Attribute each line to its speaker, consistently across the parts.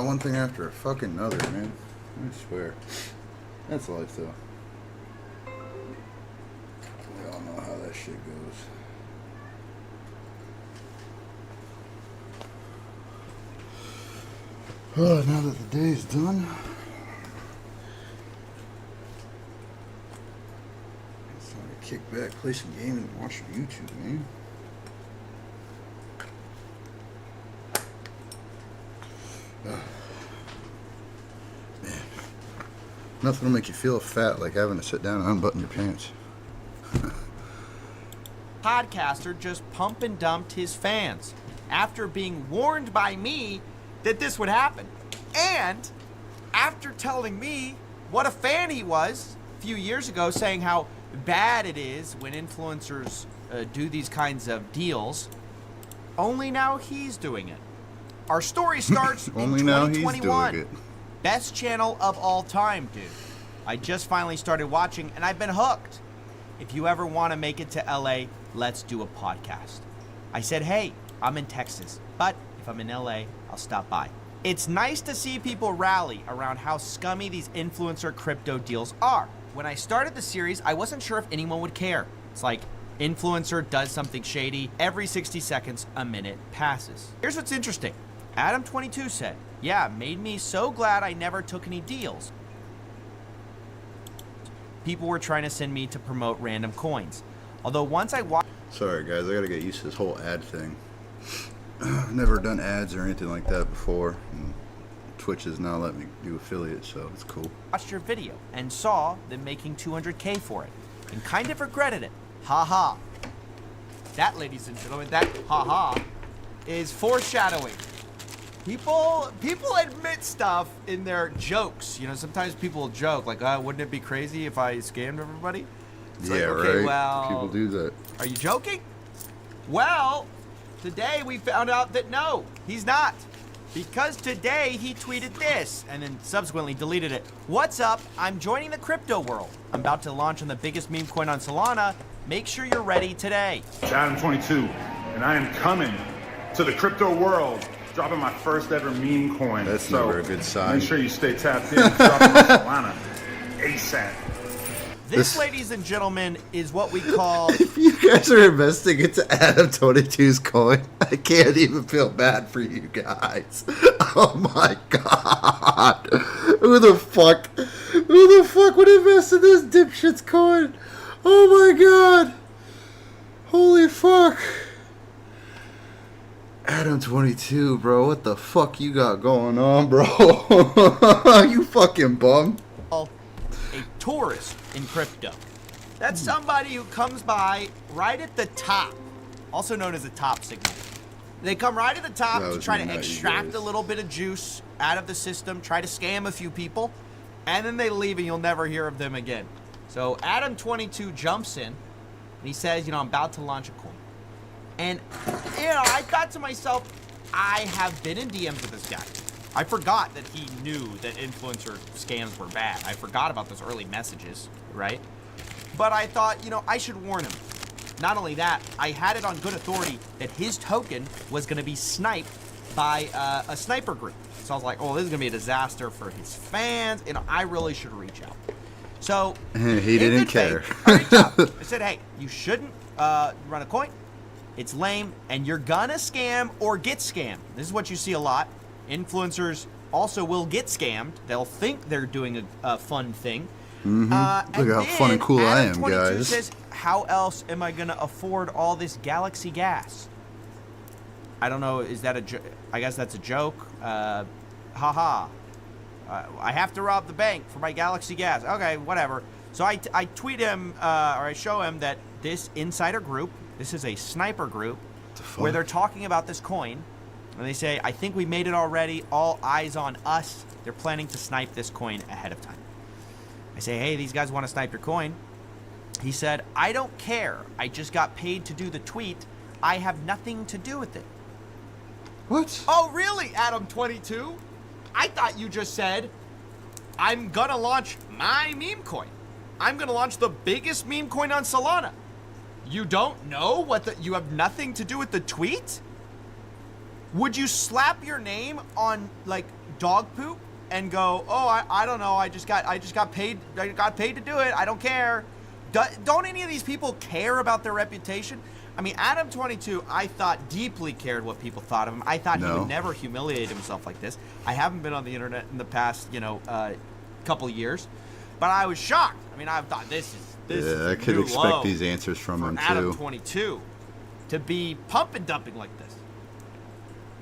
Speaker 1: one thing after a fucking another, man. I swear. That's life, though. We all know how that shit goes. Oh, now that the day's done, it's time to kick back, play some games, and watch some YouTube, man. Man, nothing will make you feel fat like having to sit down and unbutton your pants.
Speaker 2: Podcaster just pump and dumped his fans after being warned by me that this would happen. And after telling me what a fan he was a few years ago, saying how bad it is when influencers do these kinds of deals, only now he's doing it. Our story starts in
Speaker 1: Only now he's
Speaker 2: 2021.
Speaker 1: doing it.
Speaker 2: Best channel of all time, dude. I just finally started watching and I've been hooked. If you ever want to make it to LA, let's do a podcast. I said, hey, I'm in Texas, but if I'm in LA, I'll stop by. It's nice to see people rally around how scummy these influencer crypto deals are. When I started the series, I wasn't sure if anyone would care. It's like, influencer does something shady, every 60 seconds, a minute passes. Here's what's interesting. Adam22 said, yeah, made me so glad I never took any deals. People were trying to send me to promote random coins. Although once I watched...
Speaker 1: Sorry, guys, I gotta get used to this whole ad thing. I've never done ads or anything like that before. And Twitch has now let me do affiliate, so it's cool.
Speaker 2: Watched your video and saw them making 200K for it and kind of regretted it. Ha-ha. That, ladies and gentlemen, that ha-ha is foreshadowing. People admit stuff in their jokes. You know, sometimes people will joke, like, wouldn't it be crazy if I scammed everybody? It's
Speaker 1: yeah,
Speaker 2: like, okay,
Speaker 1: right?
Speaker 2: well,
Speaker 1: People do that.
Speaker 2: Are you joking? Well, today we found out that no, he's not. Because today he tweeted this and then subsequently deleted it. What's up? I'm joining the crypto world. I'm about to launch on the biggest meme coin on Solana. Make sure you're ready today.
Speaker 3: It's Adam22, and I am coming to the crypto world, dropping my first ever meme coin.
Speaker 1: That's never a good sign.
Speaker 3: Make sure you stay tapped in. Dropping on Solana ASAP.
Speaker 2: This, ladies and gentlemen, is what we call...
Speaker 1: If you guys are investing into Adam22's coin, I can't even feel bad for you guys. Oh my god. Who the fuck would invest in this dipshit's coin? Oh my god. Holy fuck. Adam22, bro, what the fuck you got going on, bro? You fucking bum.
Speaker 2: A tourist in crypto. That's somebody who comes by right at the top, also known as a top signal. They come right at the top to try to extract a little bit of juice out of the system, try to scam a few people, and then they leave and you'll never hear of them again. So Adam22 jumps in and he says, you know, I'm about to launch a coin. And, you know, I thought to myself, I have been in DMs with this guy. I forgot that he knew that influencer scams were bad. I forgot about those early messages, right? But I thought, you know, I should warn him. Not only that, I had it on good authority that his token was going to be sniped by a sniper group. So I was like, oh, this is going to be a disaster for his fans. You know, I really should reach out. So
Speaker 1: he didn't care.
Speaker 2: I reached out. I said, hey, you shouldn't run a coin. It's lame, and you're gonna scam or get scammed. This is what you see a lot. Influencers also will get scammed. They'll think they're doing a fun thing.
Speaker 1: Mm-hmm. Look how fun and cool I am, guys.
Speaker 2: Says, how else am I gonna afford all this galaxy gas? I don't know. Is that a? I guess that's a joke. Haha. I have to rob the bank for my galaxy gas. Okay, whatever. So I tweet him or I show him that this insider group. This is a sniper group where they're talking about this coin. And they say, I think we made it already. All eyes on us. They're planning to snipe this coin ahead of time. I say, hey, these guys want to snipe your coin. He said, I don't care. I just got paid to do the tweet. I have nothing to do with it.
Speaker 1: What?
Speaker 2: Oh, really, Adam22? I thought you just said, I'm going to launch my meme coin. I'm going to launch the biggest meme coin on Solana. You don't know you have nothing to do with the tweet? Would you slap your name on like dog poop and go, oh, I don't know, I just got paid to do it, I don't care? Don't any of these people care about their reputation? I mean, Adam 22, I thought deeply cared what people thought of him. I thought he would never humiliate himself like this. I haven't been on the internet in the past, couple years, but I was shocked. I mean, I thought this is
Speaker 1: I could expect these answers from him
Speaker 2: Adam
Speaker 1: too.
Speaker 2: 22 to be pump and dumping like this.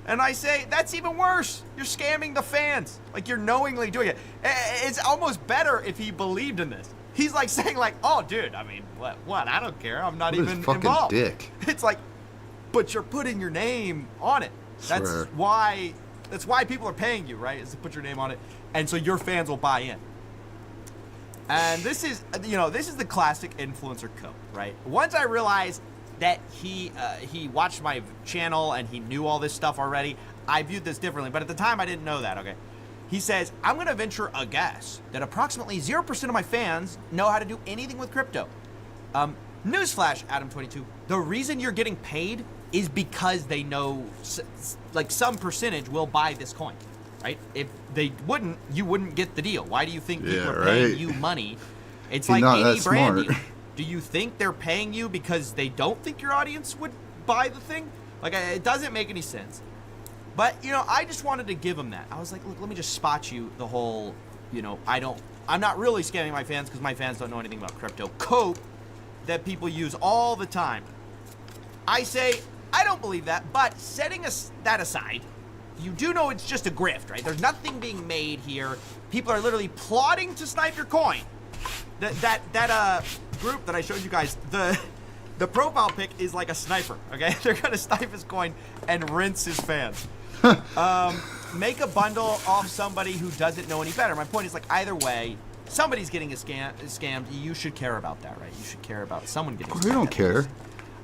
Speaker 2: And I say, that's even worse. You're scamming the fans. Like, you're knowingly doing it. It's almost better if he believed in this. He's like saying like, oh, dude, I mean, what? I don't care. I'm not even involved.
Speaker 1: Dick.
Speaker 2: It's like, but you're putting your name on it. That's
Speaker 1: Sure.
Speaker 2: why people are paying you, right? Is to put your name on it. And so your fans will buy in. And this is the classic influencer code, right? Once I realized that he watched my channel and he knew all this stuff already, I viewed this differently. But at the time, I didn't know that, okay? He says, I'm going to venture a guess that approximately 0% of my fans know how to do anything with crypto. Newsflash, Adam22, the reason you're getting paid is because they know, like, some percentage will buy this coin, right? If they wouldn't, you wouldn't get the deal. Why do you think people are paying you money? It's like any brand deal. Do you think they're paying you because they don't think your audience would buy the thing? Like, it doesn't make any sense. But, I just wanted to give him that. I was like, look, let me just spot you the whole, I'm not really scamming my fans because my fans don't know anything about crypto. Cope that people use all the time. I say, I don't believe that, but setting that aside, you do know it's just a grift, right? There's nothing being made here. People are literally plotting to snipe your coin. That group that I showed you guys, the profile pic is like a sniper, okay? They're gonna snipe his coin and rinse his fans. Make a bundle off somebody who doesn't know any better. My point is, like, either way, somebody's getting scammed. You should care about that, right? You should care about someone getting scammed.
Speaker 1: We don't care.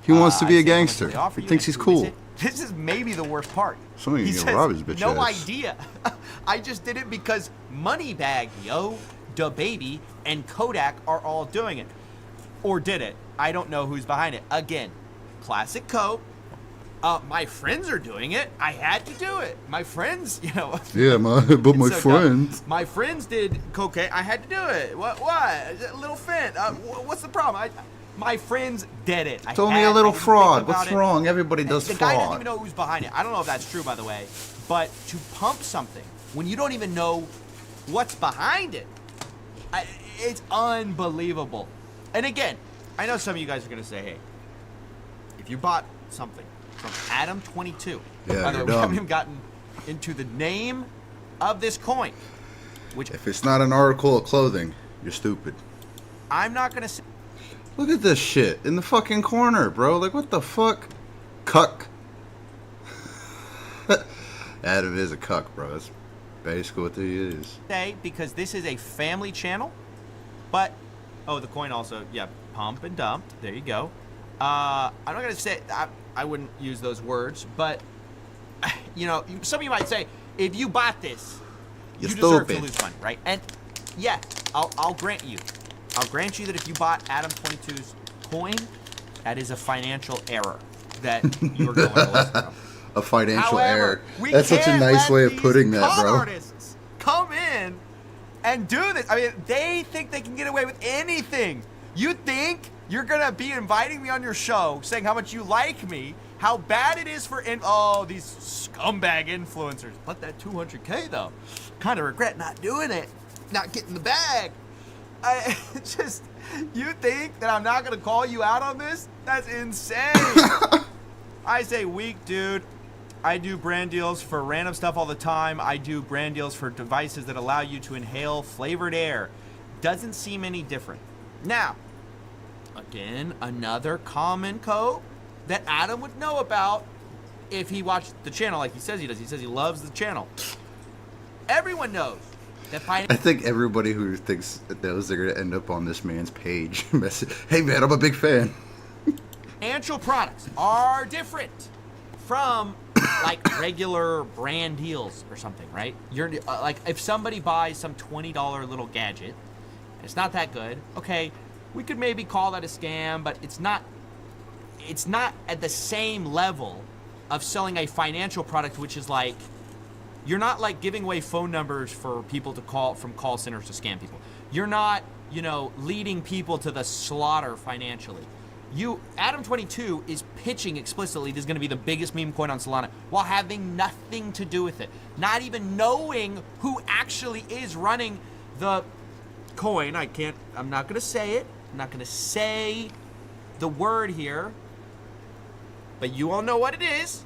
Speaker 1: He wants to be a gangster. He thinks he's cool.
Speaker 2: This is maybe the worst part.
Speaker 1: Somebody can rob his bitch
Speaker 2: no
Speaker 1: ass.
Speaker 2: idea. I just did it because Moneybag, DaBaby, and Kodak are all doing it. Or did it. I don't know who's behind it. Again, classic Cope. My friends are doing it. I had to do it. My friends,
Speaker 1: Yeah, but my friends.
Speaker 2: My friends did cocaine. I had to do it. What? Little Finn. What's the problem? My friends did it.
Speaker 1: It's only a little fraud. What's wrong? Everybody does
Speaker 2: fraud. The guy doesn't even know who's behind it. I don't know if that's true, by the way. But to pump something when you don't even know what's behind it, it's unbelievable. And again, I know some of you guys are going to say, hey, if you bought something from Adam22, by the way, we haven't even gotten into the name of this coin. Which,
Speaker 1: if it's not an article of clothing, you're stupid.
Speaker 2: I'm not going to say.
Speaker 1: Look at this shit in the fucking corner, bro. Like, what the fuck? Cuck. Adam is a cuck, bro. That's basically what he is.
Speaker 2: Because this is a family channel, but, the coin also, pump and dumped. There you go. I'm not going to say, I wouldn't use those words, but, some of you might say, if you bought this, you deserve to lose money, right? And, yeah, I'll grant you. I'll grant you that if you bought Adam22's coin, that is a financial error that you're going to listen from.
Speaker 1: A financial error.
Speaker 2: We
Speaker 1: That's such a nice way of putting that, bro.
Speaker 2: Artists come in and do this. I mean, they think they can get away with anything. You think you're going to be inviting me on your show, saying how much you like me, how bad it is for these scumbag influencers. But that 200K, though, kind of regret not doing it, not getting the bag. You think that I'm not going to call you out on this? That's insane. I say weak, dude. I do brand deals for random stuff all the time. I do brand deals for devices that allow you to inhale flavored air. Doesn't seem any different. Now, again, another common code that Adam would know about if he watched the channel like he says he does. He says he loves the channel. Everyone knows.
Speaker 1: I think everybody who thinks that those are going to end up on this man's page. Hey, man, I'm a big fan.
Speaker 2: Financial products are different from like regular brand deals or something, right? You're like, if somebody buys some $20 little gadget, it's not that good. Okay, we could maybe call that a scam, but it's not at the same level of selling a financial product, which is like, you're not like giving away phone numbers for people to call from call centers to scam people. You're not, you know, leading people to the slaughter financially. Adam22 is pitching explicitly this is going to be the biggest meme coin on Solana while having nothing to do with it. Not even knowing who actually is running the coin. I'm not going to say it. I'm not going to say the word here. But you all know what it is.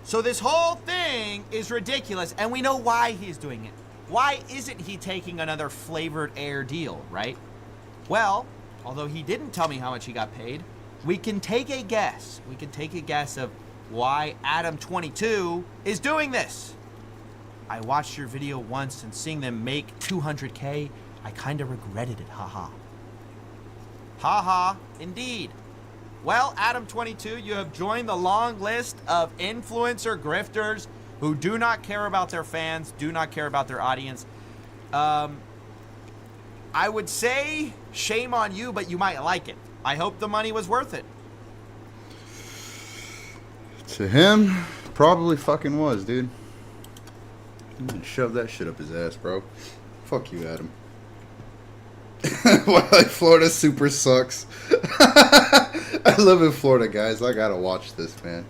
Speaker 2: So this whole thing is ridiculous, and we know why he's doing it. Why isn't he taking another flavored air deal, right? Well, although he didn't tell me how much he got paid, we can take a guess. We can take a guess of why Adam22 is doing this. I watched your video once, and seeing them make 200K, I kind of regretted it, haha. Haha, indeed. Well, Adam22, you have joined the long list of influencer grifters who do not care about their fans, do not care about their audience. I would say shame on you, but you might like it. I hope the money was worth it.
Speaker 1: To him, probably fucking was, dude. Shove that shit up his ass, bro. Fuck you, Adam. Why, like, Florida super sucks. I live in Florida, guys. I gotta watch this, man.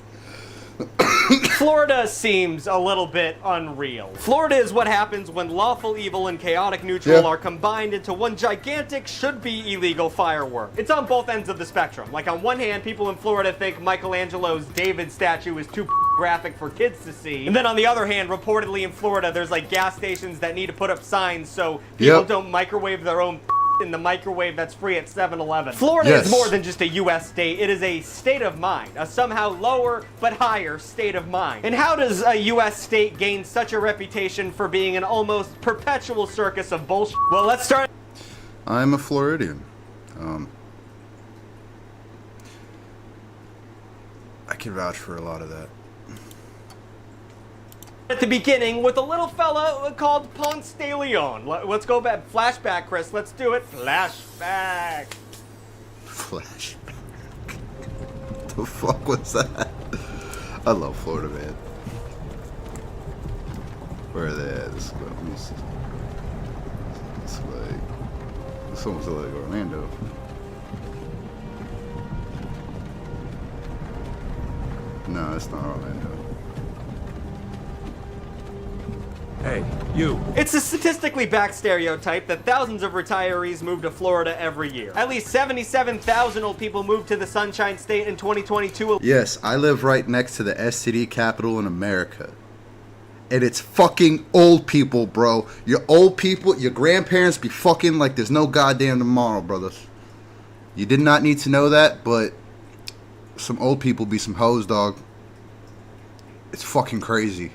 Speaker 4: Florida seems a little bit unreal. Florida is what happens when lawful evil and chaotic neutral are combined into one gigantic, should-be illegal firework. It's on both ends of the spectrum. Like, on one hand, people in Florida think Michelangelo's David statue is too graphic for kids to see. And then on the other hand, reportedly in Florida, there's like gas stations that need to put up signs so people don't microwave their own in the microwave that's free at 7-Eleven. Florida is more than just a U.S. state. It is a state of mind, a somehow lower but higher state of mind. And how does a U.S. state gain such a reputation for being an almost perpetual circus of bullshit? Well, let's start.
Speaker 1: I'm a Floridian. I can vouch for a lot of that.
Speaker 4: At the beginning with a little fella called Ponce de Leon. Let's go back. Flashback, Chris. Let's do it. Flashback.
Speaker 1: Flashback. The fuck was that? I love Florida, man. Where are they at? This almost like Orlando. No, it's not Orlando.
Speaker 5: Hey, you.
Speaker 4: It's a statistically backed stereotype that thousands of retirees move to Florida every year. At least 77,000 old people moved to the Sunshine State in 2022.
Speaker 1: Yes, I live right next to the STD capital in America. And it's fucking old people, bro. Your old people, your grandparents be fucking like there's no goddamn tomorrow, brothers. You did not need to know that, but some old people be some hoes, dog. It's fucking crazy.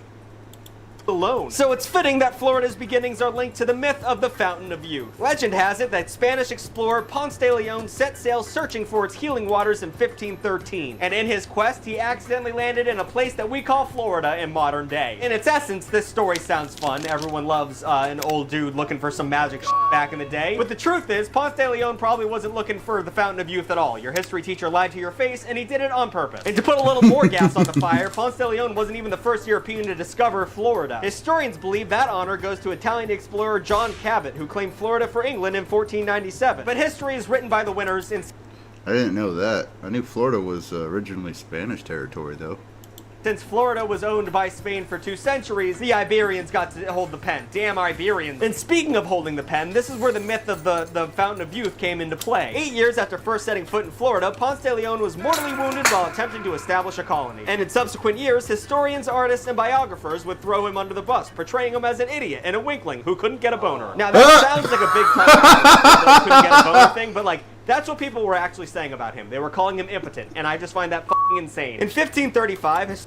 Speaker 4: Alone. So it's fitting that Florida's beginnings are linked to the myth of the Fountain of Youth. Legend has it that Spanish explorer Ponce de Leon set sail searching for its healing waters in 1513. And in his quest, he accidentally landed in a place that we call Florida in modern day. In its essence, this story sounds fun. Everyone loves an old dude looking for some magic shit back in the day. But the truth is, Ponce de Leon probably wasn't looking for the Fountain of Youth at all. Your history teacher lied to your face, and he did it on purpose. And to put a little more gas on the fire, Ponce de Leon wasn't even the first European to discover Florida. Historians believe that honor goes to Italian explorer John Cabot, who claimed Florida for England in 1497. But history is written by the winners in...
Speaker 1: I didn't know that. I knew Florida was originally Spanish territory, though.
Speaker 4: Since Florida was owned by Spain for 2 centuries, the Iberians got to hold the pen. Damn Iberians. And speaking of holding the pen, this is where the myth of the Fountain of Youth came into play. 8 years after first setting foot in Florida, Ponce de Leon was mortally wounded while attempting to establish a colony. And in subsequent years, historians, artists, and biographers would throw him under the bus, portraying him as an idiot and a weakling who couldn't get a boner. Now that sounds like a big time couldn't get a boner thing, but like, that's what people were actually saying about him. They were calling him impotent, and I just find that fucking insane. In 1535...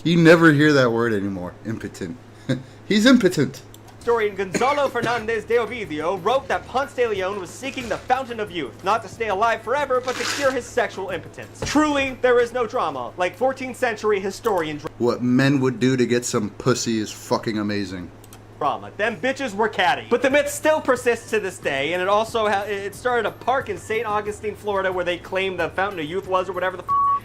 Speaker 1: You never hear that word anymore. Impotent. He's impotent.
Speaker 4: Historian Gonzalo Fernandez de Ovidio wrote that Ponce de Leon was seeking the Fountain of Youth, not to stay alive forever, but to cure his sexual impotence. Truly, there is no drama. Like 14th century historian...
Speaker 1: What men would do to get some pussy is fucking amazing.
Speaker 4: drama. Them bitches were catty. But the myth still persists to this day, and it started a park in St. Augustine, Florida, where they claim the Fountain of Youth was, or whatever the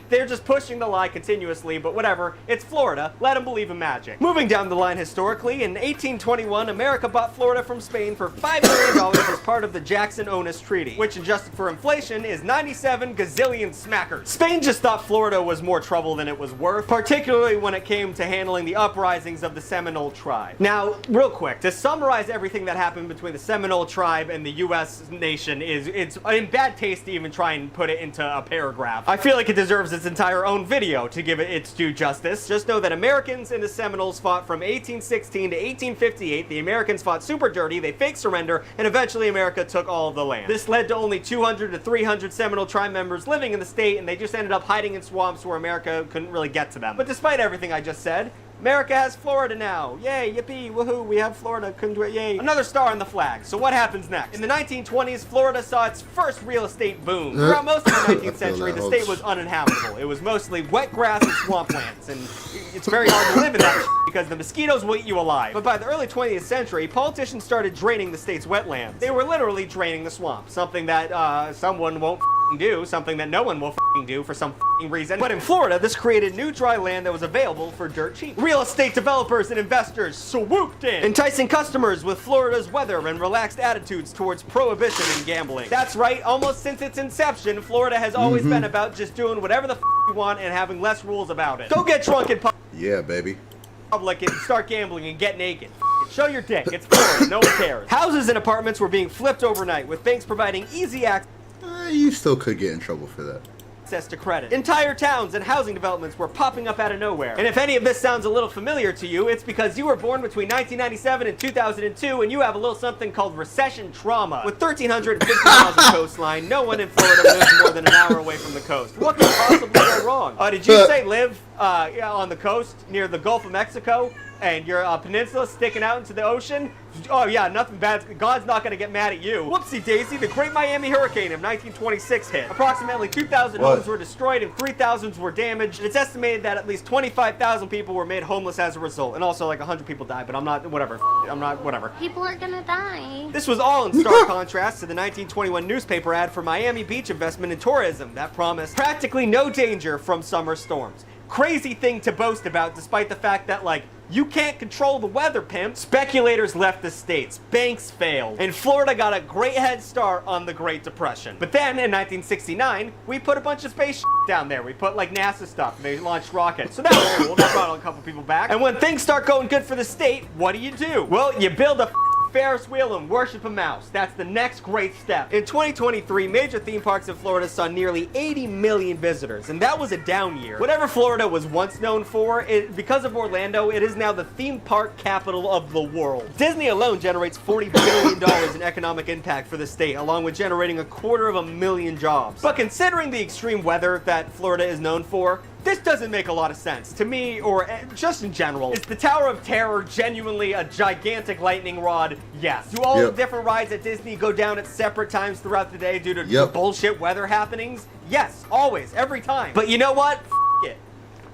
Speaker 4: they're just pushing the lie continuously, but whatever. It's Florida. Let them believe in magic. Moving down the line historically, in 1821, America bought Florida from Spain for $5 million as part of the Jackson-Onis Treaty, which adjusted for inflation is 97 gazillion smackers. Spain just thought Florida was more trouble than it was worth, particularly when it came to handling the uprisings of the Seminole tribe. Now, real quick, to summarize everything that happened between the Seminole tribe and the U.S. nation it's in bad taste to even try and put it into a paragraph. I feel like it deserves its entire own video to give it its due justice. Just know that Americans and the Seminoles fought from 1816 to 1858. The Americans fought super dirty, they faked surrender, and eventually America took all of the land. This led to only 200 to 300 Seminole tribe members living in the state, and they just ended up hiding in swamps where America couldn't really get to them. But despite everything I just said, America has Florida now. Yay, yippee, woohoo, we have Florida, couldn't do it, yay. Another star on the flag. So what happens next? In the 1920s, Florida saw its first real estate boom. Throughout most of the 19th century, the state was uninhabitable. It was mostly wet grass and swamplands, and it's very hard to live in that because the mosquitoes will eat you alive. But by the early 20th century, politicians started draining the state's wetlands. They were literally draining the swamp, something that someone won't do, something that no one will do for some reason. But in Florida, this created new dry land that was available for dirt cheap. Real estate developers and investors swooped in, enticing customers with Florida's weather and relaxed attitudes towards prohibition and gambling. That's right, almost since its inception, Florida has always been about just doing whatever the you want and having less rules about it. Go get drunk in
Speaker 1: yeah, baby.
Speaker 4: public and start gambling and get naked. Show your dick. It's Florida. No one cares. Houses and apartments were being flipped overnight, with banks providing easy access
Speaker 1: You still could get in trouble for that.
Speaker 4: to credit. Entire towns and housing developments were popping up out of nowhere. And if any of this sounds a little familiar to you, it's because you were born between 1997 and 2002 and you have a little something called recession trauma. With 1,350 miles of coastline, no one in Florida lives more than an hour away from the coast. What could possibly go wrong? Did you say live on the coast near the Gulf of Mexico? And your peninsula sticking out into the ocean? Oh yeah, nothing bad. God's not gonna get mad at you. Whoopsie daisy, the Great Miami Hurricane of 1926 hit. Approximately 2,000 homes were destroyed and 3,000 were damaged. And it's estimated that at least 25,000 people were made homeless as a result. And also like 100 people died, but whatever.
Speaker 6: People are gonna die.
Speaker 4: This was all in stark contrast to the 1921 newspaper ad for Miami Beach investment in tourism that promised practically no danger from summer storms. Crazy thing to boast about, despite the fact that, like, you can't control the weather, pimp. Speculators left the states, banks failed, and Florida got a great head start on the Great Depression. But then, in 1969, we put a bunch of space down there. We put, like, NASA stuff, and they launched rockets. So that was cool, that brought a couple people back. And when things start going good for the state, what do? Well, you build a Ferris wheel and worship a mouse. That's the next great step. In 2023, major theme parks in Florida saw nearly 80 million visitors, and that was a down year. Whatever Florida was once known for, because of Orlando, it is now the theme park capital of the world. Disney alone generates $40 billion in economic impact for the state, along with generating 250,000 jobs. But considering the extreme weather that Florida is known for, this doesn't make a lot of sense to me, or just in general. Is the Tower of Terror genuinely a gigantic lightning rod? Yes. Do all the different rides at Disney go down at separate times throughout the day due to bullshit weather happenings? Yes, always, every time. But you know what? It.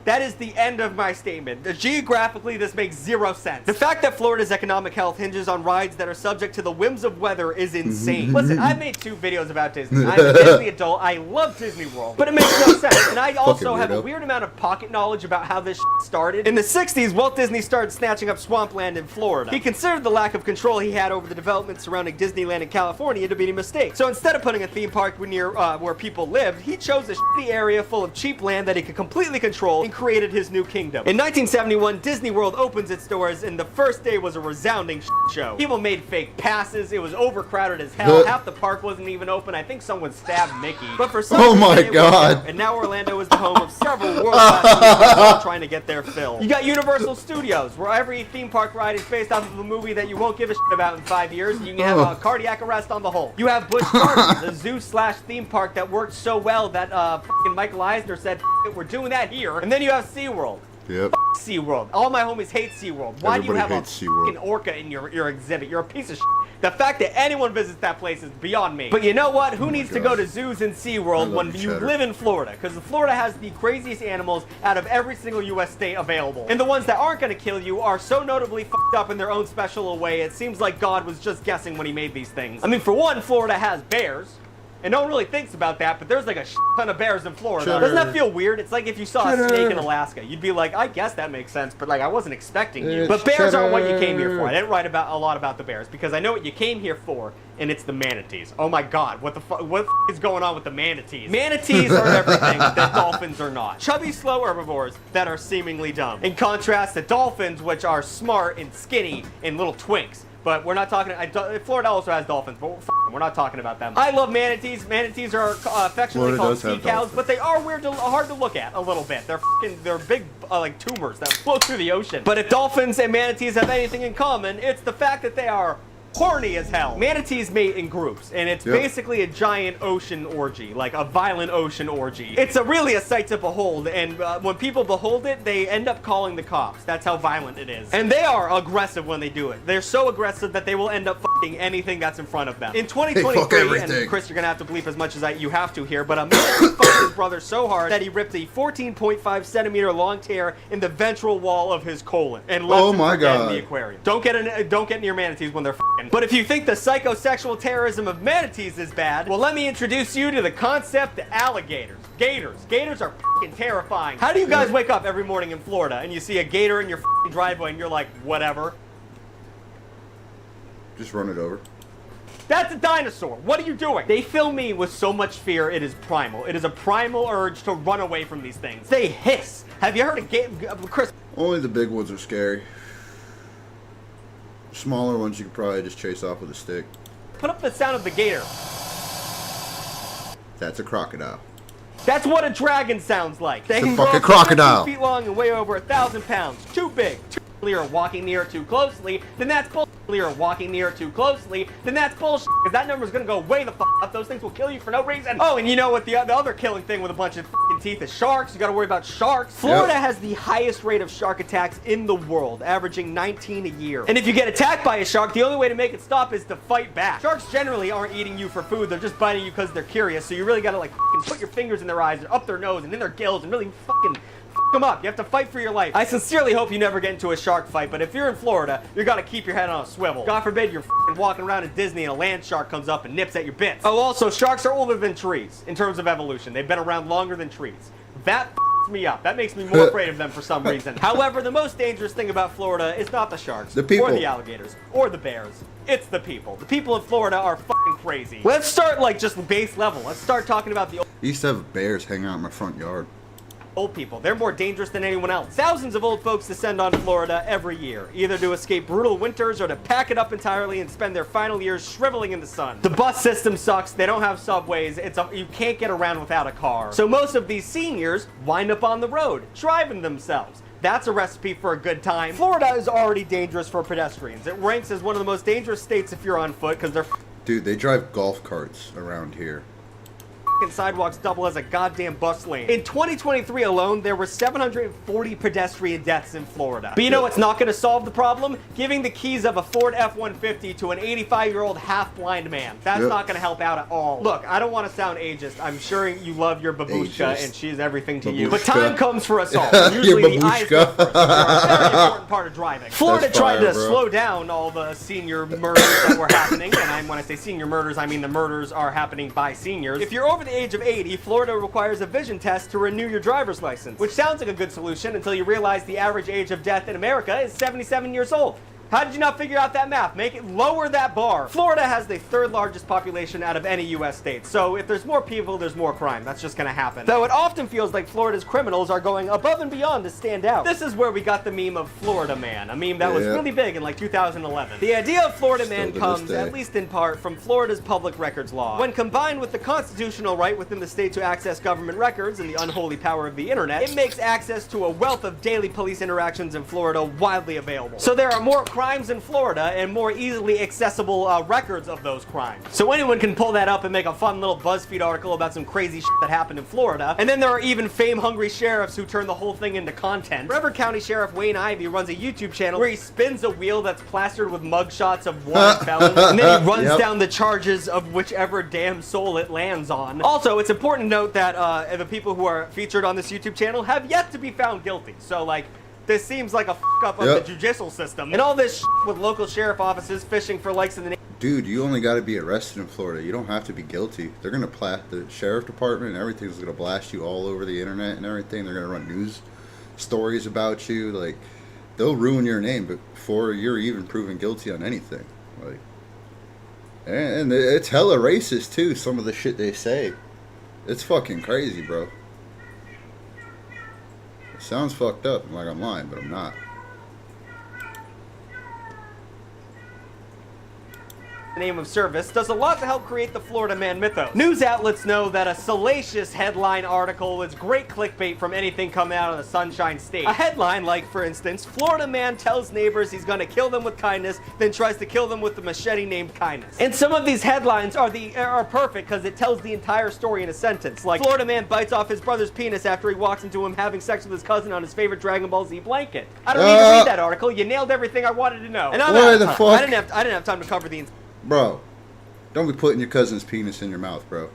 Speaker 4: That is the end of my statement. Geographically, this makes zero sense. The fact that Florida's economic health hinges on rides that are subject to the whims of weather is insane. Listen, I've made 2 videos about Disney. I'm a Disney adult. I love Disney World. But it makes no sense. And I also have a weird amount of pocket knowledge about how this started. In the 60s, Walt Disney started snatching up swampland in Florida. He considered the lack of control he had over the development surrounding Disneyland in California to be a mistake. So instead of putting a theme park near where people lived, he chose a shitty area full of cheap land that he could completely control and created his new kingdom. In 1971, Disney World opens its doors, and the first day was a resounding show. People made fake passes. It was overcrowded as hell. Half the park wasn't even open. I think someone stabbed Mickey. But for some reason, it worked out. And now Orlando is the home of several world-class teams trying to get their fill. You got Universal Studios, where every theme park ride is based off of a movie that you won't give a shit about in 5 years. You can have a cardiac arrest on the whole. You have Busch Gardens, a zoo/theme park that worked so well that fucking Michael Eisner said, we're doing that here. And then you have SeaWorld. SeaWorld. All my homies hate SeaWorld. Why do you have a fucking orca in your exhibit? You're a piece of shit. The fact that anyone visits that place is beyond me. But you know what? Who needs to go to zoos and SeaWorld when you live in Florida? Because Florida has the craziest animals out of every single U.S. state available. And the ones that aren't going to kill you are so notably fucked up in their own special way, it seems like God was just guessing when he made these things. I mean, for one, Florida has bears. And no one really thinks about that, but there's like a ton of bears in Florida. Doesn't that feel weird? It's like if you saw a snake in Alaska. You'd be like, I guess that makes sense, but like I wasn't expecting you. But bears aren't what you came here for. I didn't write about a lot about the bears because I know what you came here for, and it's the manatees. Oh my god, what the is going on with the manatees? Manatees are everything that dolphins are not. Chubby, slow herbivores that are seemingly dumb. In contrast to dolphins, which are smart and skinny and little twinks. But we're not talking. Florida also has dolphins, but we're not talking about them. I love manatees. Manatees are affectionately called sea cows, but they are hard to look at a little bit. They're big like tumors that float through the ocean. But if dolphins and manatees have anything in common, it's the fact that they are horny as hell. Manatees mate in groups, and it's basically a giant ocean orgy, like a violent ocean orgy. It's really a sight to behold, and when people behold it, they end up calling the cops. That's how violent it is. And they are aggressive when they do it. They're so aggressive that they will end up fucking anything that's in front of them. In 2023, and Chris, you're gonna have to bleep as much as you have to here, but a man fucked his brother so hard that he ripped a 14.5 centimeter long tear in the ventral wall of his colon and left him for dead in the aquarium. Don't get near manatees when they're fucking. But if you think the psychosexual terrorism of manatees is bad, well, let me introduce you to the concept of alligators. Gators are fucking terrifying. How do you guys wake up every morning in Florida and you see a gator in your fucking driveway and you're like, whatever?
Speaker 1: Just run it over.
Speaker 4: That's a dinosaur. What are you doing? They fill me with so much fear, it is primal. It is a primal urge to run away from these things. They hiss. Have you heard of Chris?
Speaker 1: Only the big ones are scary. Smaller ones you could probably just chase off with a stick.
Speaker 4: Put up the sound of the gator.
Speaker 1: That's a crocodile.
Speaker 4: That's what a dragon sounds like. They
Speaker 1: can grow crocodile.
Speaker 4: 2 feet long and weigh over 1,000 pounds. Too big. Too clear. Walking near too closely. Then that's bullshit. Walking near too closely. Then that's bullshit. Because that number's gonna go way the fuck up. Those things will kill you for no reason. Oh, and you know what the other killing thing with a bunch of fucking teeth is sharks. You gotta worry about sharks. Florida has the highest rate of shark attacks in the world, averaging 19 a year. And if you get attacked by a shark, the only way to make it stop is to fight back. Sharks generally aren't eating you for food. They're just biting you because they're curious. So you really gotta like fucking put your fingers in their eyes, up their nose, and in their gills, and really fucking them up. You have to fight for your life. I sincerely hope you never get into a shark fight, but if you're in Florida, you gotta keep your head on a swivel. God forbid you're walking around at Disney and a land shark comes up and nips at your bits. Oh, also, sharks are older than trees in terms of evolution. They've been around longer than trees. That me up. That makes me more afraid of them for some reason. However, the most dangerous thing about Florida is not the sharks, or the alligators, or the bears. It's the people. The people in Florida are fucking crazy. Let's start like just base level. Let's start talking about the
Speaker 1: I used to have bears hang out in my front yard.
Speaker 4: Old people. They're more dangerous than anyone else. Thousands of old folks descend on Florida every year, either to escape brutal winters or to pack it up entirely and spend their final years shriveling in the sun. The bus system sucks. They don't have subways. You can't get around without a car. So most of these seniors wind up on the road, driving themselves. That's a recipe for a good time. Florida is already dangerous for pedestrians. It ranks as one of the most dangerous states if you're on foot because they're...
Speaker 1: Dude, they drive golf carts around here.
Speaker 4: Sidewalks double as a goddamn bus lane. In 2023 alone, there were 740 pedestrian deaths in Florida. But you know what's not going to solve the problem? Giving the keys of a Ford F-150 to an 85-year-old half-blind man. That's not going to help out at all. Look, I don't want to sound ageist. I'm sure you love your babushka and she's everything to you. But time comes for us all. Usually the eyes go first. It's a very important part of driving. Florida tried to slow down all the senior murders that were happening. And when I say senior murders, I mean the murders are happening by seniors. If you're over the age of 80, Florida requires a vision test to renew your driver's license, which sounds like a good solution until you realize the average age of death in America is 77 years old. How did you not figure out that math? Make it lower that bar. Florida has the third largest population out of any U.S. state, so if there's more people, there's more crime. That's just gonna happen. Though it often feels like Florida's criminals are going above and beyond to stand out. This is where we got the meme of Florida Man, a meme that was really big in like 2011. The idea of Florida Man comes, at least in part, from Florida's public records law. When combined with the constitutional right within the state to access government records and the unholy power of the internet, it makes access to a wealth of daily police interactions in Florida widely available. So there are more crimes in Florida and more easily accessible records of those crimes. So anyone can pull that up and make a fun little BuzzFeed article about some crazy shit that happened in Florida. And then there are even fame-hungry sheriffs who turn the whole thing into content. Brevard County Sheriff Wayne Ivey runs a YouTube channel where he spins a wheel that's plastered with mugshots of wanted felons, and then he runs down the charges of whichever damn soul it lands on. Also, it's important to note that the people who are featured on this YouTube channel have yet to be found guilty. So, like, this seems like a up of the judicial system. And all this with local sheriff offices fishing for likes in the name.
Speaker 1: Dude, you only got to be arrested in Florida. You don't have to be guilty. They're going to the sheriff department and everything's going to blast you all over the internet and everything. They're going to run news stories about you. Like, they'll ruin your name before you're even proven guilty on anything. Like, and it's hella racist too, some of the shit they say. It's fucking crazy, bro. It sounds fucked up, like I'm lying, but I'm not.
Speaker 4: Name of service does a lot to help create the Florida Man mythos. News outlets know that a salacious headline article is great clickbait from anything coming out of the Sunshine State. A headline like, for instance, Florida man tells neighbors he's gonna kill them with kindness, then tries to kill them with the machete named kindness. And some of these headlines are perfect because it tells the entire story in a sentence. Like, Florida man bites off his brother's penis after he walks into him having sex with his cousin on his favorite Dragon Ball Z blanket. I don't need to read that article. You nailed everything I wanted to know. And I'm out of time. I didn't have time to cover the.
Speaker 1: Bro, don't be putting your cousin's penis in your mouth, bro.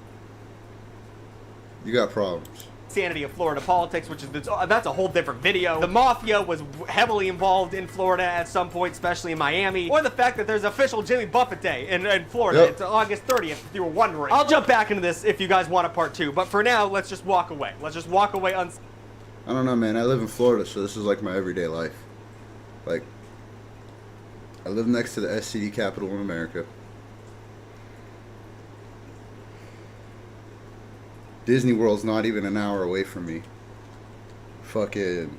Speaker 1: You got problems.
Speaker 4: Insanity of Florida politics, which is that's a whole different video. The mafia was heavily involved in Florida at some point, especially in Miami. Or the fact that there's official Jimmy Buffett Day in Florida. Yep. It's August 30th, if you were wondering. I'll jump back into this if you guys want a part 2. But for now, let's just walk away. Let's just walk away I
Speaker 1: don't know, man. I live in Florida, so this is like my everyday life. Like, I live next to the STD capital in America. Disney World's not even an hour away from me. Fucking.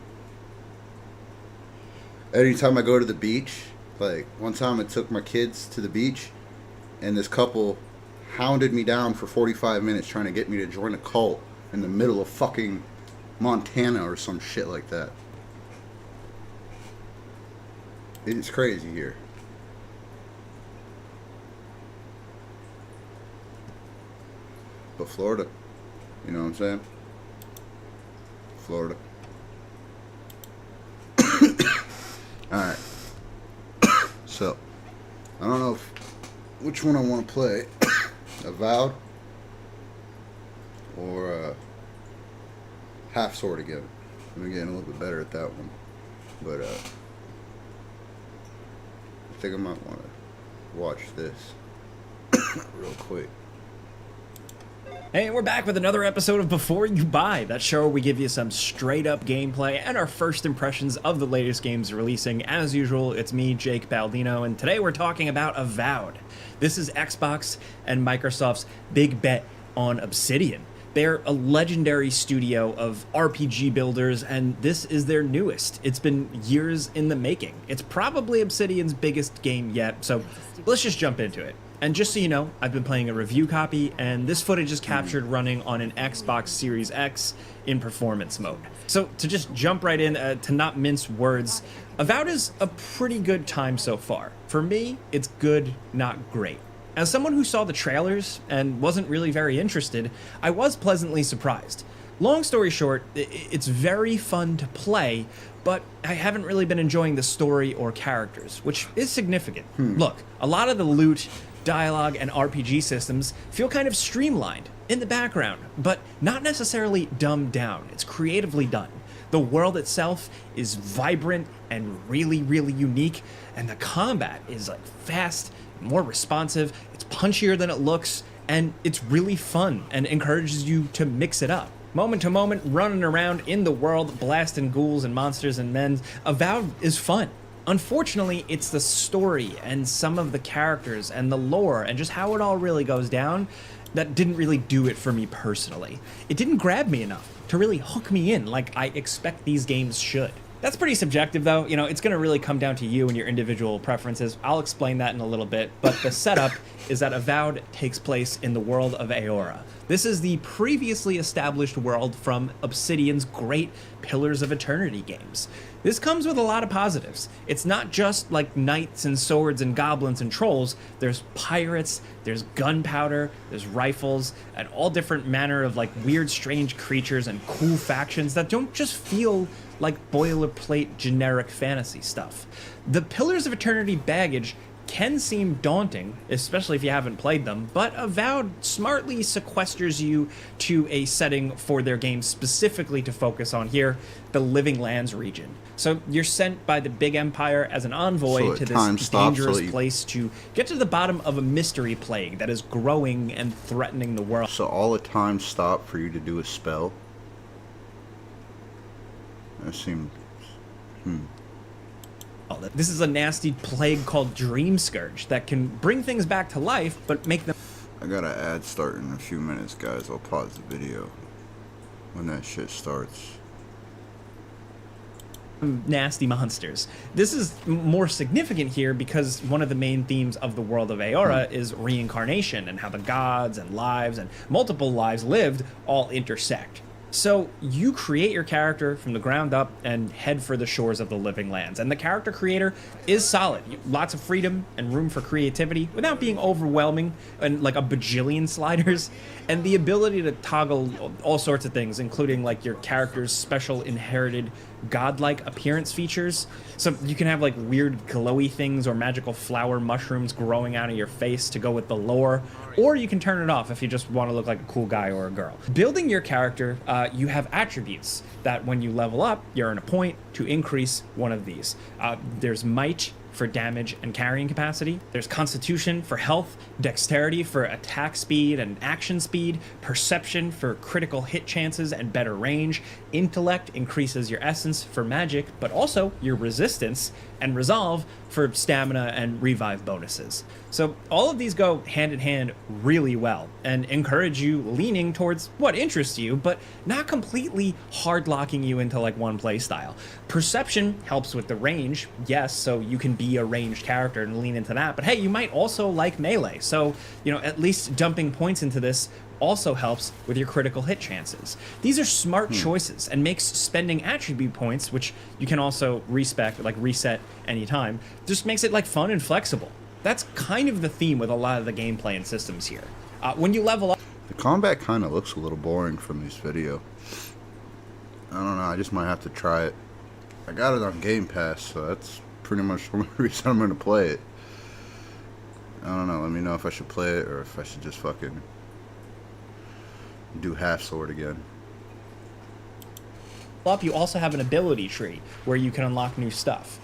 Speaker 1: Anytime I go to the beach, like, one time I took my kids to the beach, and this couple hounded me down for 45 minutes trying to get me to join a cult in the middle of fucking Montana or some shit like that. It's crazy here. But Florida, you know what I'm saying? Florida. Alright. So, I don't know which one I want to play. Avowed or Half Sword again. I'm getting a little bit better at that one. But I think I might want to watch this real quick.
Speaker 6: Hey, we're back with another episode of Before You Buy, that show where we give you some straight-up gameplay and our first impressions of the latest games releasing. As usual, it's me, Jake Baldino, and today we're talking about Avowed. This is Xbox and Microsoft's big bet on Obsidian. They're a legendary studio of RPG builders, and this is their newest. It's been years in the making. It's probably Obsidian's biggest game yet, so let's just jump into it. And just so you know, I've been playing a review copy, and this footage is captured running on an Xbox Series X in performance mode. So to just jump right in, to not mince words, Avowed is a pretty good time so far. For me, it's good, not great. As someone who saw the trailers and wasn't really very interested, I was pleasantly surprised. Long story short, it's very fun to play, but I haven't really been enjoying the story or characters, which is significant. Look, a lot of the loot, dialogue, and RPG systems feel kind of streamlined in the background, but not necessarily dumbed down. It's creatively done. The world itself is vibrant and really, really unique, and the combat is like fast, more responsive, it's punchier than it looks, and it's really fun and encourages you to mix it up. Moment to moment, running around in the world, blasting ghouls and monsters and men, Avowed is fun. Unfortunately, it's the story and some of the characters and the lore and just how it all really goes down that didn't really do it for me personally. It didn't grab me enough to really hook me in like I expect these games should. That's pretty subjective though, you know, it's gonna really come down to you and your individual preferences. I'll explain that in a little bit, but the setup is that Avowed takes place in the world of Aora, This is the previously established world from Obsidian's great Pillars of Eternity games. This comes with a lot of positives. It's not just like knights and swords and goblins and trolls. There's pirates, there's gunpowder, there's rifles, and all different manner of like weird, strange creatures and cool factions that don't just feel like boilerplate generic fantasy stuff. The Pillars of Eternity baggage can seem daunting, especially if you haven't played them, but Avowed smartly sequesters you to a setting for their game specifically to focus on here, the Living Lands region. So you're sent by the Big Empire as an envoy to this dangerous place to get to the bottom of a mystery plague that is growing and threatening the world.
Speaker 1: So all the time stop for you to do a spell? That seems...
Speaker 6: This is a nasty plague called Dream Scourge that can bring things back to life, but make them...
Speaker 1: I got an ad start in a few minutes, guys. I'll pause the video when that shit starts.
Speaker 6: Nasty monsters. This is more significant here because one of the main themes of the world of Aora is reincarnation and how the gods and lives and multiple lives lived all intersect. So you create your character from the ground up and head for the shores of the Living Lands. And the character creator is solid. Lots of freedom and room for creativity without being overwhelming and like a bajillion sliders. And the ability to toggle all sorts of things, including like your character's special inherited godlike appearance features. So you can have like weird glowy things or magical flower mushrooms growing out of your face to go with the lore. Or you can turn it off if you just want to look like a cool guy or a girl. Building your character, you have attributes that when you level up, you earn a point to increase one of these. There's might for damage and carrying capacity. There's constitution for health, dexterity for attack speed and action speed, perception for critical hit chances and better range, intellect increases your essence for magic, but also your resistance, and resolve for stamina and revive bonuses. So all of these go hand in hand really well and encourage you leaning towards what interests you, but not completely hard locking you into like one play style. Perception helps with the range, yes, so you can be a ranged character and lean into that, but hey, you might also like melee, so at least dumping points into this also helps with your critical hit chances. These are smart choices and makes spending attribute points, which you can also reset anytime, just makes it like fun and flexible. That's kind of the theme with a lot of the gameplay and systems here. When you level up,
Speaker 1: the combat kind of looks a little boring from this video. I don't know, I just might have to try it. I got it on Game Pass, so that's pretty much the reason I'm going to play it. I don't know, let me know if I should play it or if I should just fucking do half sword again.
Speaker 6: You also have an ability tree where you can unlock new stuff.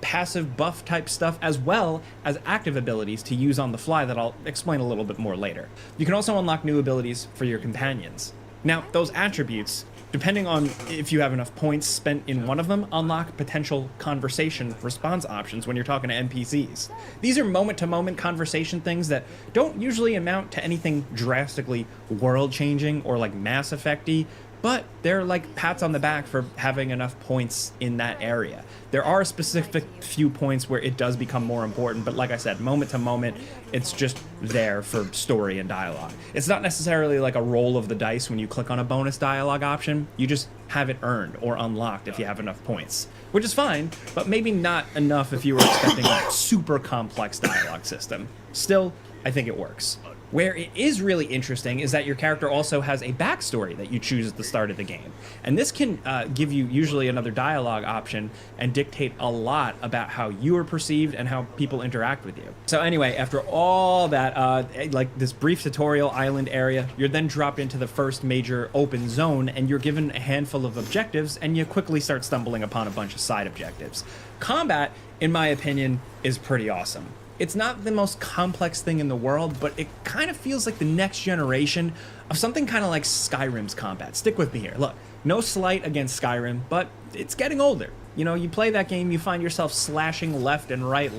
Speaker 6: Passive buff type stuff as well as active abilities to use on the fly that I'll explain a little bit more later. You can also unlock new abilities for your companions. Now, those attributes, depending on if you have enough points spent in one of them, unlock potential conversation response options when you're talking to NPCs. These are moment-to-moment conversation things that don't usually amount to anything drastically world-changing or like Mass Effect-y, but they're like pats on the back for having enough points in that area. There are specific few points where it does become more important, but like I said, moment to moment, it's just there for story and dialogue. It's not necessarily like a roll of the dice when you click on a bonus dialogue option. You just have it earned or unlocked if you have enough points, which is fine, but maybe not enough if you were expecting a super complex dialogue system. Still, I think it works. Where it is really interesting is that your character also has a backstory that you choose at the start of the game. And this can give you usually another dialogue option and dictate a lot about how you are perceived and how people interact with you. So anyway, after all that, like this brief tutorial island area, you're then dropped into the first major open zone and you're given a handful of objectives and you quickly start stumbling upon a bunch of side objectives. Combat, in my opinion, is pretty awesome. It's not the most complex thing in the world, but it kind of feels like the next generation of something kind of like Skyrim's combat. Stick with me here. Look, no slight against Skyrim, but it's getting older. You play that game, you find yourself slashing left and right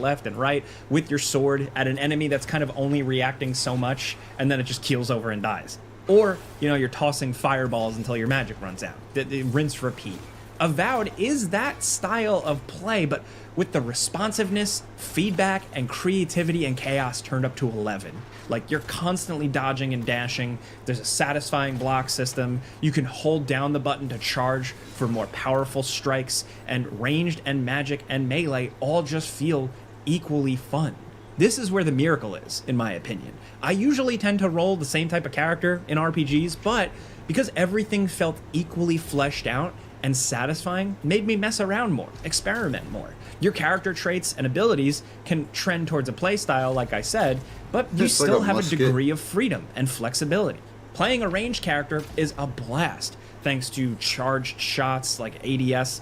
Speaker 6: with your sword at an enemy that's kind of only reacting so much, and then it just keels over and dies. Or, you're tossing fireballs until your magic runs out. Rinse, repeat. Avowed is that style of play, but with the responsiveness, feedback, and creativity and chaos turned up to 11. Like, you're constantly dodging and dashing, there's a satisfying block system, you can hold down the button to charge for more powerful strikes, and ranged and magic and melee all just feel equally fun. This is where the miracle is, in my opinion. I usually tend to roll the same type of character in RPGs, but because everything felt equally fleshed out and satisfying, made me mess around more, experiment more. Your character traits and abilities can trend towards a playstyle, like I said, but you
Speaker 1: Just like
Speaker 6: still
Speaker 1: a
Speaker 6: have a
Speaker 1: musket.
Speaker 6: degree of freedom and flexibility. Playing a ranged character is a blast, thanks to charged shots like ADS,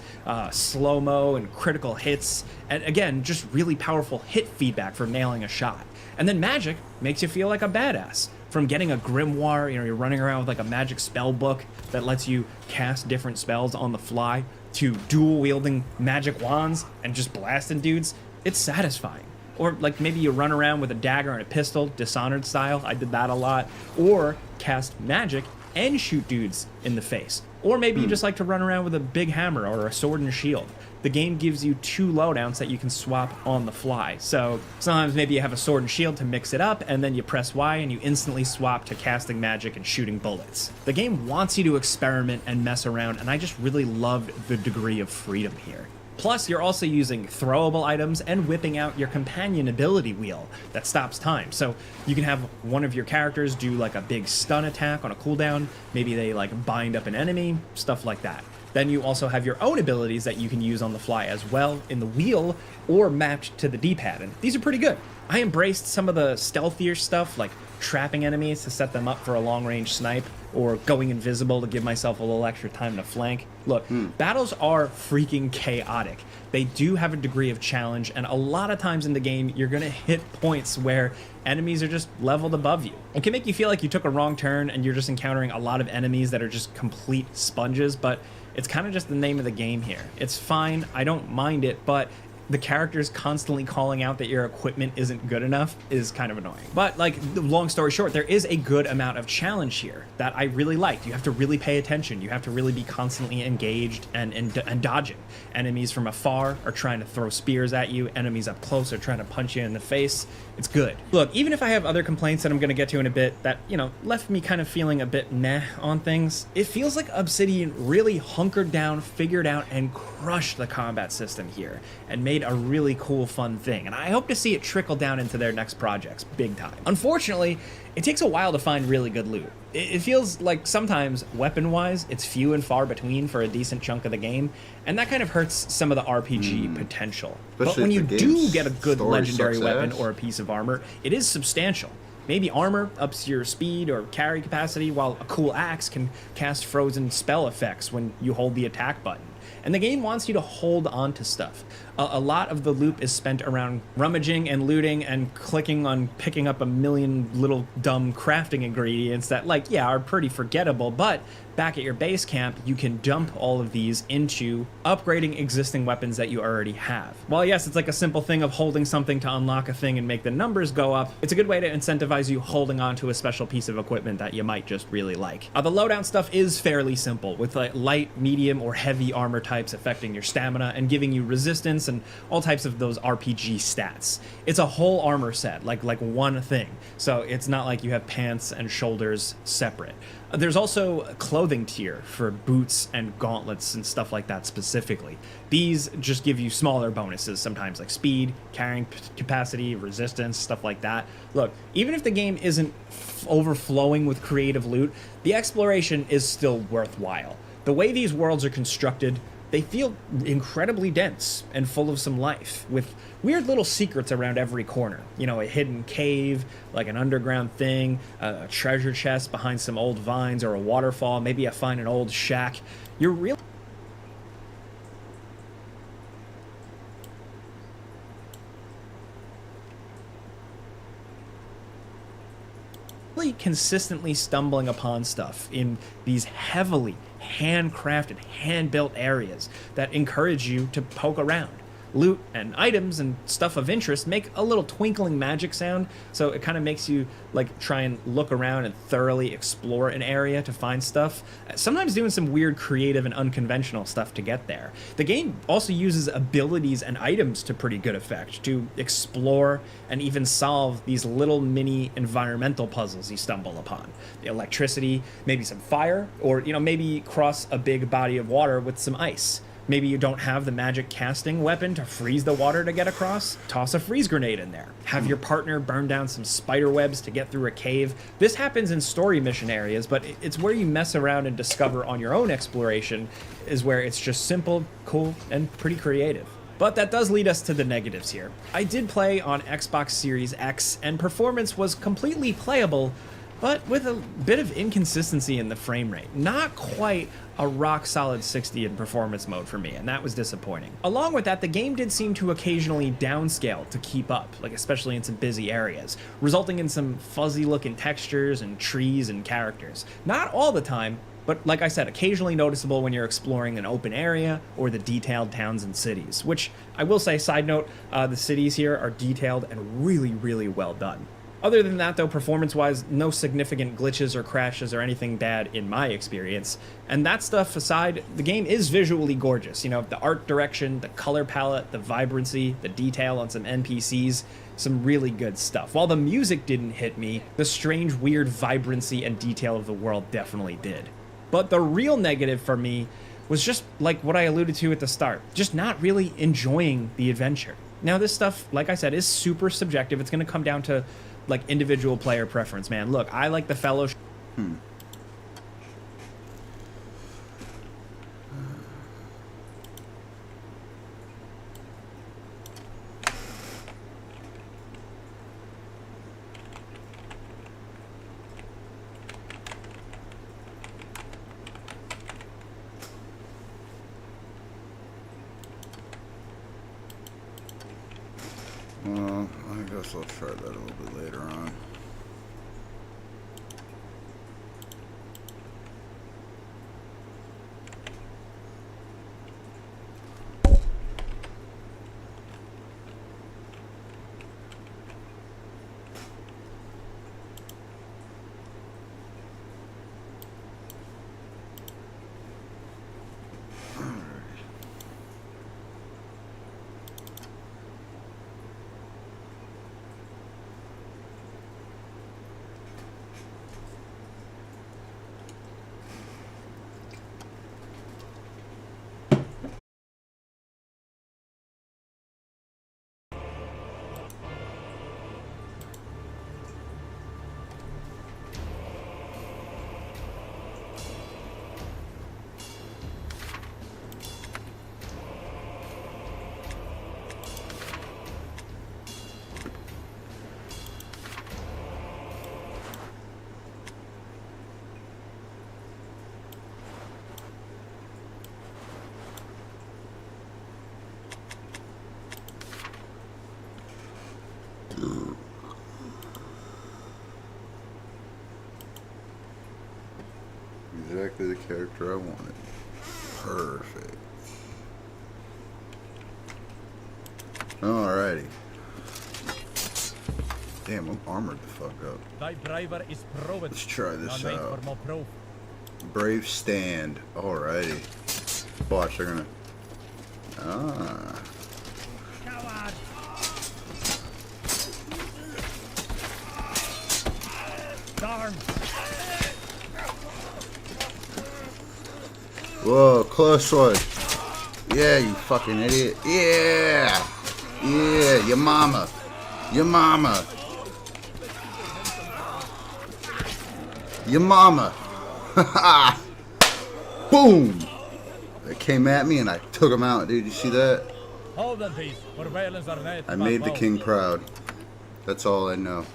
Speaker 6: slow-mo, and critical hits, and again, just really powerful hit feedback for nailing a shot. And then magic makes you feel like a badass. From getting a grimoire, you're running around with like a magic spell book that lets you cast different spells on the fly, to dual-wielding magic wands and just blasting dudes, it's satisfying. Or like maybe you run around with a dagger and a pistol, Dishonored style, I did that a lot. Or cast magic and shoot dudes in the face. Or maybe you just like to run around with a big hammer or a sword and a shield. The game gives you 2 loadouts that you can swap on the fly. So sometimes maybe you have a sword and shield to mix it up, and then you press Y and you instantly swap to casting magic and shooting bullets. The game wants you to experiment and mess around, and I just really loved the degree of freedom here. Plus, you're also using throwable items and whipping out your companion ability wheel that stops time. So you can have one of your characters do like a big stun attack on a cooldown, maybe they like bind up an enemy, stuff like that. Then you also have your own abilities that you can use on the fly as well in the wheel or mapped to the D-pad, and these are pretty good. I embraced some of the stealthier stuff like trapping enemies to set them up for a long-range snipe, or going invisible to give myself a little extra time to flank. Look, battles are freaking chaotic. They do have a degree of challenge, and a lot of times in the game, you're gonna hit points where enemies are just leveled above you. It can make you feel like you took a wrong turn and you're just encountering a lot of enemies that are just complete sponges, but it's kind of just the name of the game here. It's fine, I don't mind it, but the characters constantly calling out that your equipment isn't good enough is kind of annoying. But like, long story short, there is a good amount of challenge here that I really liked. You have to really pay attention. You have to really be constantly engaged and dodging. Enemies from afar are trying to throw spears at you. Enemies up close are trying to punch you in the face. It's good. Look, even if I have other complaints that I'm going to get to in a bit that, left me kind of feeling a bit meh on things, it feels like Obsidian really hunkered down, figured out, and crushed the combat system here, and made a really cool, fun thing. And I hope to see it trickle down into their next projects, big time. Unfortunately, it takes a while to find really good loot. It feels like sometimes, weapon-wise, it's few and far between for a decent chunk of the game, and that kind of hurts some of the RPG potential. But when you do get a good legendary weapon or a piece of armor, it is substantial. Maybe armor ups your speed or carry capacity, while a cool axe can cast frozen spell effects when you hold the attack button. And the game wants you to hold on to stuff. A lot of the loop is spent around rummaging and looting and clicking on picking up a million little dumb crafting ingredients that, are pretty forgettable, but back at your base camp, you can dump all of these into upgrading existing weapons that you already have. While yes, it's like a simple thing of holding something to unlock a thing and make the numbers go up, it's a good way to incentivize you holding on to a special piece of equipment that you might just really like. The loadout stuff is fairly simple, with like light, medium, or heavy armor types affecting your stamina and giving you resistance and all types of those RPG stats. It's a whole armor set, like one thing, so it's not like you have pants and shoulders separate. There's also a clothing tier for boots and gauntlets and stuff like that specifically. These just give you smaller bonuses sometimes, like speed, carrying capacity, resistance, stuff like that. Look, even if the game isn't overflowing with creative loot, the exploration is still worthwhile. The way these worlds are constructed, they feel incredibly dense and full of some life, with weird little secrets around every corner. A hidden cave, like an underground thing, a treasure chest behind some old vines, or a waterfall, maybe I find an old shack. You're really consistently stumbling upon stuff in these heavily handcrafted, hand-built areas that encourage you to poke around. loot and items and stuff of interest make a little twinkling magic sound, so it kind of makes you like try and look around and thoroughly explore an area to find stuff, sometimes doing some weird creative and unconventional stuff to get there. The game also uses abilities and items to pretty good effect to explore and even solve these little mini environmental puzzles you stumble upon. The electricity, maybe some fire, or maybe cross a big body of water with some ice. Maybe you don't have the magic casting weapon to freeze the water to get across? Toss a freeze grenade in there. Have your partner burn down some spider webs to get through a cave. This happens in story mission areas, but it's where you mess around and discover on your own exploration is where it's just simple, cool, and pretty creative. But that does lead us to the negatives here. I did play on Xbox Series X, and performance was completely playable, but with a bit of inconsistency in the frame rate. Not quite a rock-solid 60 in performance mode for me, and that was disappointing. Along with that, the game did seem to occasionally downscale to keep up, like especially in some busy areas, resulting in some fuzzy-looking textures and trees and characters. Not all the time, but like I said, occasionally noticeable when you're exploring an open area or the detailed towns and cities, which I will say, side note, the cities here are detailed and really, really well done. Other than that, though, performance-wise, no significant glitches or crashes or anything bad in my experience. And that stuff aside, the game is visually gorgeous. The art direction, the color palette, the vibrancy, the detail on some NPCs, some really good stuff. While the music didn't hit me, the strange, weird vibrancy and detail of the world definitely did. But the real negative for me was just like what I alluded to at the start, just not really enjoying the adventure. Now, this stuff, like I said, is super subjective. It's going to come down to like individual player preference, man. Look, I like the Fellowship.
Speaker 1: Well, I guess I'll try that a little bit later on. Exactly the character I wanted. Perfect. Alrighty. Damn, I'm armored the fuck up. Let's try this out. Brave stand. Alrighty. Watch, they're gonna... Ah.
Speaker 5: Darn.
Speaker 1: Whoa, close one. Yeah, you fucking idiot. Yeah. Yeah, your mama. Your mama. Your mama. Boom. They came at me and I took them out, dude. You see that? I made the king proud. That's all I know.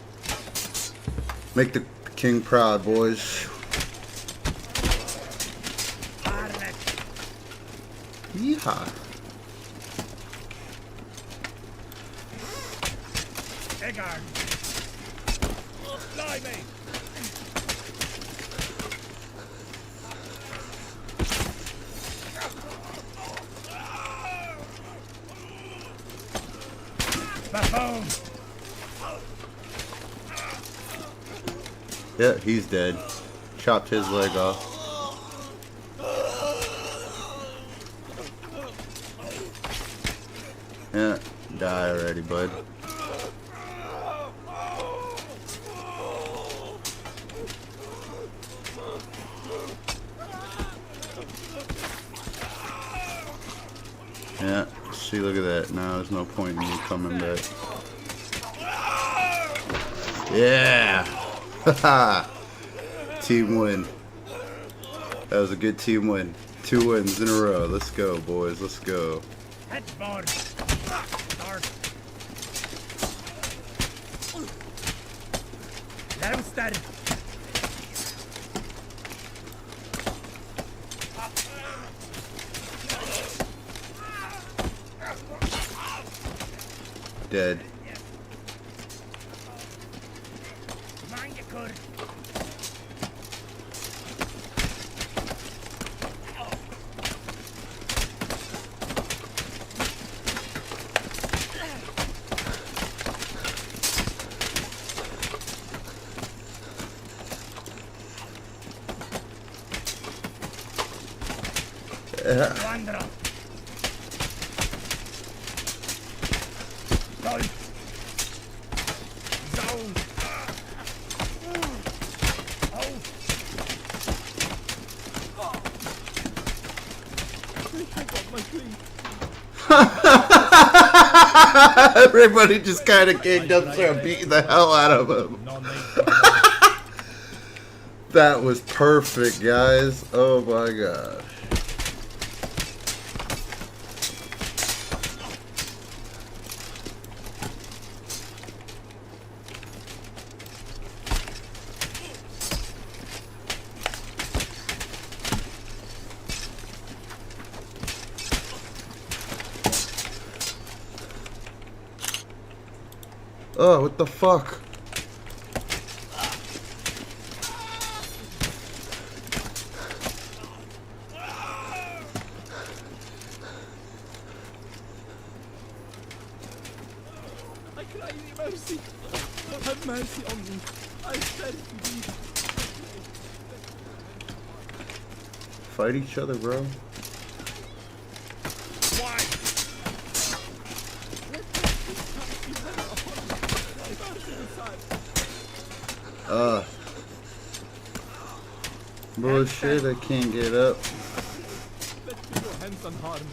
Speaker 1: Make the king proud, boys. Yeehaw. Yeah, he's dead. Chopped his leg off. Yeah, die already, bud. Yeah, see, look at that. Now there's no point in you coming back. Yeah! Haha! Team win. That was a good team win. 2 wins in a row. Let's go, boys. Let's go. Dead. Everybody just kind of ganged up, started beating the hell out of him. That was perfect, guys. Oh my gosh. Oh, what the fuck?
Speaker 5: I cry thee mercy. Have mercy on me. I said to thee.
Speaker 1: Fight each other, bro. Bullshit, I can't get up.
Speaker 5: Let's put your hands unharmed.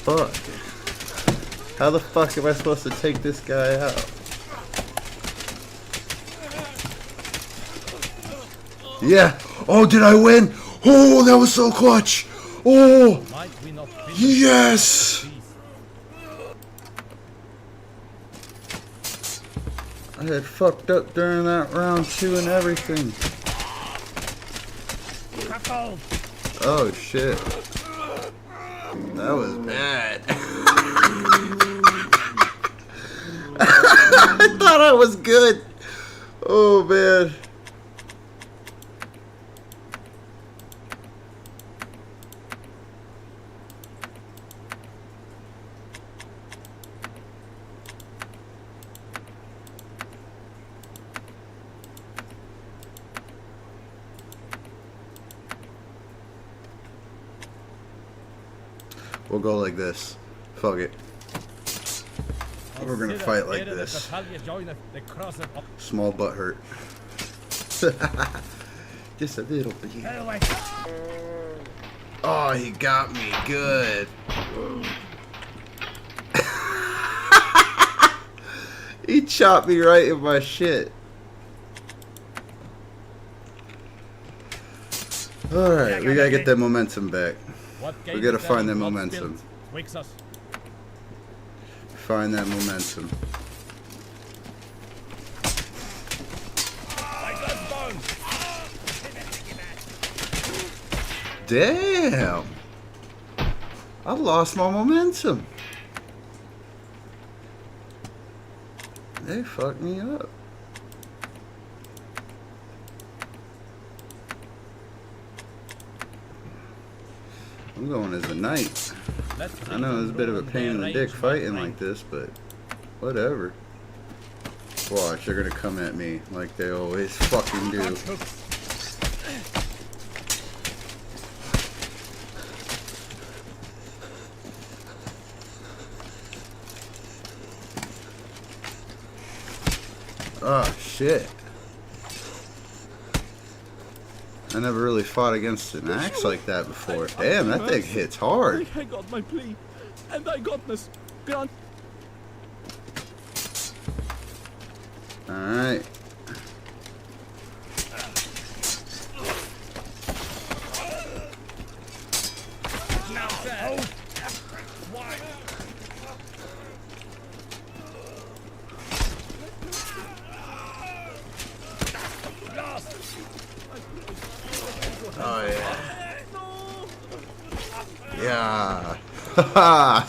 Speaker 1: Fuck. How the fuck am I supposed to take this guy out? Yeah. Oh, did I win? Oh, that was so clutch. Oh. Yes. I had fucked up during that round 2 and everything. Oh shit. That was bad. I thought I was good. Oh man. We'll go like this. Fuck it. We're gonna fight like this. Small butt hurt. Just a little bit. Oh, he got me good. He chopped me right in my shit. Alright, we gotta get that momentum back. We gotta find that momentum. Find that momentum. Damn. I lost my momentum. They fucked me up. I'm going as a knight. I know it's a bit of a pain in the dick fighting like this, but whatever. Watch, they're gonna come at me like they always fucking do. Oh shit. I never really fought against an axe like that before. Damn, that thing hits hard.
Speaker 5: I got my plea, and I got this grant.
Speaker 1: Alright. Oh yeah. Yeah. Haha.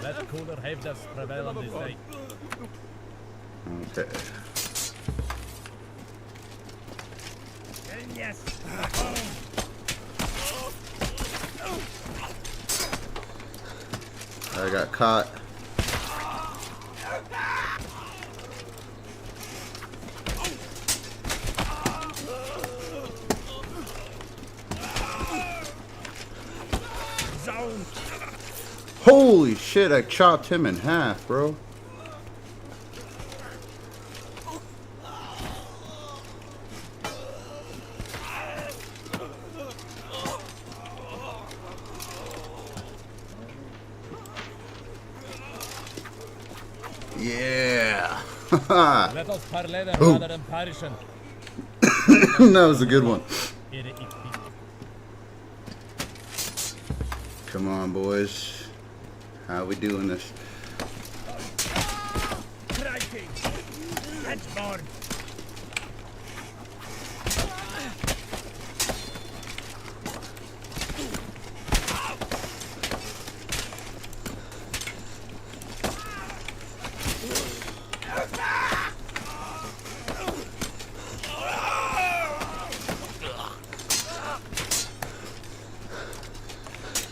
Speaker 5: Let cooler have this prevail on this day.
Speaker 1: Okay.
Speaker 5: Yes.
Speaker 1: I got caught. Holy shit, I chopped him in half, bro. Yeah.
Speaker 5: Let us parley rather than perishing.
Speaker 1: That was a good one. Come on, boys. How we doing this?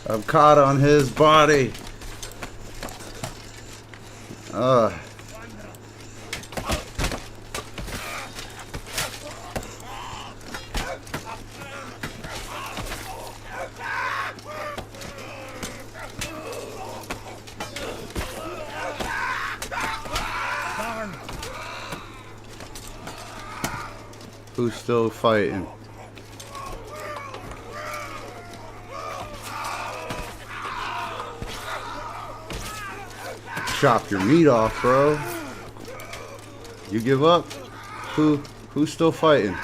Speaker 1: I'm caught on his body. Who's still fighting? Chop your meat off, bro. You give up? Who's still fighting?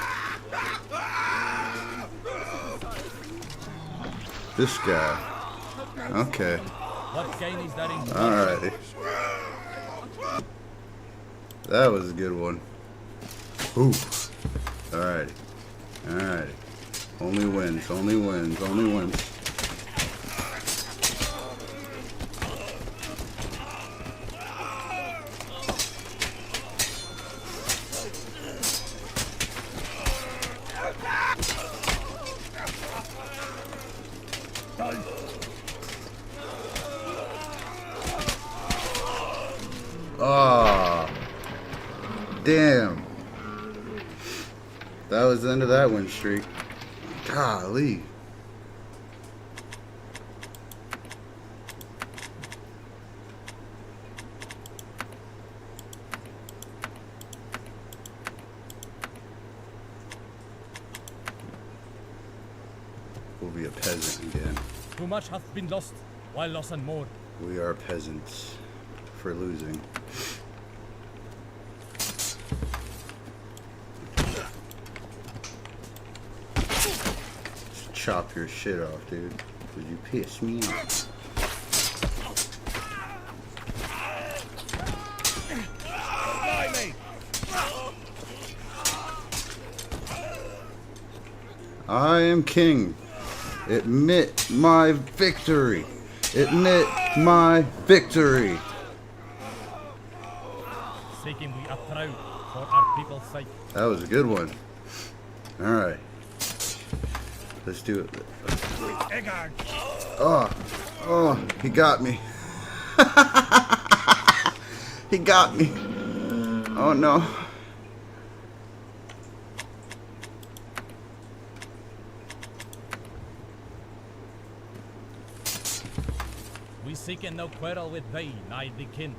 Speaker 1: This guy. Okay. Alrighty. That was a good one. Ooh. Alrighty. Alrighty. Only wins, only wins, only wins. Oh, damn. That was the end of that win streak. Golly. We'll be a peasant again.
Speaker 5: Too much hath been lost, while loss and more.
Speaker 1: We are peasants for losing. Just chop your shit off, dude. Cause you piss me off. I am king. Admit my victory. Admit my victory.
Speaker 5: Seeking we are proud for our people's sake.
Speaker 1: That was a good one. Alright. Let's do it. Oh, he got me. He got me. Oh no.
Speaker 5: We seek no quarrel with thee, nigh the kin.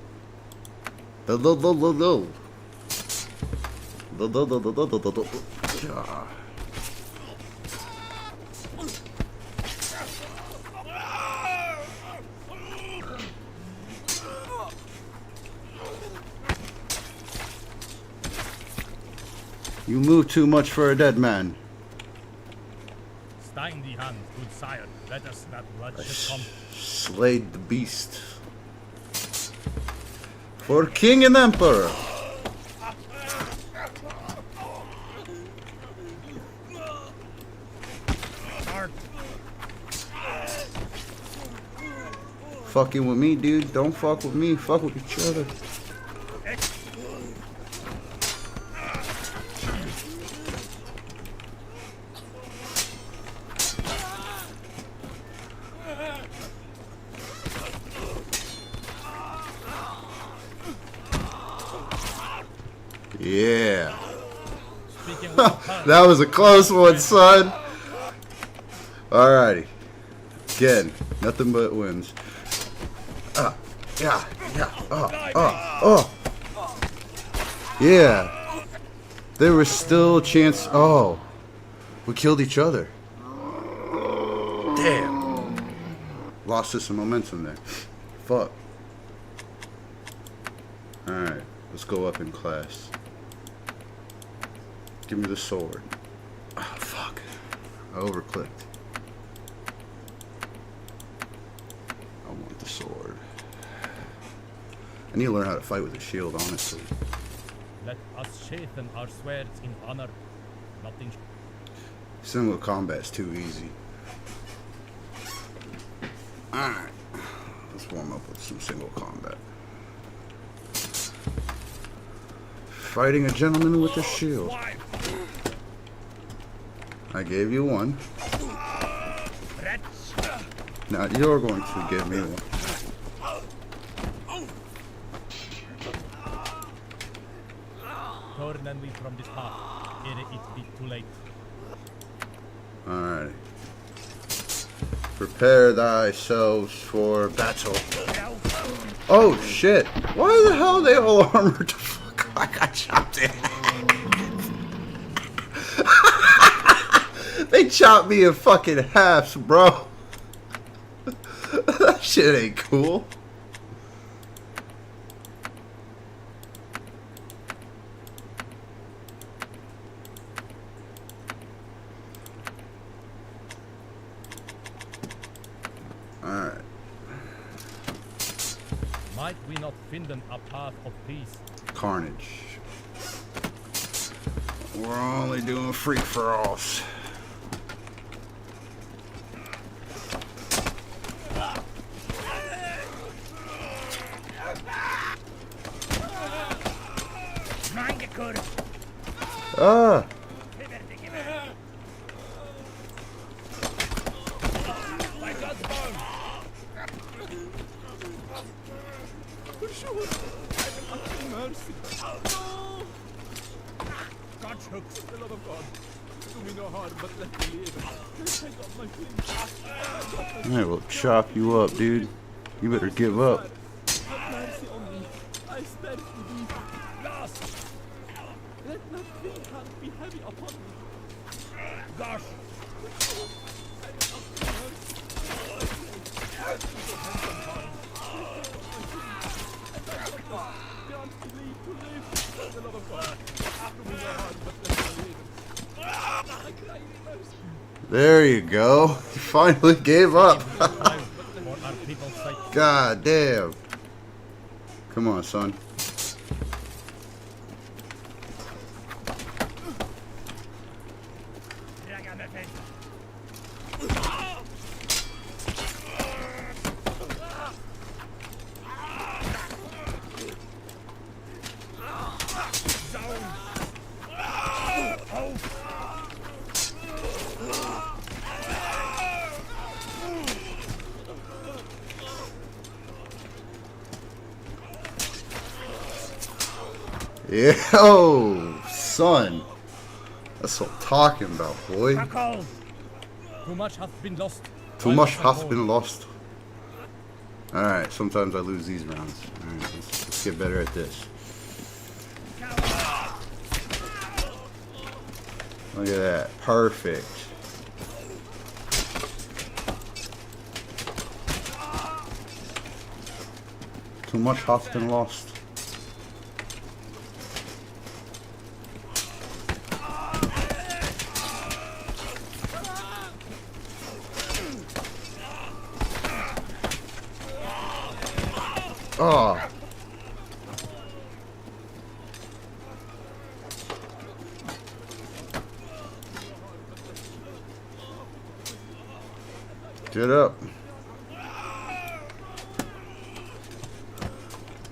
Speaker 1: You move too much for a dead man.
Speaker 5: Stein the hand, good sire. Let us that blood should come.
Speaker 1: Slayed the beast. For king and emperor. Fucking with me, dude. Don't fuck with me. Fuck with each other. Yeah. That was a close one, son. Alrighty. Again, nothing but wins. Yeah. Yeah. There was still a chance. Oh. We killed each other. Damn. Lost us some momentum there. Fuck. Alright. Let's go up in class. Give me the sword. Oh, fuck. I overclicked. I want the sword. I need to learn how to fight with a shield, honestly.
Speaker 5: Let us sheathen our swords in honor. Nothing.
Speaker 1: Single combat's too easy. Alright. Let's warm up with some single combat. Fighting a gentleman with a shield. I gave you one. Now you're going to give me one.
Speaker 5: Turn we from this path, ere it be too late.
Speaker 1: Alright. Prepare thyself for battle. Oh shit! Why the hell are they all armored? Fuck, I got chopped in. They chopped me in fucking halves, bro. That shit ain't cool. Alright.
Speaker 5: Might we not finden a path of peace?
Speaker 1: Carnage. We're only doing free-for-alls. Ah!
Speaker 5: Mercy. No! God's hooks. For the love of God. Do me no harm, but let me live. Take off my fleece.
Speaker 1: I will chop you up, dude. You better give up.
Speaker 5: Have mercy on me. I stand to thee. Lost. Let not thee hand be heavy upon me. Gosh.
Speaker 1: There you go. He finally gave up. God damn. Come on, son. Yeah, oh, son. That's what I'm talking about, boy.
Speaker 5: Krakow! Too much hath been lost.
Speaker 1: Too much hath been lost. Alright, sometimes I lose these rounds. Alright, let's get better at this. Look at that. Perfect. Too much hath been lost. Oh. Get up.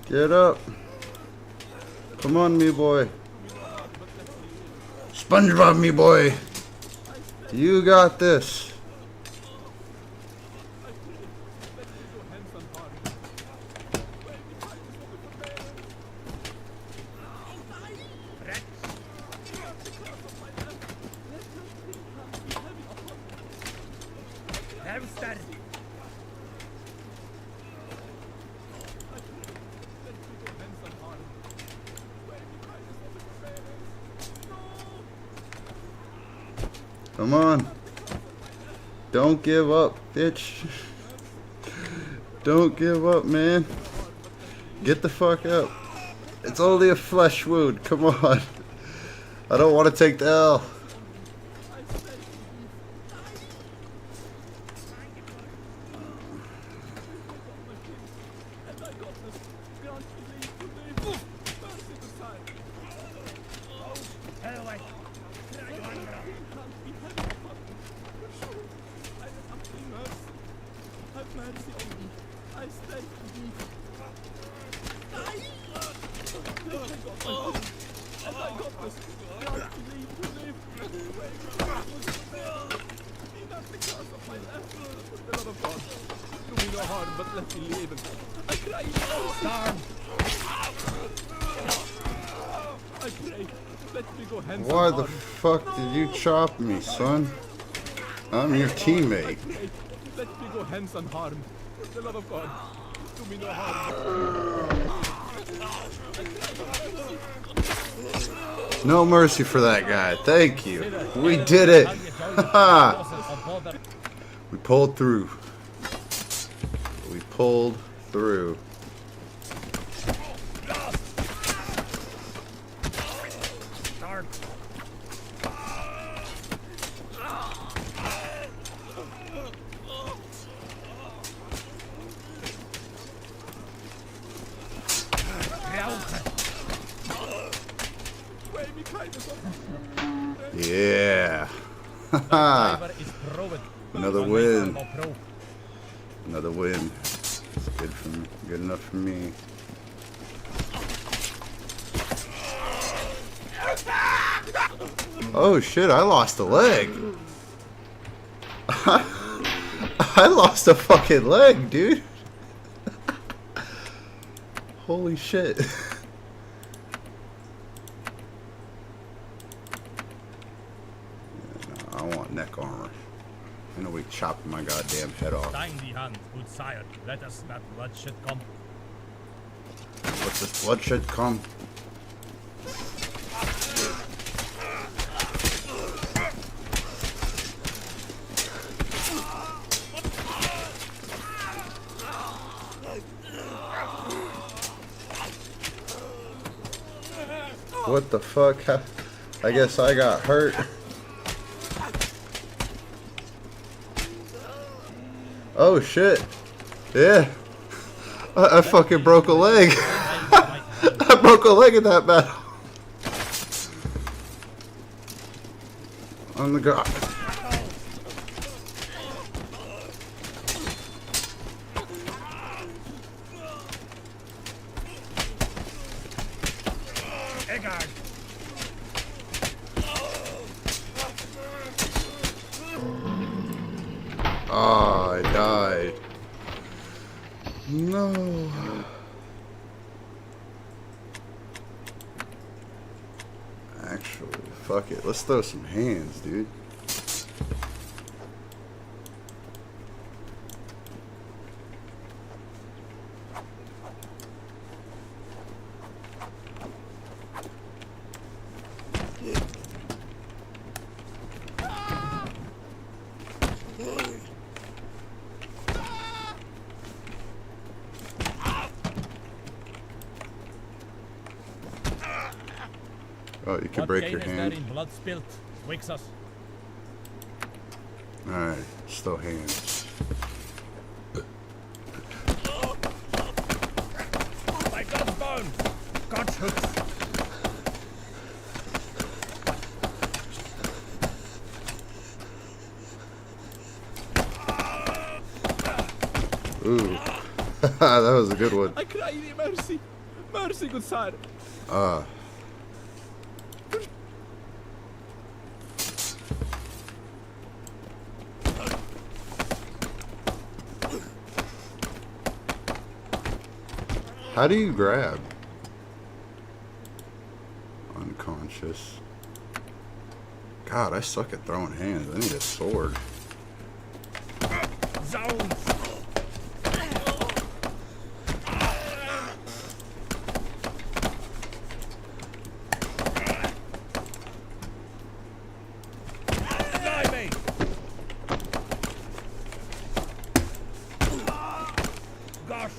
Speaker 1: Get up. Come on, me boy. SpongeBob, me boy. You got this. Come on. Don't give up, bitch. Don't give up, man. Get the fuck up. It's only a flesh wound. Come on. I don't want to take the L. Why the fuck did you chop me, son? I'm your teammate.
Speaker 5: Let me go hence unharmed. For the love of God, do me no harm.
Speaker 1: No mercy for that guy. Thank you. We did it. We pulled through. We pulled through. Yeah. Another win. Another win. It's good for me. Good enough for me. Oh shit, I lost a leg. I lost a fucking leg, dude. Holy shit. I want neck armor. I know we chopping my goddamn head off.
Speaker 5: Stein die Hand, good sire. Let us that bloodshed come.
Speaker 1: What's this bloodshed come? What the fuck? I guess I got hurt. Oh shit. Yeah. I fucking broke a leg. I broke a leg in that battle. On the ground. Oh, I died. No. Actually, fuck it. Let's throw some hands, dude. Oh, you can break your hand.
Speaker 5: Blood spilt. Wakes us.
Speaker 1: Alright, still hands.
Speaker 5: My God's bones! God's hooks!
Speaker 1: Ooh. That was a good one.
Speaker 5: I cry thee mercy. Mercy, good sire.
Speaker 1: How do you grab? Unconscious. God, I suck at throwing hands. I need a sword.
Speaker 5: Zounds! Blimey! Gosh!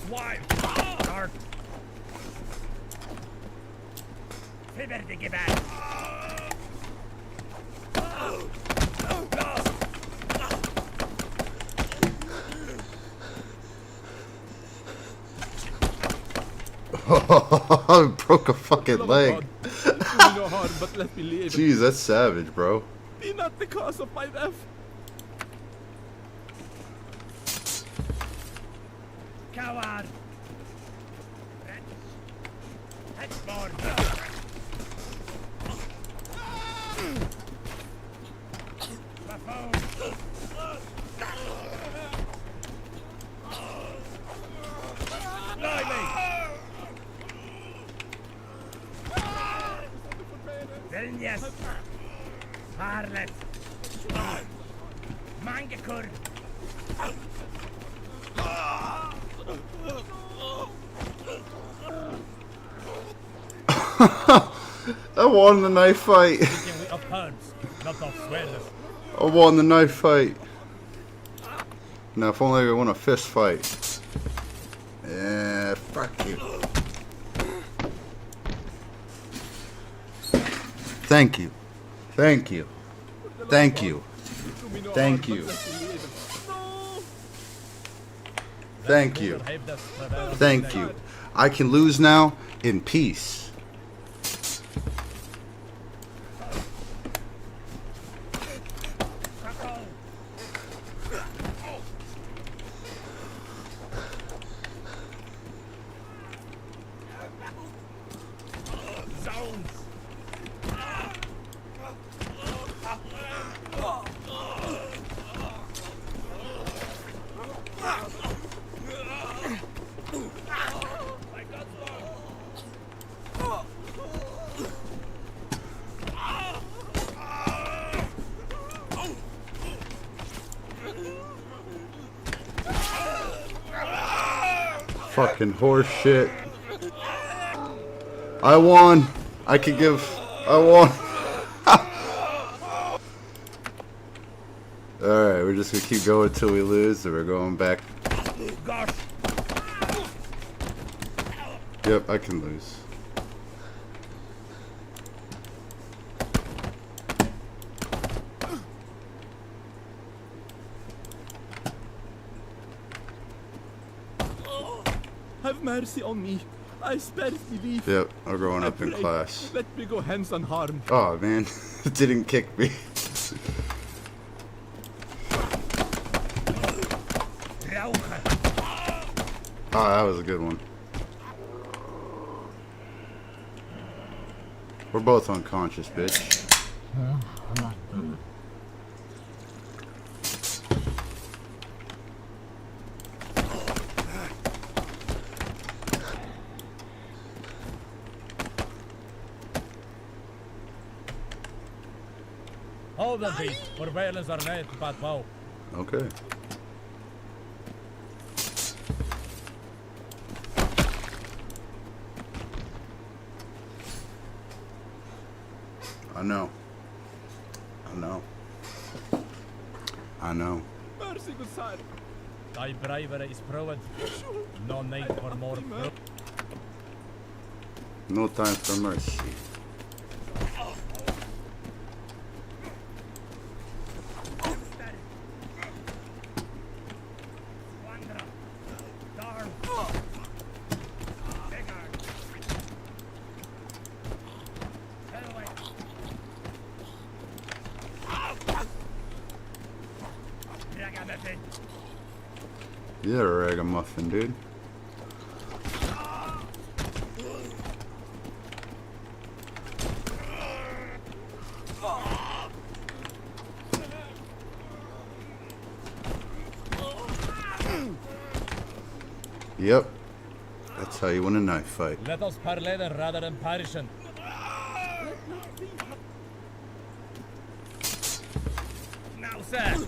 Speaker 5: Swine! Dart! Fibberdige back!
Speaker 1: I broke a fucking leg.
Speaker 5: Do me no harm, but let me live.
Speaker 1: Jeez, that's savage, bro.
Speaker 5: Be not the cause of my death. Coward! That's more. Vilnius! Harlet! Mangekur!
Speaker 1: I won the knife fight.
Speaker 5: Of herbs, not of swears.
Speaker 1: I won the knife fight. Now, if only I won a fist fight. Yeah, fuck you. Thank you. Thank you. Thank you. Thank you. Thank you. Thank you. I can lose now in peace. Fucking horse shit. I won. I could give. I won. Alright, we're just gonna keep going until we lose, and we're going back. Yep, I can lose.
Speaker 5: Have mercy on me. I spared belief.
Speaker 1: Yep, I'm growing up in
Speaker 5: pray,
Speaker 1: class.
Speaker 5: Let me go hence unharmed.
Speaker 1: Oh man, it didn't kick me. Oh, that was a good one. We're both unconscious, bitch.
Speaker 5: Hold the beast. Surveillance are made, but wow.
Speaker 1: Okay. I know.
Speaker 5: Mercy, good sire. Thy bravery is proven. No need for more.
Speaker 1: No time for mercy. You're a ragamuffin, dude. Yep. That's how you win a knife fight.
Speaker 5: Let us parley then rather than perishing. Now, sir.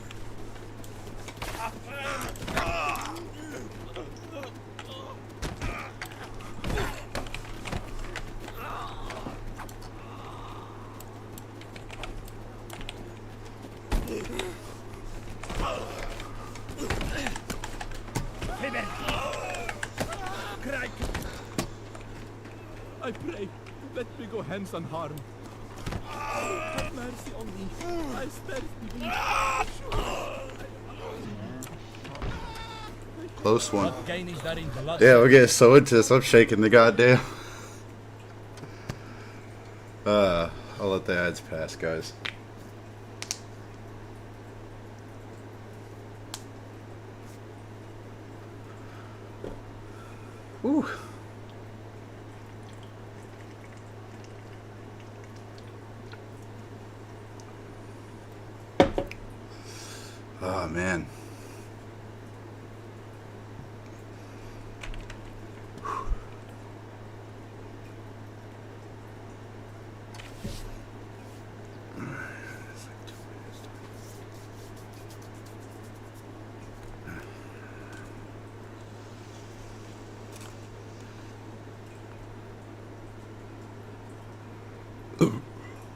Speaker 5: I pray, let me go hence unharmed. Have mercy on me. I spare thee.
Speaker 1: Close one.
Speaker 5: What gain is there in blood?
Speaker 1: Yeah, we're getting so into this. I'm shaking the goddamn. I'll let the ads pass, guys. Whew. Oh, man.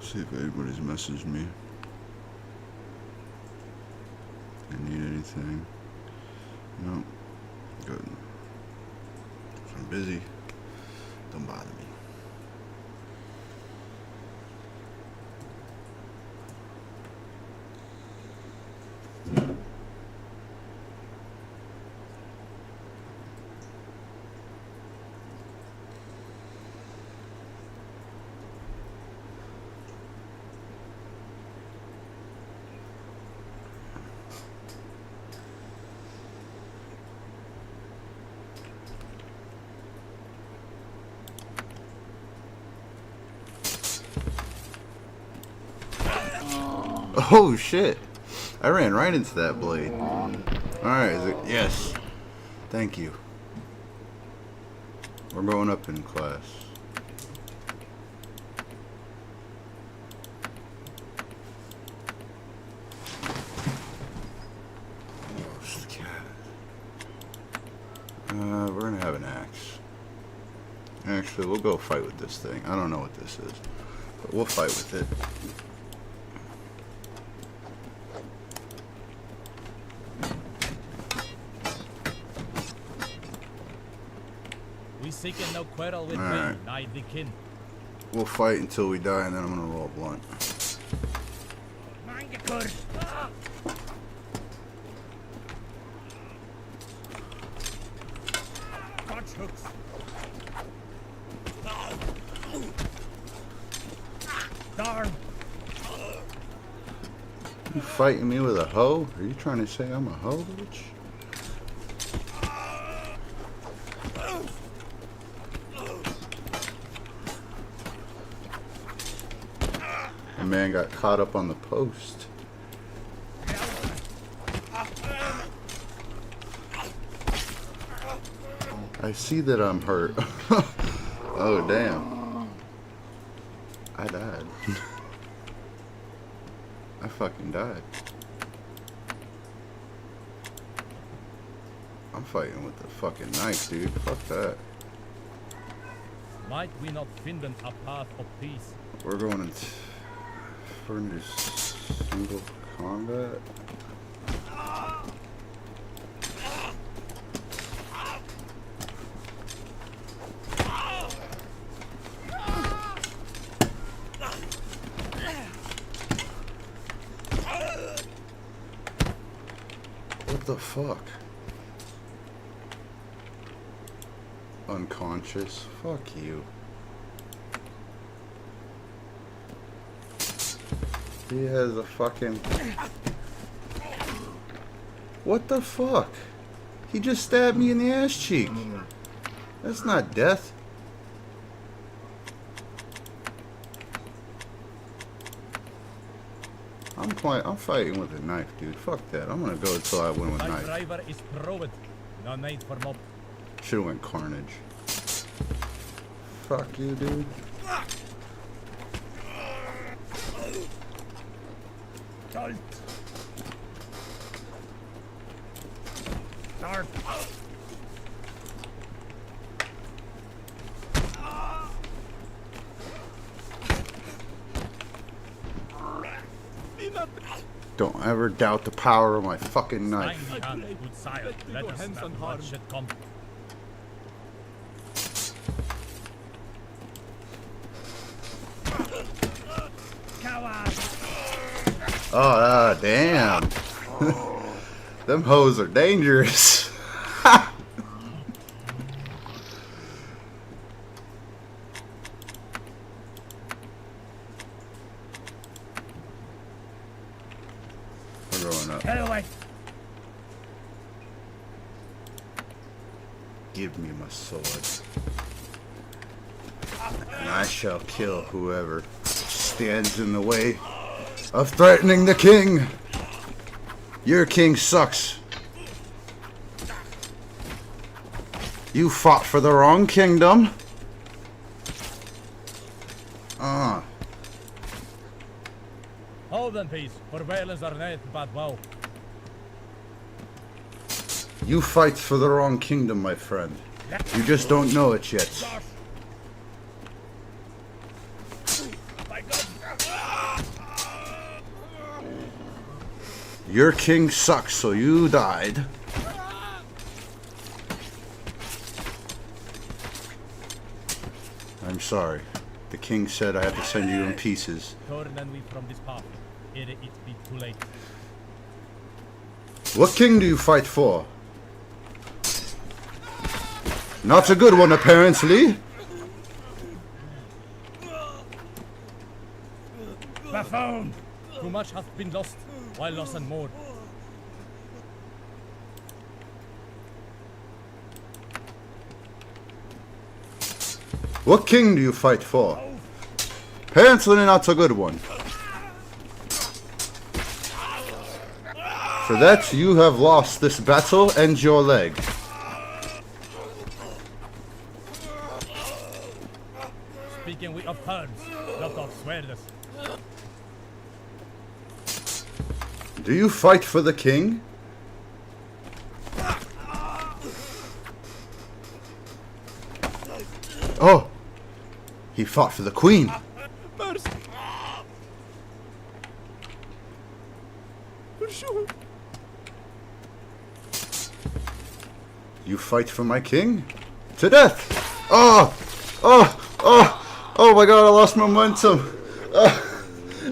Speaker 1: See if anybody's messaged me. I need anything? No. Good. If I'm busy, don't bother me. Oh shit! I ran right into that blade. Alright, is it? Yes. Thank you. We're going up in class. We're gonna have an axe. Actually, we'll go fight with this thing. I don't know what this is, but we'll fight with it.
Speaker 5: We seeking no quarrel with
Speaker 1: Alright.
Speaker 5: me, nigh the kin.
Speaker 1: We'll fight until we die, and then I'm gonna roll a blunt.
Speaker 5: Darn.
Speaker 1: You fighting me with a hoe? Are you trying to say I'm a hoe, bitch? The man got caught up on the post. I see that I'm hurt. Oh, damn. I died. I fucking died. I'm fighting with the fucking knife, dude. Fuck that.
Speaker 5: Might we not find a path of peace?
Speaker 1: We're going into single combat. What the fuck? Unconscious. Fuck you. He has a fucking... What the fuck? He just stabbed me in the ass cheek. That's not death. I'm fighting with a knife, dude. Fuck that. I'm gonna go until I win with a
Speaker 5: My
Speaker 1: knife.
Speaker 5: driver is proved. No need for mob.
Speaker 1: Should've went carnage. Fuck you, dude.
Speaker 5: Halt. Start.
Speaker 1: Don't ever doubt the power of my fucking knife.
Speaker 5: Good sire. Let us not what should come.
Speaker 1: Oh, damn. Them hoes are dangerous. We're going up.
Speaker 5: Get away.
Speaker 1: Give me my sword. And I shall kill whoever stands in the way of threatening the king. Your king sucks. You fought for the wrong kingdom.
Speaker 5: Hold in peace, for violence are not but woe.
Speaker 1: You fight for the wrong kingdom, my friend. You just don't know it yet. Your king sucks, so you died. I'm sorry. The king said I have to send you in pieces.
Speaker 5: Turn and we from this path, ere it be too late.
Speaker 1: What king do you fight for? Not a good one, apparently.
Speaker 5: Buffoon! Too much hath been lost, while loss and more.
Speaker 1: What king do you fight for? Apparently not a good one. For that, you have lost this battle and your leg.
Speaker 5: Speaking we of terms, not of swears.
Speaker 1: Do you fight for the king? Oh! He fought for the queen.
Speaker 5: Mercy! For sure.
Speaker 1: You fight for my king? To death! Oh! Oh! Oh! Oh my god, I lost momentum!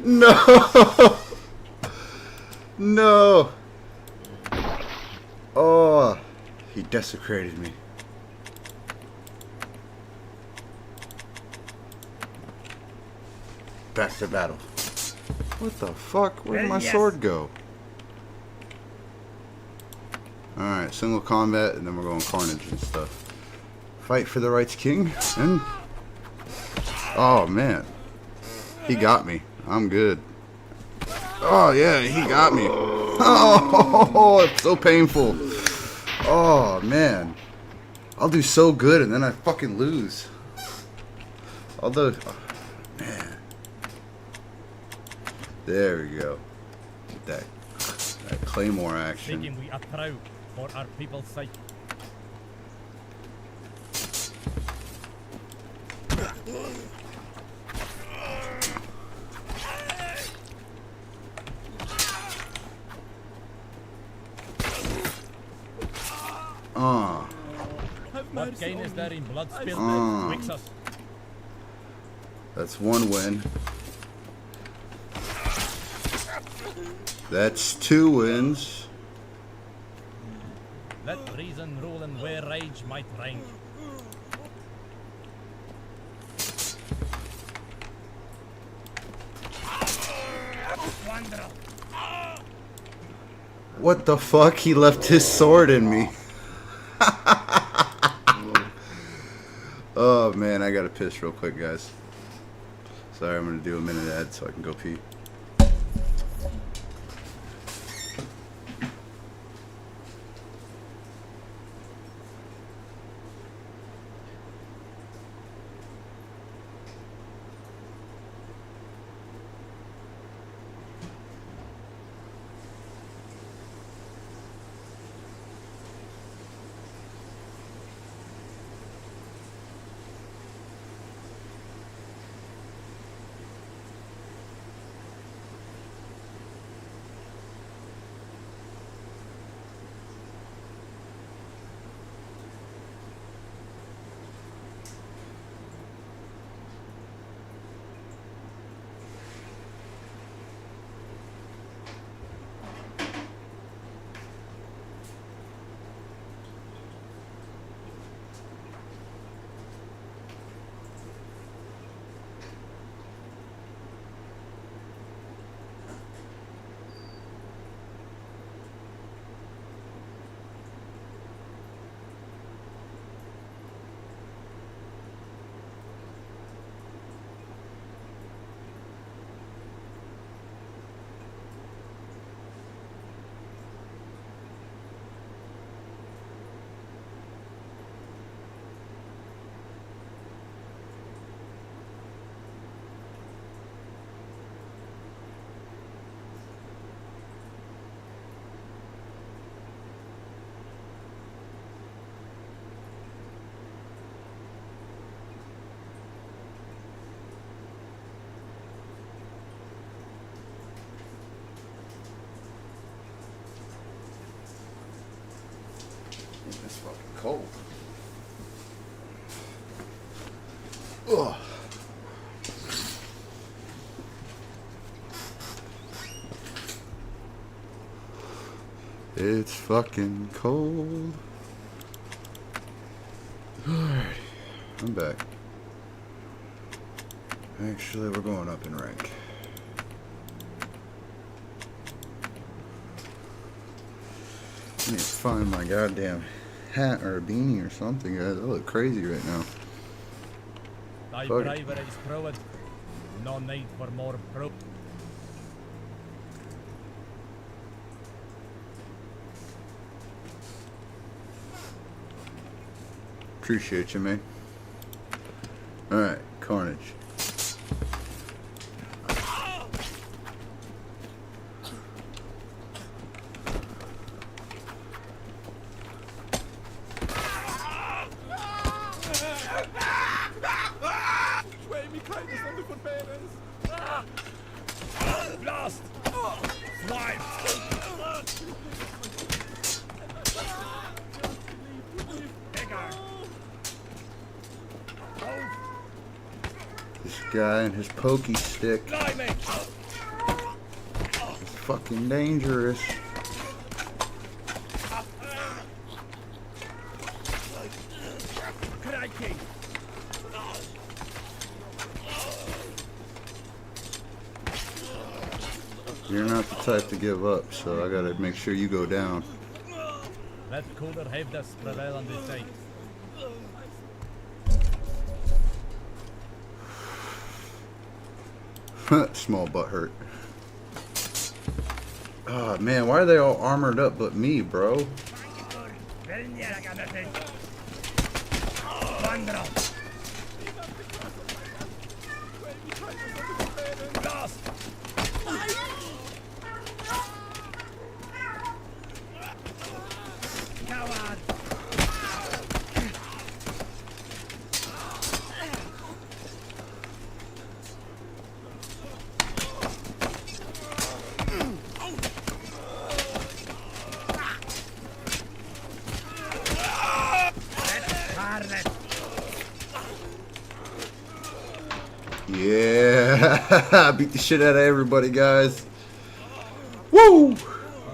Speaker 1: No! No! Oh! He desecrated me. Back to battle. What the fuck? Where did my sword go? Alright, single combat, and then we're going carnage and stuff. Fight for the rights king, and... Oh, man. He got me. I'm good. Oh, yeah, he got me. Oh, it's so painful. Oh, man. I'll do so good, and then I fucking lose. Although... Oh, man. There we go. Get that claymore action.
Speaker 5: Taking we are proud for our people's sake. What gain is there in blood spilled? Wakes us.
Speaker 1: That's one win. That's 2 wins.
Speaker 5: Let reason rule and where rage might reign.
Speaker 1: What the fuck? He left his sword in me. Oh man, I gotta piss real quick, guys. Sorry, I'm gonna do a minute ad so I can go pee. It's fucking cold. Ugh. It's fucking cold. Alright, I'm back. Actually, we're going up in rank. I need to find my goddamn hat or a beanie or something, guys. I look crazy right now.
Speaker 5: Thy
Speaker 1: Fuck.
Speaker 5: bravery is proved. No need for more proof.
Speaker 1: Appreciate you, man. Alright, Carnage.
Speaker 5: Sway me kindness on the forbearance. Blast! Swine!
Speaker 1: This guy and his pokey stick
Speaker 5: Blimey!
Speaker 1: is fucking dangerous.
Speaker 5: Crikey!
Speaker 1: You're not the type to give up, so I gotta make sure you go down.
Speaker 5: Let cooler heaviness prevail on this side.
Speaker 1: Small butt hurt. Oh man, why are they all armored up but me, bro? Yeah. Beat the shit out of everybody, guys. Woo!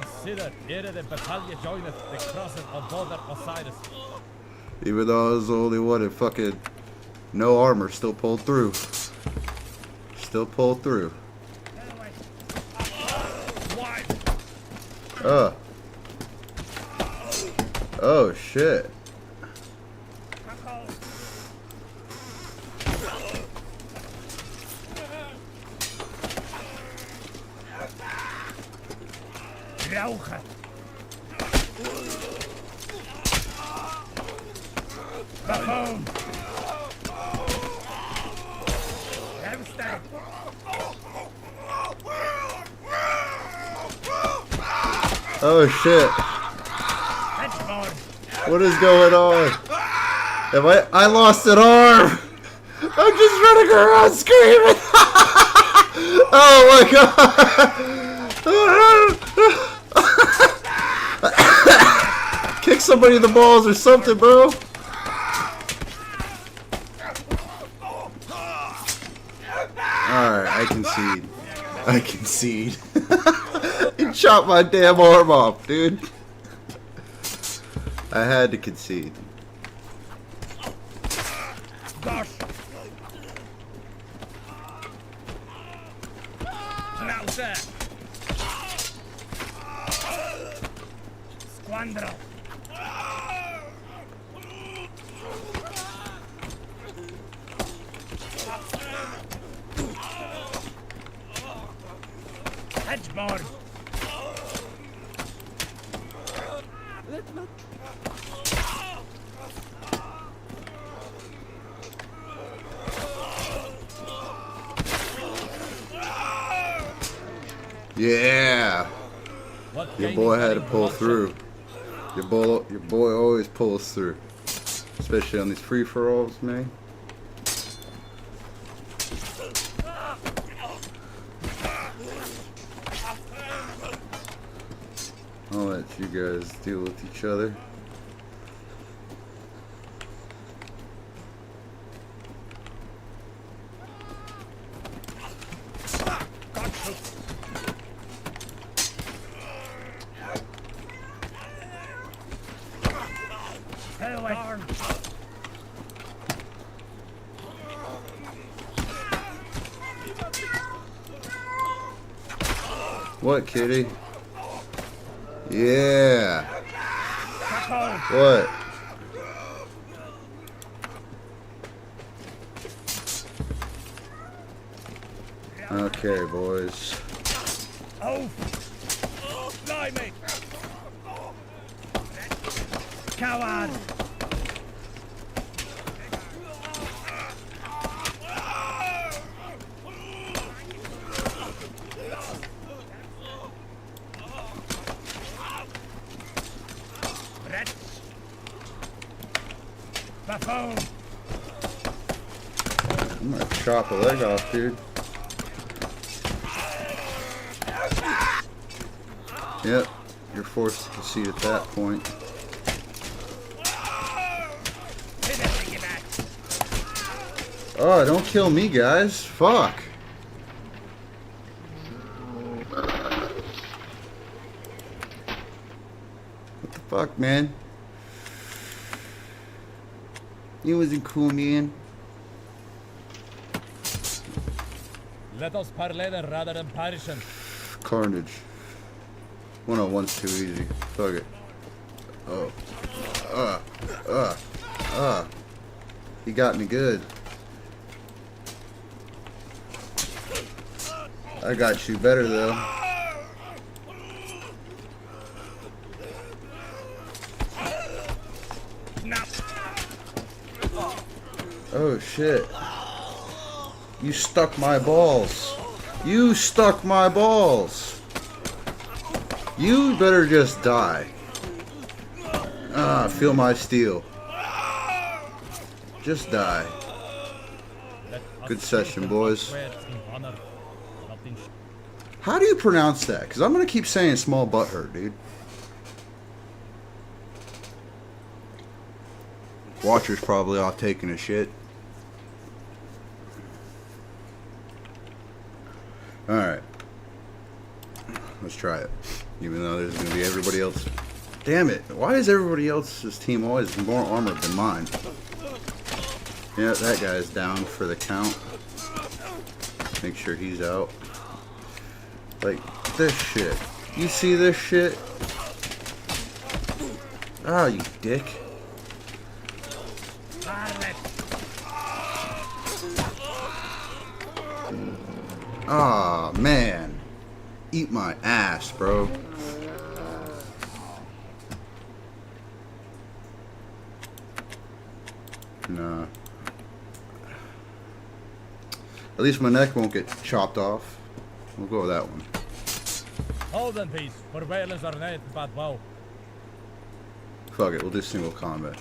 Speaker 5: Consider, ere the battalion joineth the crossing of Brother Osiris.
Speaker 1: Even though I was the only one in fucking no armor, still pulled through. Still pulled through. Oh shit.
Speaker 5: Rauchen. Home.
Speaker 1: Oh shit. What is going on? I lost an arm. I'm just running around screaming. Oh my god. Kick somebody in the balls or something, bro. Alright, I concede. I concede. You chopped my damn arm off, dude. I had to concede.
Speaker 5: Gosh. Now, sir. Squandro. Hedgeborn.
Speaker 1: Yeah. Your boy had to pull through. Your boy always pulls through. Especially on these free-for-alls, man. I'll let you guys deal with each other. What, kitty? Yeah. What? Okay, boys.
Speaker 5: Oh! Blimey! Coward!
Speaker 1: I'm gonna chop a leg off, dude. Yep, you're forced to concede at that point. Oh, don't kill me, guys. Fuck. What the fuck, man? You wasn't cool, man.
Speaker 5: Let us parley rather than perish.
Speaker 1: Carnage. 101's too easy. Fuck it. Oh. He got me good. I got you better though. Oh shit. You stuck my balls. You stuck my balls. You better just die. Feel my steel. Just die. Good session, boys. How do you pronounce that? Because I'm going to keep saying small butt hurt, dude. Watcher's probably off taking a shit. Alright. Let's try it. Even though there's going to be everybody else. Damn it. Why is everybody else's team always more armored than mine? Yeah, that guy's down for the count. Make sure he's out. Like, this shit. You see this shit? Ah, you dick. Ah, man. Eat my ass, bro. Nah. At least my neck won't get chopped off. We'll go with that one.
Speaker 5: Hold in peace. Surveillance are not but wow.
Speaker 1: Fuck it, we'll do single combat.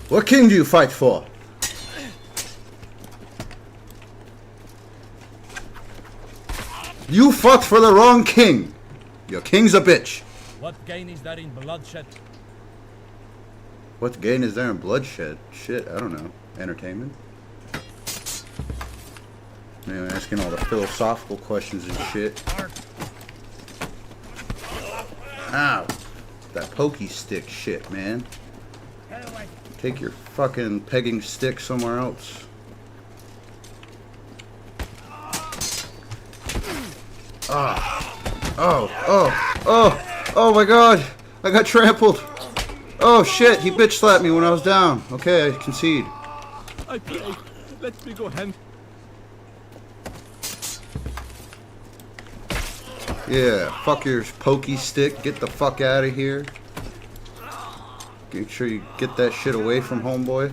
Speaker 1: What king do you fight for? You fought for the wrong king. Your king's a bitch.
Speaker 5: What gain is there in bloodshed?
Speaker 1: What gain is there in bloodshed? Shit, I don't know. Entertainment? Man, asking all the philosophical questions and shit. Ow. That pokey stick shit, man. Take your fucking pegging stick somewhere else. Oh my god! I got trampled! Oh shit, he bitch slapped me when I was down. Okay, I concede.
Speaker 5: I play. Let me go hand.
Speaker 1: Yeah, fuck your pokey stick. Get the fuck out of here. Make sure you get that shit away from homeboy.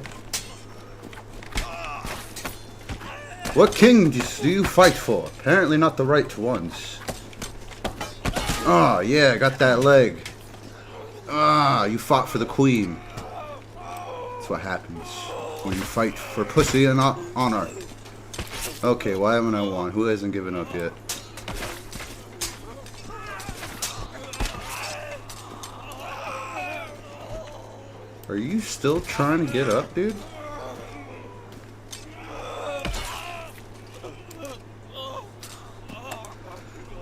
Speaker 1: What king do you fight for? Apparently not the right ones. Oh, yeah, I got that leg. Ah, you fought for the queen. That's what happens when you fight for pussy and honor. Okay, why haven't I won? Who hasn't given up yet? Are you still trying to get up, dude?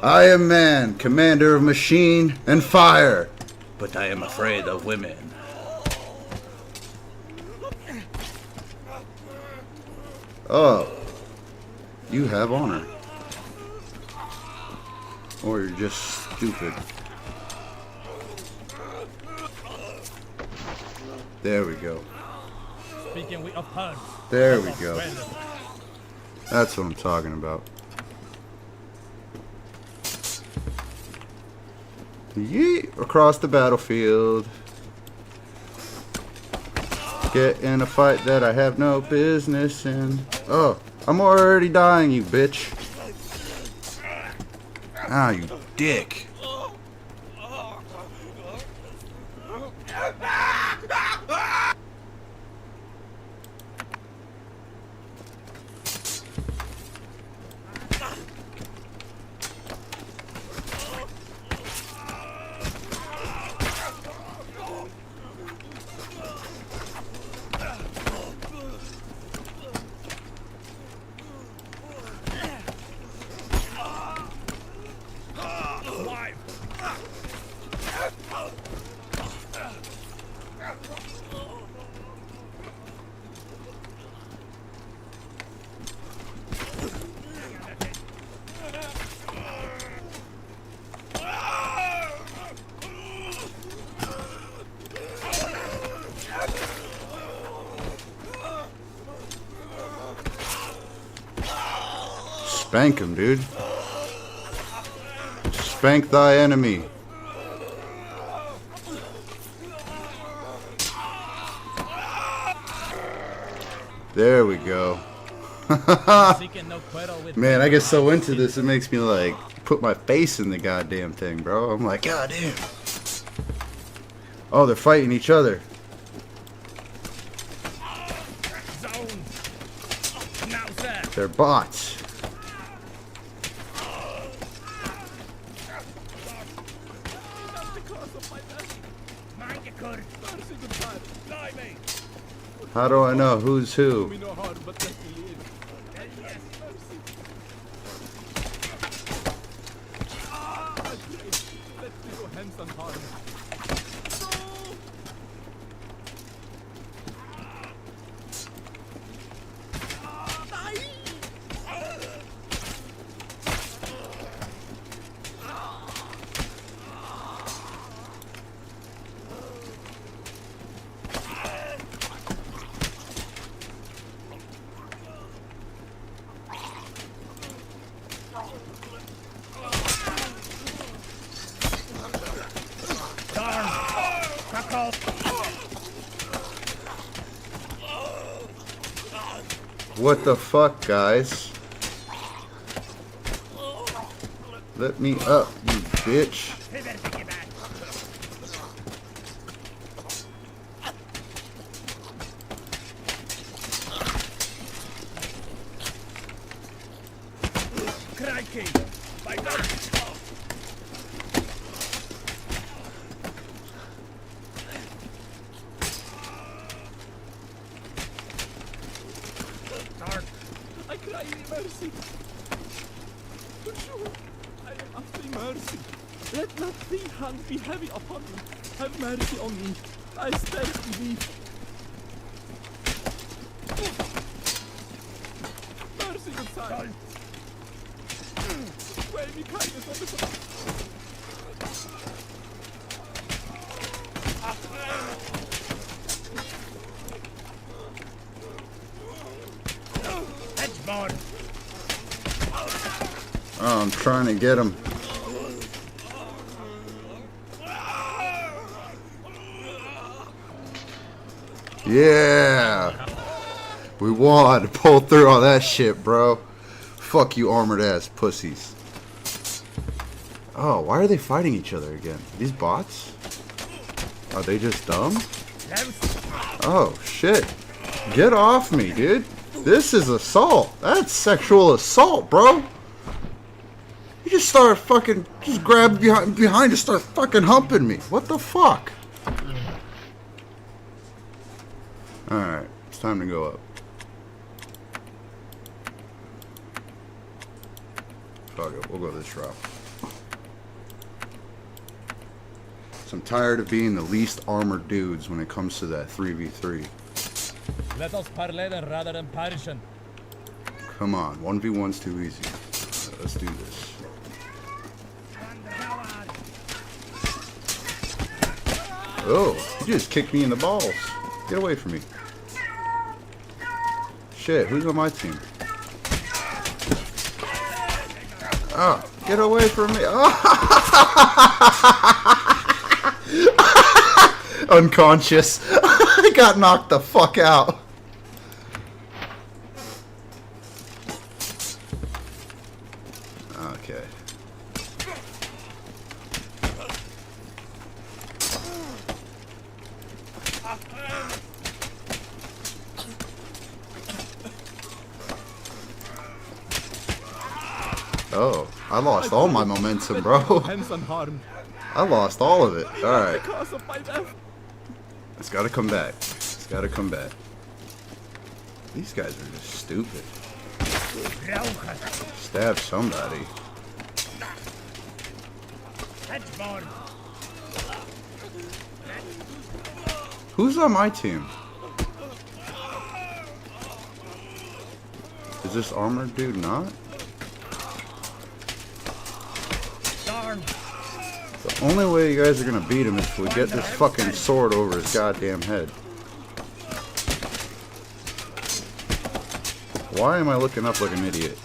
Speaker 1: I am man, commander of machine and fire, but I am afraid of women. Oh, you have honor. Or you're just stupid. There we go.
Speaker 5: Speaking of puns.
Speaker 1: There we go. That's what I'm talking about. Yeet! Across the battlefield. Get in a fight that I have no business in. Oh, I'm already dying, you bitch. Ah, you dick. Spank him, dude. Spank thy enemy. There we go. Man, I get so into this, it makes me like put my face in the goddamn thing, bro. I'm like, goddamn. Oh, they're fighting each other. They're bots. How do I know who's who?
Speaker 5: unharmed.
Speaker 1: What the fuck, guys? Let me up, you bitch.
Speaker 5: Crikey! My God! I cry thee mercy. For sure, I am asking mercy. Let not thy hand be heavy upon me. Have mercy on me. I stand thee. Mercy, good sire. Way me kindness on the
Speaker 1: Oh, I'm trying to get him. Yeah! We won. Pulled through all that shit, bro. Fuck you armored ass pussies. Oh, why are they fighting each other again? These bots? Are they just dumb? Oh, shit. Get off me, dude. This is assault. That's sexual assault, bro. You just start fucking, just grab behind and start fucking humping me. What the fuck? Alright, it's time to go up. Fuck it, we'll go this route. So I'm tired of being the least armored dudes when it comes to that 3v3.
Speaker 5: Let us parley rather than parison.
Speaker 1: Come on, 1v1's too easy. Let's do this. Oh, you just kicked me in the balls. Get away from me. Shit, who's on my team? Oh, get away from me. Oh. Unconscious. I got knocked the fuck out. Okay. Oh, I lost all my momentum, bro.
Speaker 5: Hence unharmed.
Speaker 1: I lost all of it. Alright.
Speaker 5: Because of my death.
Speaker 1: It's gotta come back. It's gotta come back. These guys are just stupid. Stab somebody. Who's on my team? Is this armored dude not? The only way you guys are gonna beat him is if we get this fucking sword over his goddamn head. Why am I looking up like an idiot?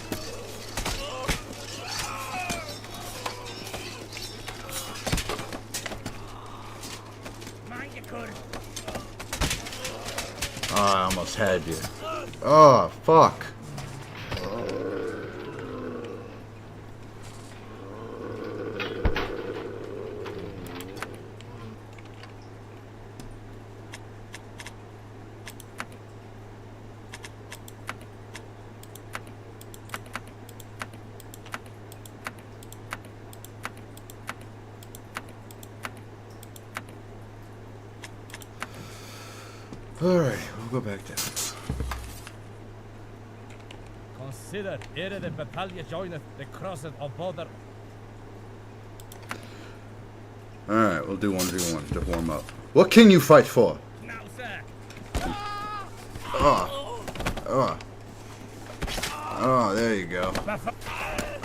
Speaker 1: Oh, I almost had you. Oh, fuck. Alright, we'll go back down.
Speaker 5: Consider, ere the battalion joineth, the crosses of border.
Speaker 1: Alright. Alright, we'll do 1v1 to warm up. What can you fight for?
Speaker 5: Now, sir.
Speaker 1: Oh, there you go.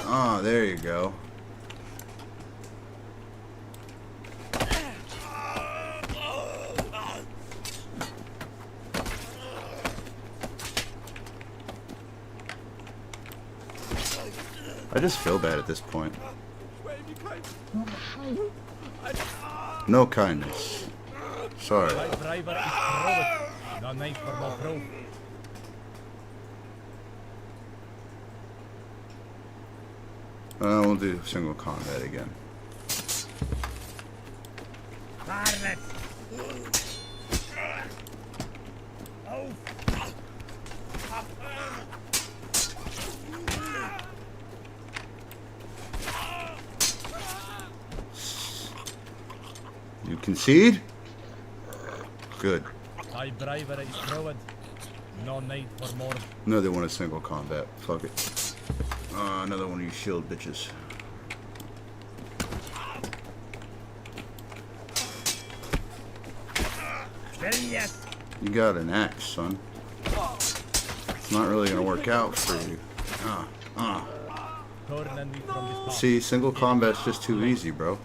Speaker 1: Oh, there you go. I just feel bad at this point. No kindness. Sorry. We'll do single combat again. You concede? Good. Another one of single combat. Fuck it. Another one of you shield bitches. You got an axe, son. It's not really gonna work out for you. See, single combat's just too easy, bro.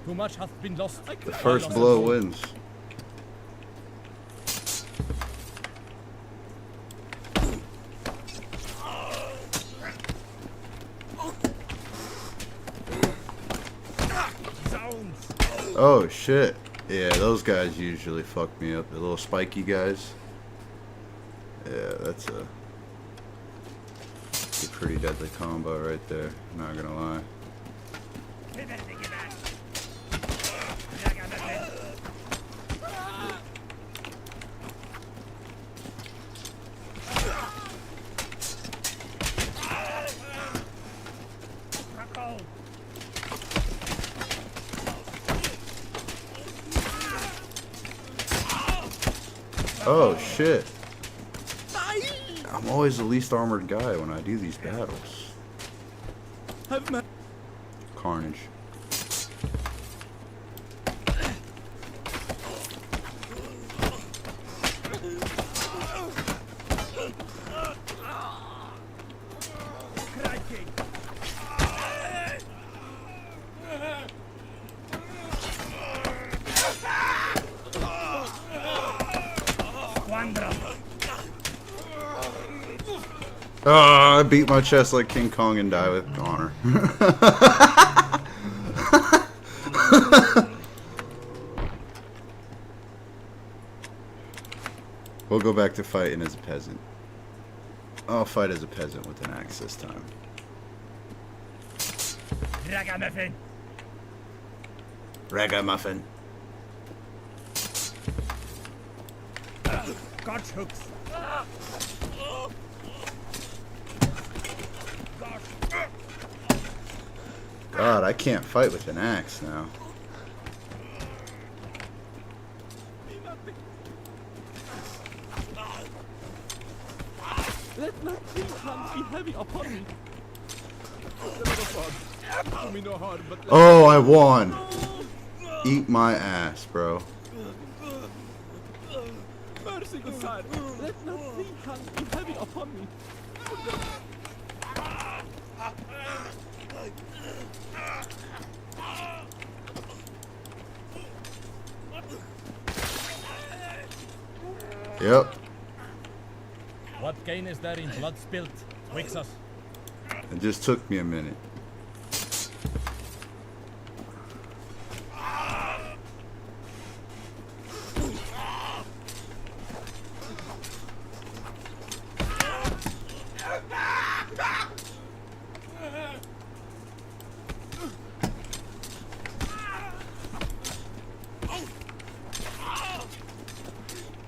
Speaker 5: Too much hath been lost.
Speaker 1: The first blow wins. Oh shit. Yeah, those guys usually fuck me up. The little spiky guys. Yeah, that's a pretty deadly combo right there. Not gonna lie. Oh shit. I'm always the least armored guy when I do these battles. Carnage. I beat my chest like King Kong and die with honor. We'll go back to fighting as a peasant. I'll fight as a peasant with an axe this time.
Speaker 5: Ragamuffin.
Speaker 1: Ragamuffin.
Speaker 5: Gotch hooks.
Speaker 1: God, I can't fight with an axe now.
Speaker 5: Let not three hands be heavy upon me. Do me no harm, but
Speaker 1: Oh, I won. Eat my ass, bro.
Speaker 5: mercy, good sire. Let not three hands be heavy upon me.
Speaker 1: Yep.
Speaker 5: What gain is there in blood spilt? Wakes us.
Speaker 1: It just took me a minute.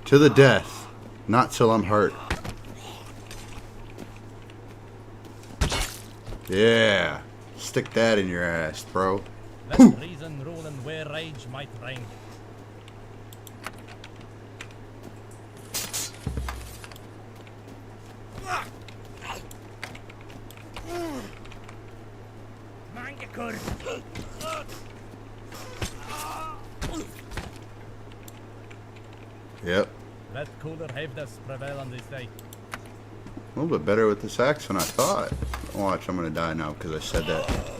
Speaker 1: To the death, not till I'm hurt. Yeah, stick that in your ass, bro.
Speaker 7: Let reason rule and where rage might reign.
Speaker 1: Yep.
Speaker 7: Let cooler heaviness prevail on this day.
Speaker 1: A little bit better with this axe than I thought. Watch, I'm gonna die now because I said that.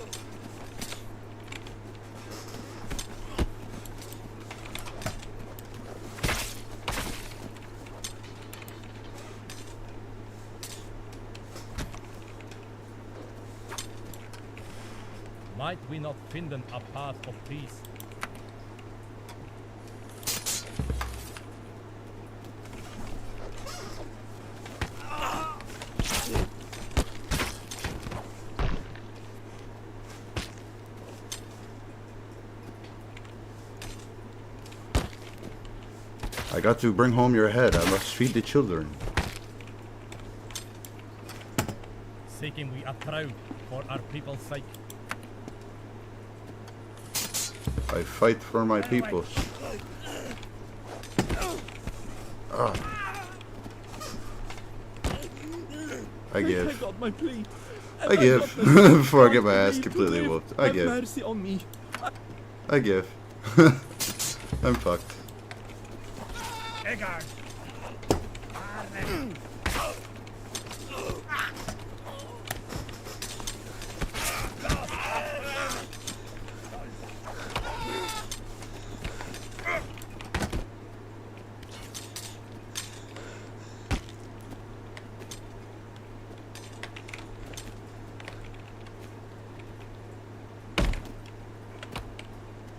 Speaker 7: Might we not find a path of peace?
Speaker 1: I got to bring home your head. I must feed the children.
Speaker 7: Seeking we are proud for our people's sake.
Speaker 1: I fight for my people. Ah. I give.
Speaker 5: I got my plea.
Speaker 1: I give. Before I get my ass completely whooped. I
Speaker 5: Have
Speaker 1: give.
Speaker 5: mercy on me.
Speaker 1: I give. I'm fucked.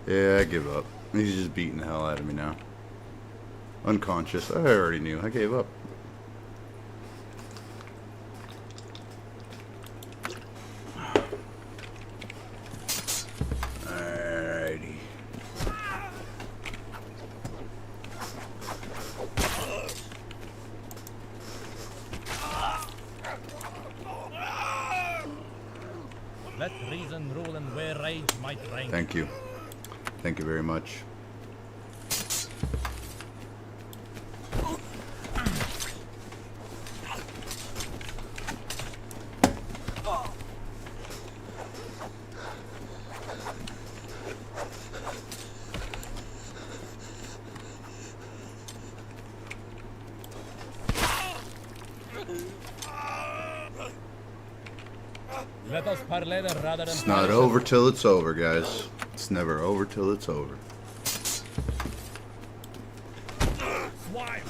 Speaker 1: Yeah, I give up. He's just beating the hell out of me now. Unconscious. I already knew. I gave up. Alrighty.
Speaker 7: Let reason rule and where rage might reign.
Speaker 1: Thank you. Thank you very much.
Speaker 7: Let us parley rather than
Speaker 1: It's not over till it's over, guys. It's never over till it's over.
Speaker 7: swine.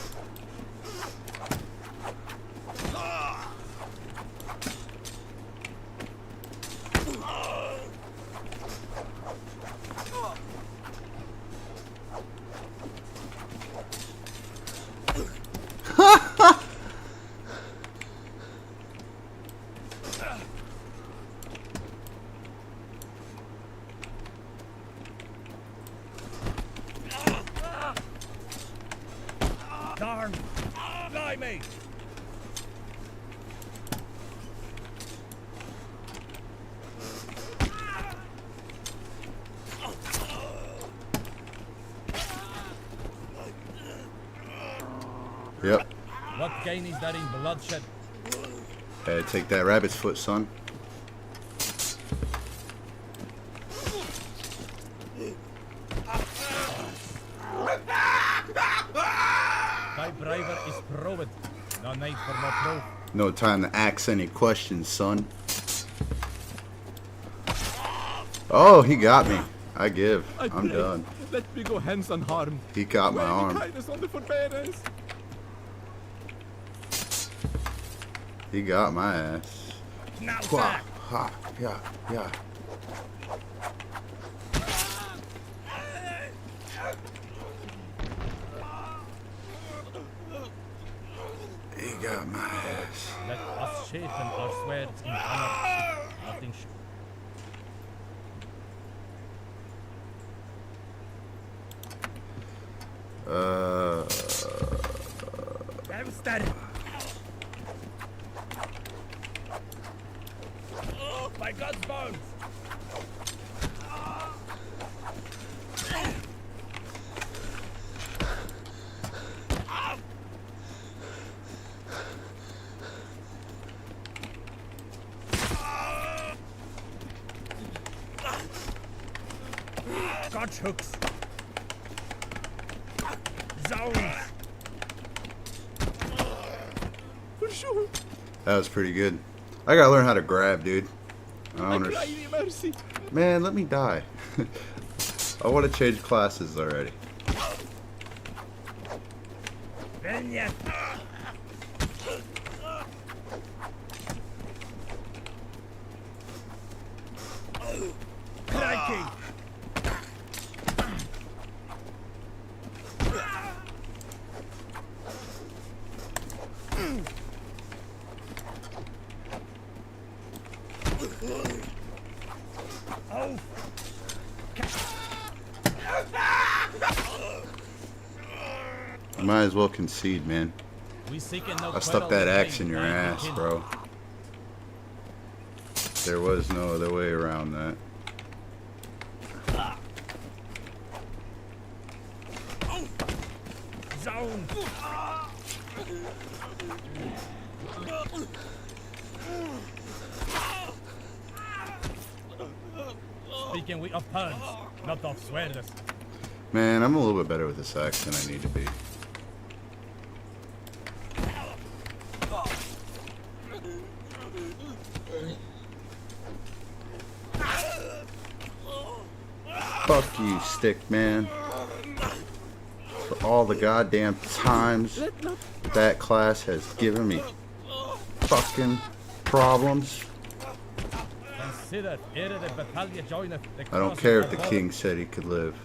Speaker 7: Darn! Blimey!
Speaker 1: Yep.
Speaker 7: What gain is there in bloodshed?
Speaker 1: Hey, take that rabbit's foot, son.
Speaker 7: Thy braver is proved. No need for more proof.
Speaker 1: No time to ask any questions, son. Oh, he got me. I give. I'm
Speaker 5: pray,
Speaker 1: done.
Speaker 5: Let me go hands unharmed.
Speaker 1: He caught my
Speaker 5: Wear me
Speaker 1: arm.
Speaker 5: kindness on the forbearance.
Speaker 1: He got my ass.
Speaker 7: Now,
Speaker 1: Wha-
Speaker 7: sir!
Speaker 1: ha, yeah, yeah. He got my ass.
Speaker 7: Let us sharpen our swords in honor. Nothing sh- Hamster! My God's bones! Chooks. Zounds.
Speaker 5: For sure.
Speaker 1: That was pretty good. I gotta learn how to grab, dude.
Speaker 5: I cry thee mercy.
Speaker 1: Man, let me die. I want to change classes already.
Speaker 7: Vignette. Crikey. Oh.
Speaker 1: Might as well concede, man.
Speaker 7: We seeking no
Speaker 1: I stuck that axe in your ass, bro. There was no other way around that.
Speaker 7: Zone. Speaking we of puns, not of swears.
Speaker 1: Man, I'm a little bit better with this axe than I need to be. Fuck you, stick man. For all the goddamn times that class has given me fucking problems. I don't care if the king said he could live.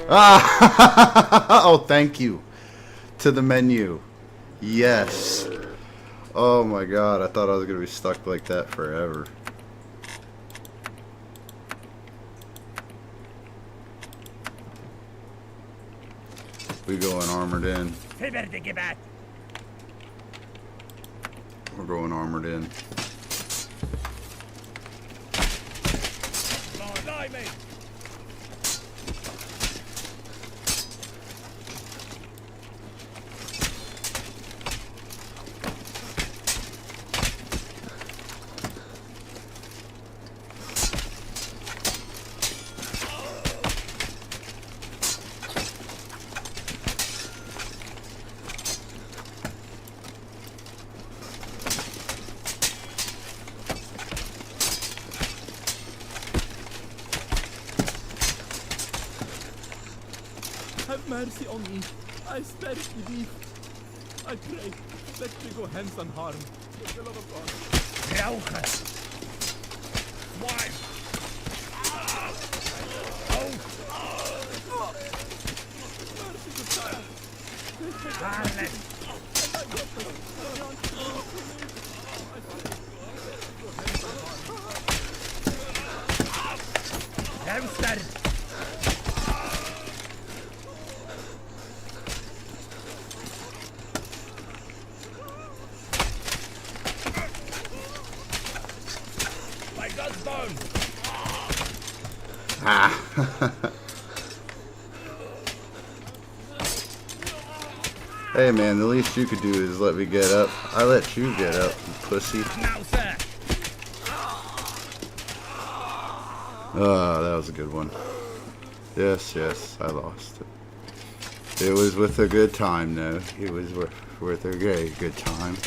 Speaker 1: Ah! Oh, thank you. To the menu. Yes. Oh my god, I thought I was gonna be stuck like that forever. We going armored in. We're going armored in.
Speaker 5: Have mercy on me. I spare thee. I pray, let me go hence unharmed. For the love of God.
Speaker 7: Rauchen. Swine. Oh.
Speaker 5: Mercy, good child.
Speaker 7: Harlot. Hamster. My God's bone.
Speaker 1: Ah. Hey man, the least you could do is let me get up. I let you get up, you pussy.
Speaker 7: Now, sir.
Speaker 1: Oh, that was a good one. Yes, yes, I lost it. It was with a good time, though. It was worth a good time.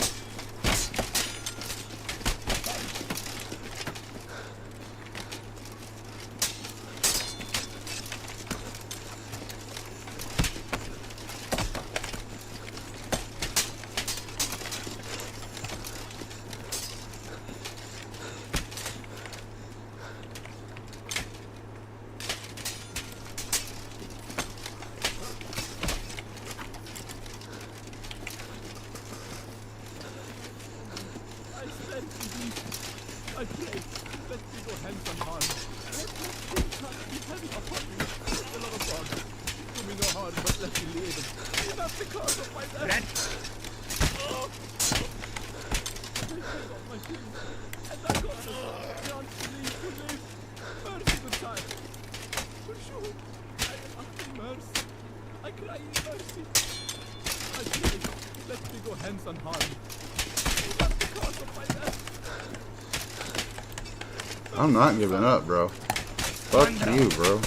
Speaker 5: I pray, let me go hence unharmed. Let not sin be heavy upon me. For the love of God, do me no harm, but let me live. Be not the cause of my death. Oh. I pray on my king, and thy God grant me to live. Mercy, good time. For sure, I am after mercy. I cry in mercy. I
Speaker 1: I'm not giving up, bro. Fuck you, bro.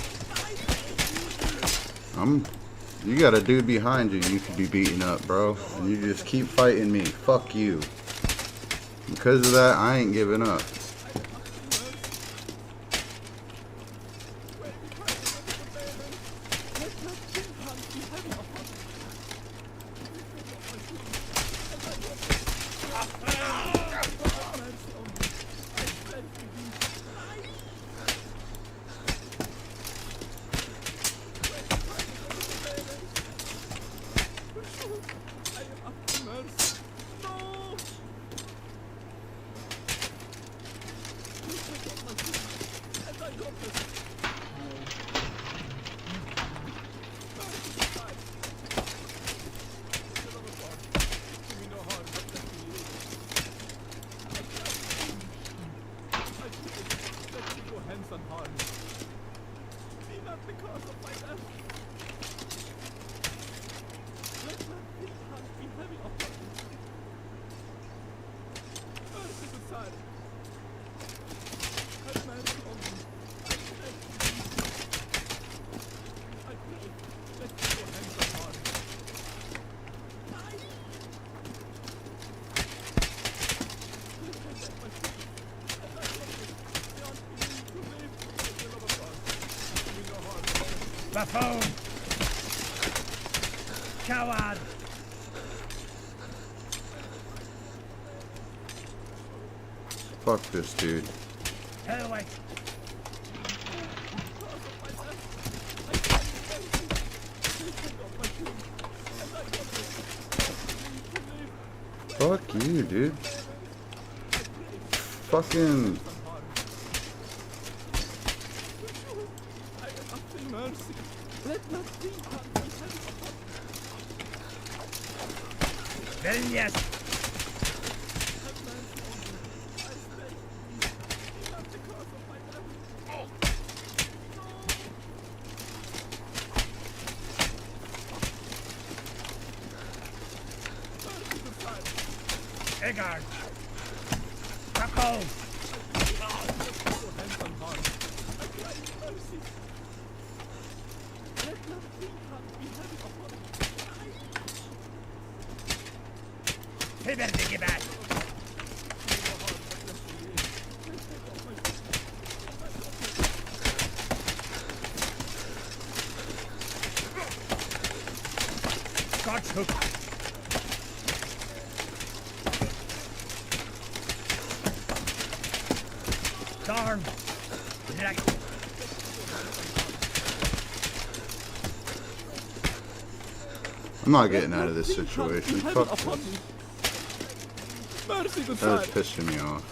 Speaker 1: You got a dude behind you could be beating up, bro. And you just keep fighting me. Fuck you. Because of that, I ain't giving up.
Speaker 7: Buffoon! Coward!
Speaker 1: Fuck this dude.
Speaker 7: Get away!
Speaker 1: Fuck you, dude. Fucking...
Speaker 7: Then yes! Eggard! Taco! Hey, better take it back! God's hook! Darn!
Speaker 1: I'm not getting out of this situation. Fuck this. That is pissing me off.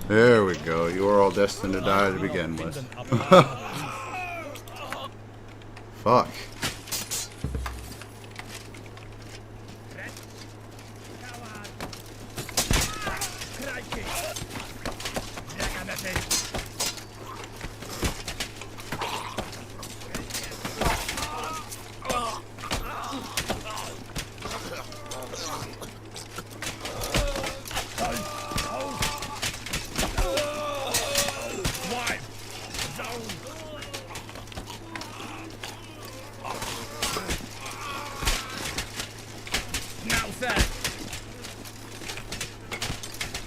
Speaker 1: There we go. You were all destined to die to begin with. Fuck.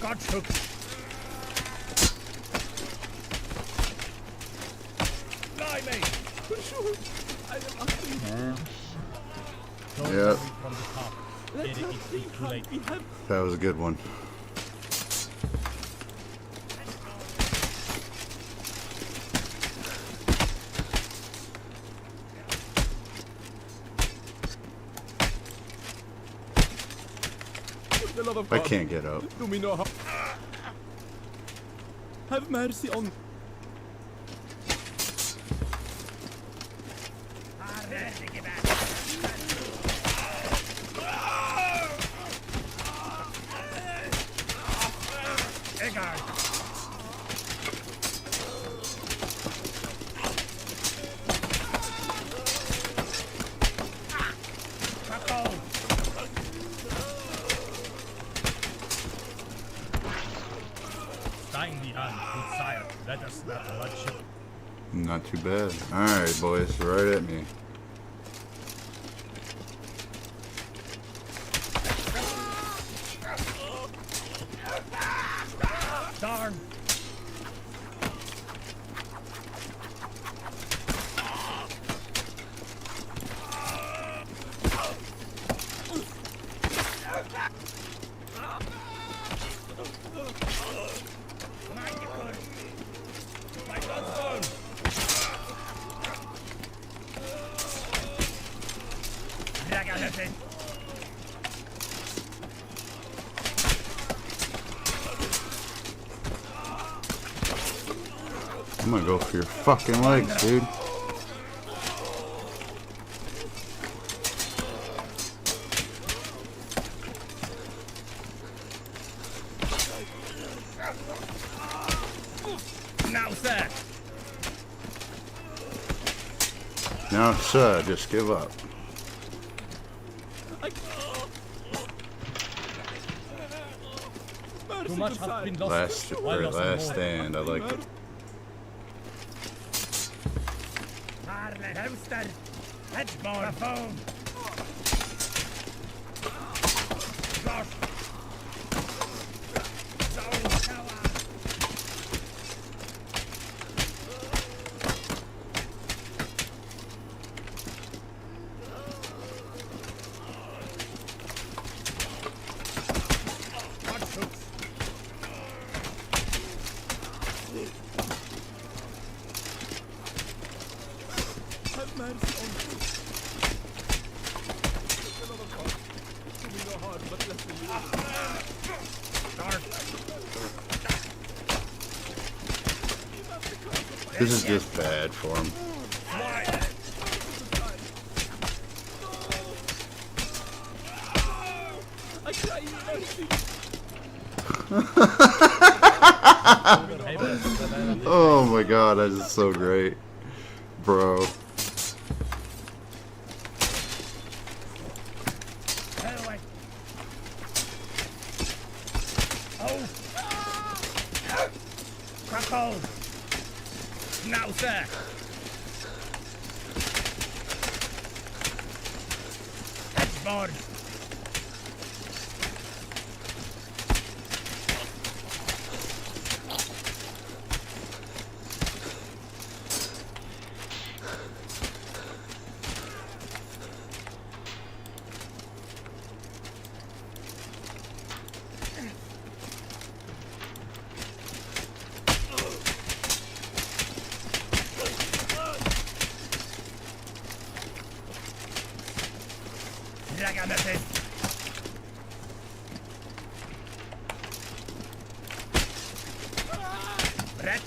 Speaker 7: God's hook. Blimey!
Speaker 1: Yep.
Speaker 7: From the top. It is too late.
Speaker 1: That was a good one.
Speaker 5: the love of
Speaker 1: I
Speaker 5: God,
Speaker 1: can't get up.
Speaker 5: do me no harm. Have mercy on me.
Speaker 7: Stein die Hand, good sire. Let us not bloodshed.
Speaker 1: Not too bad. Alright, boys. Right at me.
Speaker 7: Darn!
Speaker 1: I'm gonna go for your fucking legs, dude.
Speaker 7: Now, sir!
Speaker 1: Now, sir, just give up.
Speaker 7: Too much has been lost.
Speaker 1: Last stand. I like it.
Speaker 7: Houster! Hedgemore! Phone! Gosh!
Speaker 5: Have mercy on me. The love of God, do me no harm, but let me live.
Speaker 1: This is just bad for him.
Speaker 5: I cry in mercy.
Speaker 1: Oh my god, that is so great. Bro.
Speaker 7: Oh! Crackle! Now, sir! Hedgemore! Ragamuffin! Brett!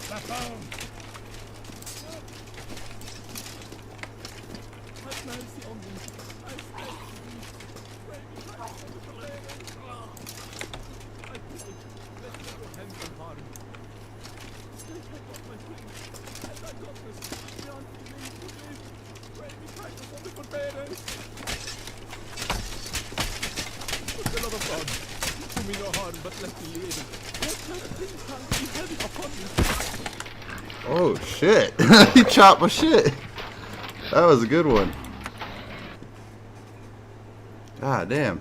Speaker 7: Buffon!
Speaker 5: Have mercy on me. I pray to you. Pray me Christ on the land. I pray, let me go hence and harm. Take I got my things, and I got this. Beyond me to live. Pray me Christ on the forbearance. For the love of God, do me no harm, but let me live. Let nothing be heavy upon me.
Speaker 1: Oh shit. He chopped my shit. That was a good one. God damn.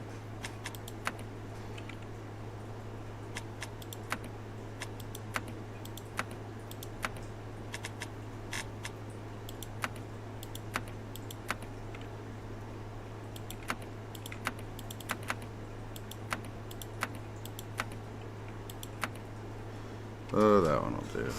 Speaker 1: Oh, that one will do.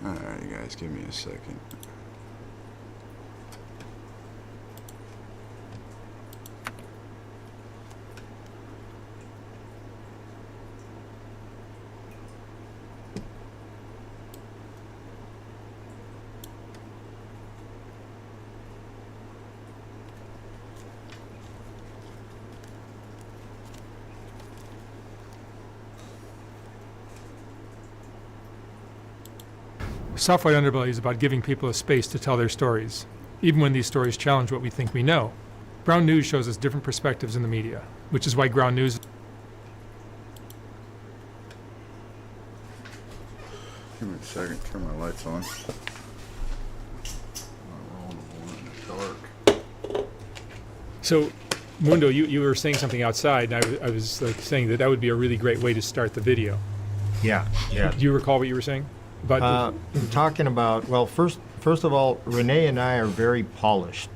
Speaker 8: Alright, guys, give me a second.
Speaker 9: Soft White Underbelly is about giving people a space to tell their stories, even when these stories challenge what we think we know. Ground News shows us different perspectives in the media, which is why Ground News...
Speaker 8: Give me a second, turn my lights on. Dark.
Speaker 9: So, Mundo, you were saying something outside, and I was like saying that would be a really great way to start the video.
Speaker 10: Yeah.
Speaker 9: Do you recall what you were saying?
Speaker 10: Talking about, well, first of all, Renee and I are very polished.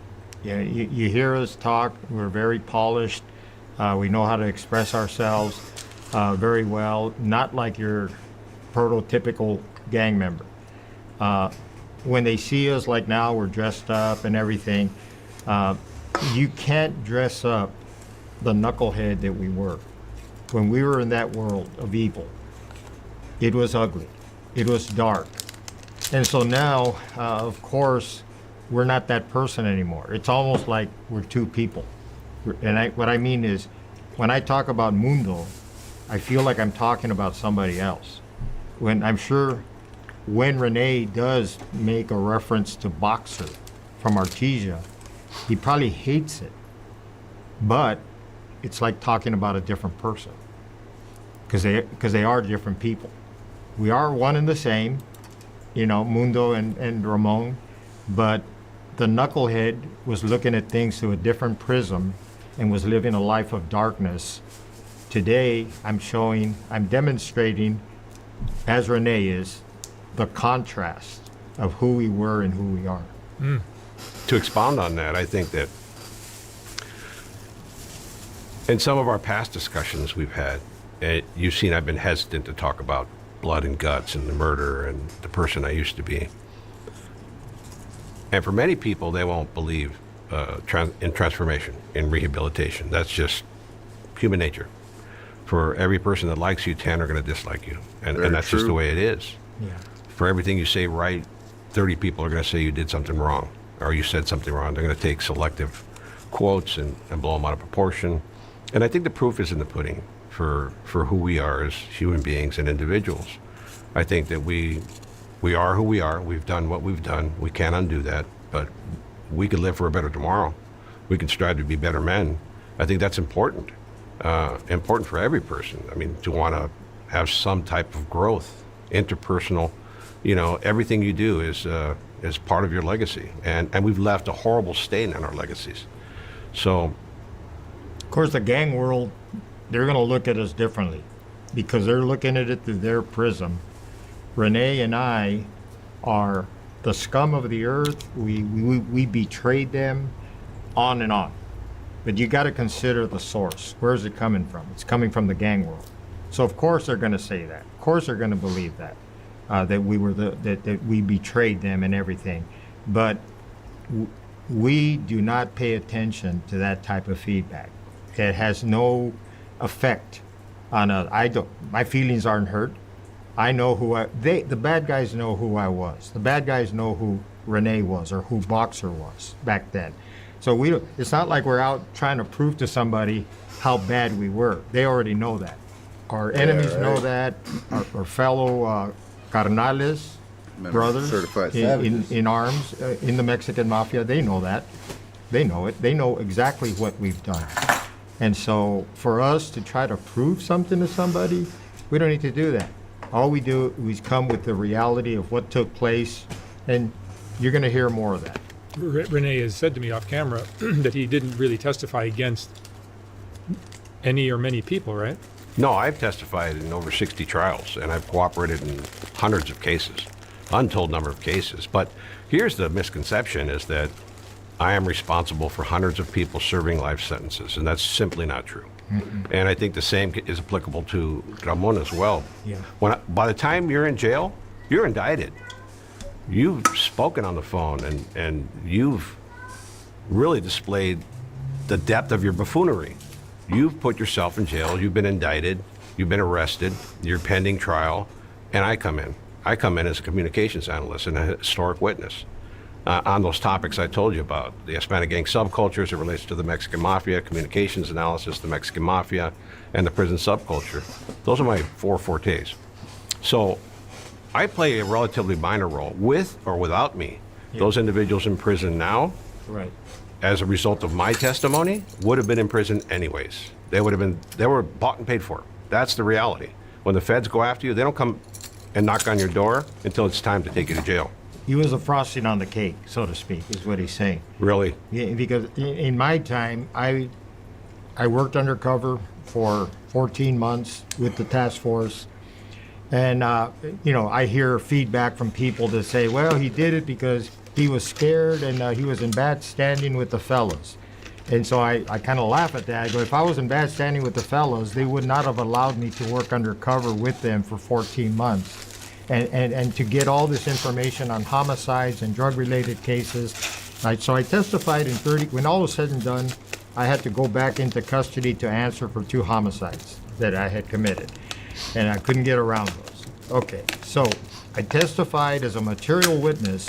Speaker 10: You hear us talk, we're very polished. We know how to express ourselves very well, not like your prototypical gang member. When they see us, like now, we're dressed up and everything. You can't dress up the knucklehead that we were. When we were in that world of evil, it was ugly. It was dark. And so now, of course, we're not that person anymore. It's almost like we're two people. And what I mean is, when I talk about Mundo, I feel like I'm talking about somebody else. When I'm sure when Renee does make a reference to Boxer from Artesia, he probably hates it. But it's like talking about a different person. Because they are different people. We are one and the same, Mundo and Ramon, but the knucklehead was looking at things through a different prism and was living a life of darkness. Today, I'm demonstrating, as Renee is, the contrast of who we were and who we are.
Speaker 11: To expound on that, I think that in some of our past discussions we've had, you've seen I've been hesitant to talk about blood and guts and the murder and the person I used to be. And for many people, they won't believe in transformation, in rehabilitation. That's just human nature. For every person that likes you, 10 are going to dislike you. And that's just the way it is.
Speaker 10: Yeah.
Speaker 11: For everything you say right, 30 people are going to say you did something wrong or you said something wrong. They're going to take selective quotes and blow them out of proportion. And I think the proof is in the pudding. For who we are as human beings and individuals. I think that we are who we are. We've done what we've done. We can't undo that, but we can live for a better tomorrow. We can strive to be better men. I think that's important. Important for every person. I mean, to want to have some type of growth, interpersonal. Everything you do is part of your legacy, and we've left a horrible stain on our legacies. So,
Speaker 10: of course, the gang world, they're going to look at us differently because they're looking at it through their prism. Renee and I are the scum of the earth. We betrayed them, on and on. But you got to consider the source. Where is it coming from? It's coming from the gang world. So of course they're going to say that. Of course they're going to believe that that we were that we betrayed them and everything. But we do not pay attention to that type of feedback. It has no effect on us. My feelings aren't hurt. I know the bad guys know who I was. The bad guys know who Renee was or who Boxer was back then. So it's not like we're out trying to prove to somebody how bad we were. They already know that. Our enemies know that. Our fellow carnales, brothers in arms, in the Mexican mafia, they know that. They know it. They know exactly what we've done. And so for us to try to prove something to somebody, we don't need to do that. All we do is come with the reality of what took place, and you're going to hear more of that.
Speaker 9: Renee has said to me off camera that he didn't really testify against any or many people, right?
Speaker 11: No, I've testified in over 60 trials, and I've cooperated in hundreds of cases, untold number of cases. But here's the misconception, is that I am responsible for hundreds of people serving life sentences, and that's simply not true. Mm-hmm. And I think the same is applicable to Ramon as well.
Speaker 10: Yeah.
Speaker 11: By the time you're in jail, you're indicted. You've spoken on the phone, and you've really displayed the depth of your buffoonery. You've put yourself in jail. You've been indicted. You've been arrested. You're pending trial. And I come in. I come in as a communications analyst and a historic witness on those topics I told you about. The Hispanic gang subcultures, it relates to the Mexican Mafia, communications analysis, the Mexican Mafia, and the prison subculture. Those are my four fortes. So I play a relatively minor role, with or without me. Yeah. Those individuals in prison now,
Speaker 10: right,
Speaker 11: as a result of my testimony, would have been in prison anyways. They were bought and paid for. That's the reality. When the feds go after you, they don't come and knock on your door until it's time to take you to jail.
Speaker 10: He was a frosting on the cake, so to speak, is what he's saying.
Speaker 11: Really?
Speaker 10: Yeah, because in my time, I worked undercover for 14 months with the task force. And, I hear feedback from people that say, well, he did it because he was scared and he was in bad standing with the fellas. And so I kind of laugh at that. I go, if I was in bad standing with the fellas, they would not have allowed me to work undercover with them for 14 months. And to get all this information on homicides and drug-related cases. So I testified in 30, when all was said and done, I had to go back into custody to answer for 2 homicides that I had committed. And I couldn't get around those. Okay, so I testified as a material witness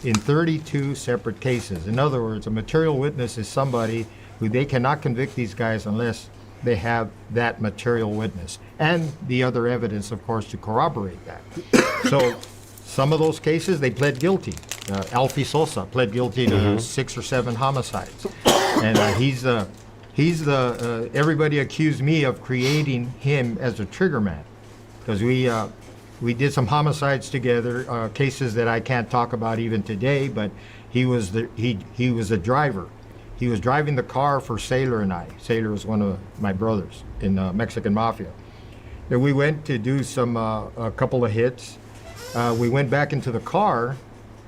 Speaker 10: in 32 separate cases. In other words, a material witness is somebody who they cannot convict these guys unless they have that material witness and the other evidence, of course, to corroborate that. So some of those cases, they pled guilty. Alfie Sosa pled guilty to 6 or 7 homicides. And everybody accused me of creating him as a trigger man, because we did some homicides together, cases that I can't talk about even today, but he was the driver. He was driving the car for Sailor and I. Sailor was one of my brothers in Mexican Mafia. Then we went to do a couple of hits. We went back into the car.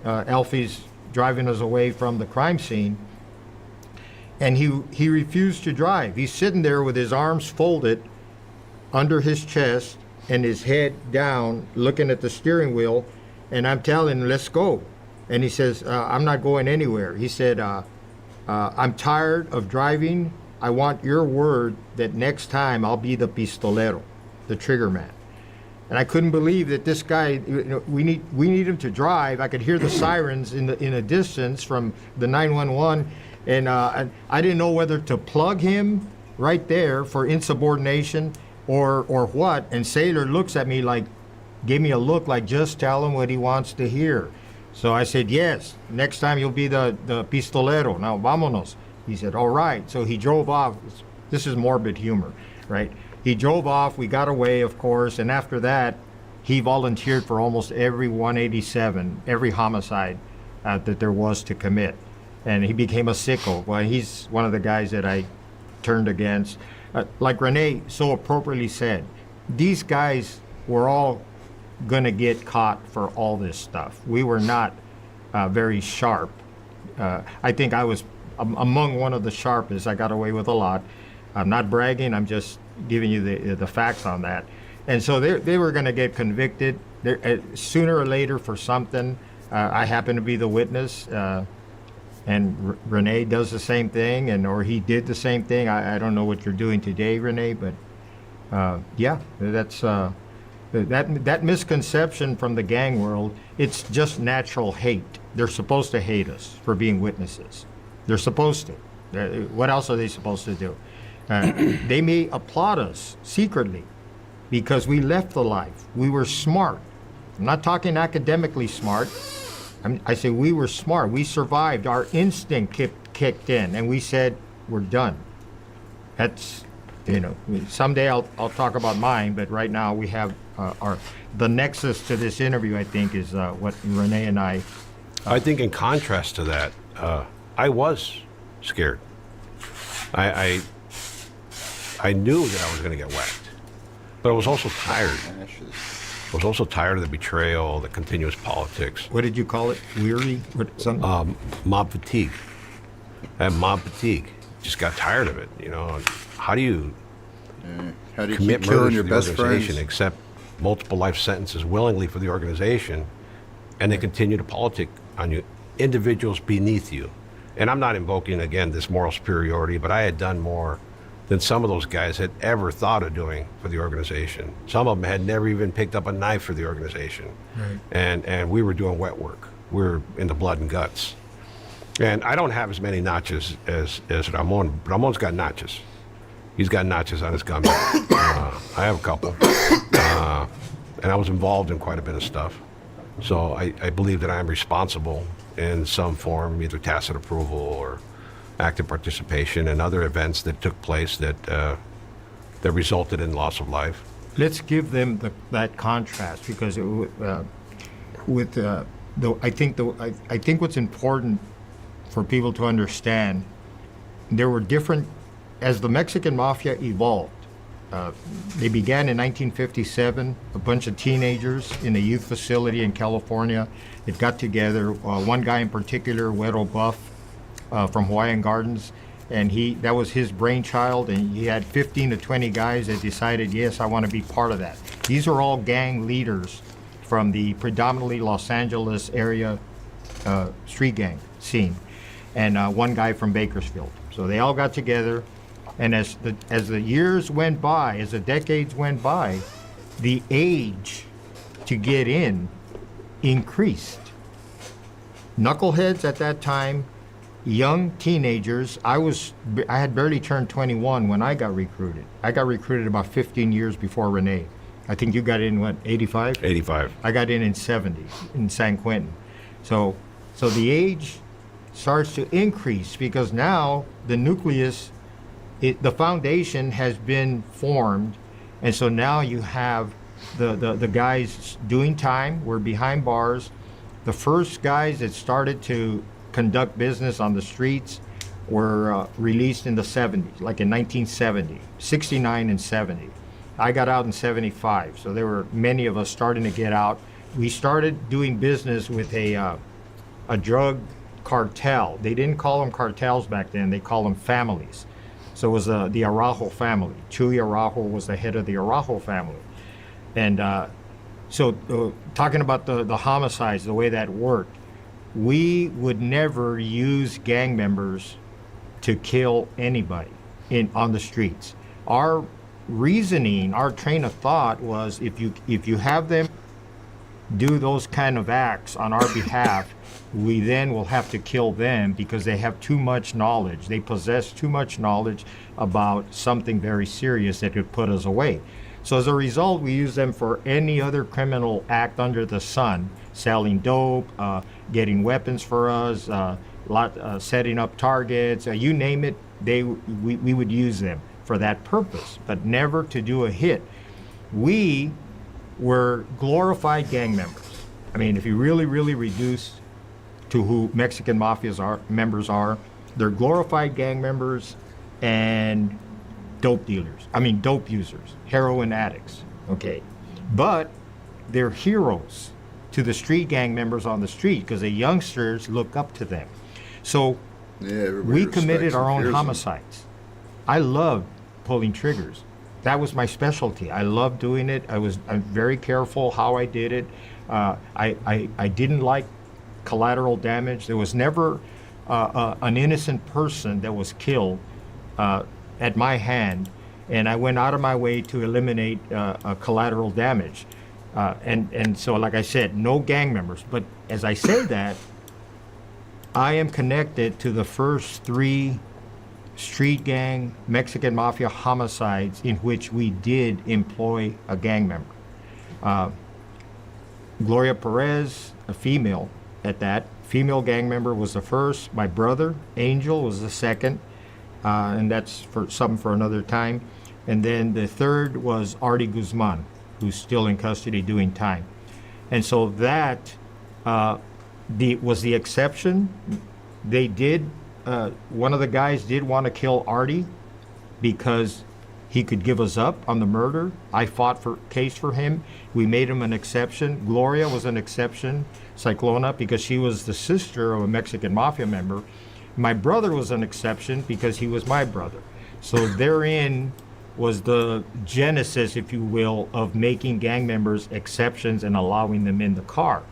Speaker 10: Alfie's driving us away from the crime scene. And he refused to drive. He's sitting there with his arms folded under his chest and his head down, looking at the steering wheel. And I'm telling him, let's go. And he says, I'm not going anywhere. He said, I'm tired of driving. I want your word that next time I'll be the pistolero, the trigger man. And I couldn't believe that this guy, we need him to drive. I could hear the sirens in a distance from the 911. And I didn't know whether to plug him right there for insubordination or what. And Sailor looks at me gave me a look like, just tell him what he wants to hear. So I said, yes, next time you'll be the pistolero. Now, vámonos. He said, all right. So he drove off. This is morbid humor, right? He drove off. We got away, of course. And after that, he volunteered for almost every 187, every homicide that there was to commit. And he became a sicko. Well, he's one of the guys that I turned against. Like Renee so appropriately said, these guys were all going to get caught for all this stuff. We were not very sharp. I think I was among one of the sharpest. I got away with a lot. I'm not bragging. I'm just giving you the facts on that. And so they were going to get convicted sooner or later for something. I happen to be the witness. And Renee does the same thing, or he did the same thing. I don't know what you're doing today, Renee, but yeah, that's that misconception from the gang world. It's just natural hate. They're supposed to hate us for being witnesses. They're supposed to. What else are they supposed to do? They may applaud us secretly because we left the life. We were smart. I'm not talking academically smart. I say we were smart. We survived. Our instinct kicked in, and we said, we're done. That's, someday I'll talk about mine, but right now we have the nexus to this interview, I think, is what Renee and I
Speaker 11: think in contrast to that, I was scared. I knew that I was going to get whacked, but I was also tired. I was also tired of the betrayal, the continuous politics.
Speaker 10: What did you call it? Weary?
Speaker 11: Mob fatigue. I had mob fatigue. Just got tired of it. How do you
Speaker 8: keep killing your best friends?
Speaker 11: Accept multiple life sentences willingly for the organization, and they continue to politic on you, individuals beneath you. And I'm not invoking, again, this moral superiority, but I had done more than some of those guys had ever thought of doing for the organization. Some of them had never even picked up a knife for the organization. Right. And we were doing wet work. We were in the blood and guts. And I don't have as many notches as Ramon. Ramon's got notches. He's got notches on his gun. I have a couple. And I was involved in quite a bit of stuff. So I believe that I'm responsible in some form, either tacit approval or active participation in other events that took place that resulted in loss of life.
Speaker 10: Let's give them that contrast, because I think what's important for people to understand, there were different, as the Mexican Mafia evolved. They began in 1957, a bunch of teenagers in a youth facility in California. It got together, one guy in particular, Güero Buff, from Hawaiian Gardens, and that was his brainchild, and he had 15 to 20 guys that decided, yes, I want to be part of that. These are all gang leaders from the predominantly Los Angeles area street gang scene, and one guy from Bakersfield. So they all got together. And as the years went by, as the decades went by, the age to get in increased. Knuckleheads at that time, young teenagers. I had barely turned 21 when I got recruited. I got recruited about 15 years before Renee. I think you got in, what, 85?
Speaker 11: 85.
Speaker 10: I got in 70 in San Quentin. So the age starts to increase because now the nucleus, the foundation has been formed, and so now you have the guys doing time. We're behind bars. The first guys that started to conduct business on the streets were released in the 70s, like in 1970, 69 and 70. I got out in 75, so there were many of us starting to get out. We started doing business with a drug cartel. They didn't call them cartels back then, they called them families. So it was the Araujo family. Chuy Araujo was the head of the Araujo family. And talking about the homicides, the way that worked, we would never use gang members to kill anybody on the streets. Our reasoning, our train of thought was if you have them do those kind of acts on our behalf, we then will have to kill them because they have too much knowledge. They possess too much knowledge about something very serious that could put us away. So as a result, we use them for any other criminal act under the sun, selling dope, getting weapons for us, setting up targets, you name it, we would use them for that purpose, but never to do a hit. We were glorified gang members. I mean, if you really, really reduce to who Mexican Mafia members are, they're glorified gang members and dope users, heroin addicts, okay? But they're heroes to the street gang members on the street because the youngsters look up to them. So we committed our own homicides. I loved pulling triggers. That was my specialty. I loved doing it. I'm very careful how I did it. I didn't like collateral damage. There was never an innocent person that was killed at my hand, and I went out of my way to eliminate collateral damage. And so, like I said, no gang members. But as I say that, I am connected to the first 3 street gang Mexican Mafia homicides in which we did employ a gang member. Gloria Perez, a female at that, female gang member was the first. My brother, Angel, was the second, and that's for another time. And then the third was Artie Guzman, who's still in custody doing time. And so that was the exception. They did, one of the guys did want to kill Artie because he could give us up on the murder. I fought for case for him. We made him an exception. Gloria was an exception, Cyclona, because she was the sister of a Mexican Mafia member. My brother was an exception because he was my brother. So therein was the genesis, if you will, of making gang members exceptions and allowing them in the car.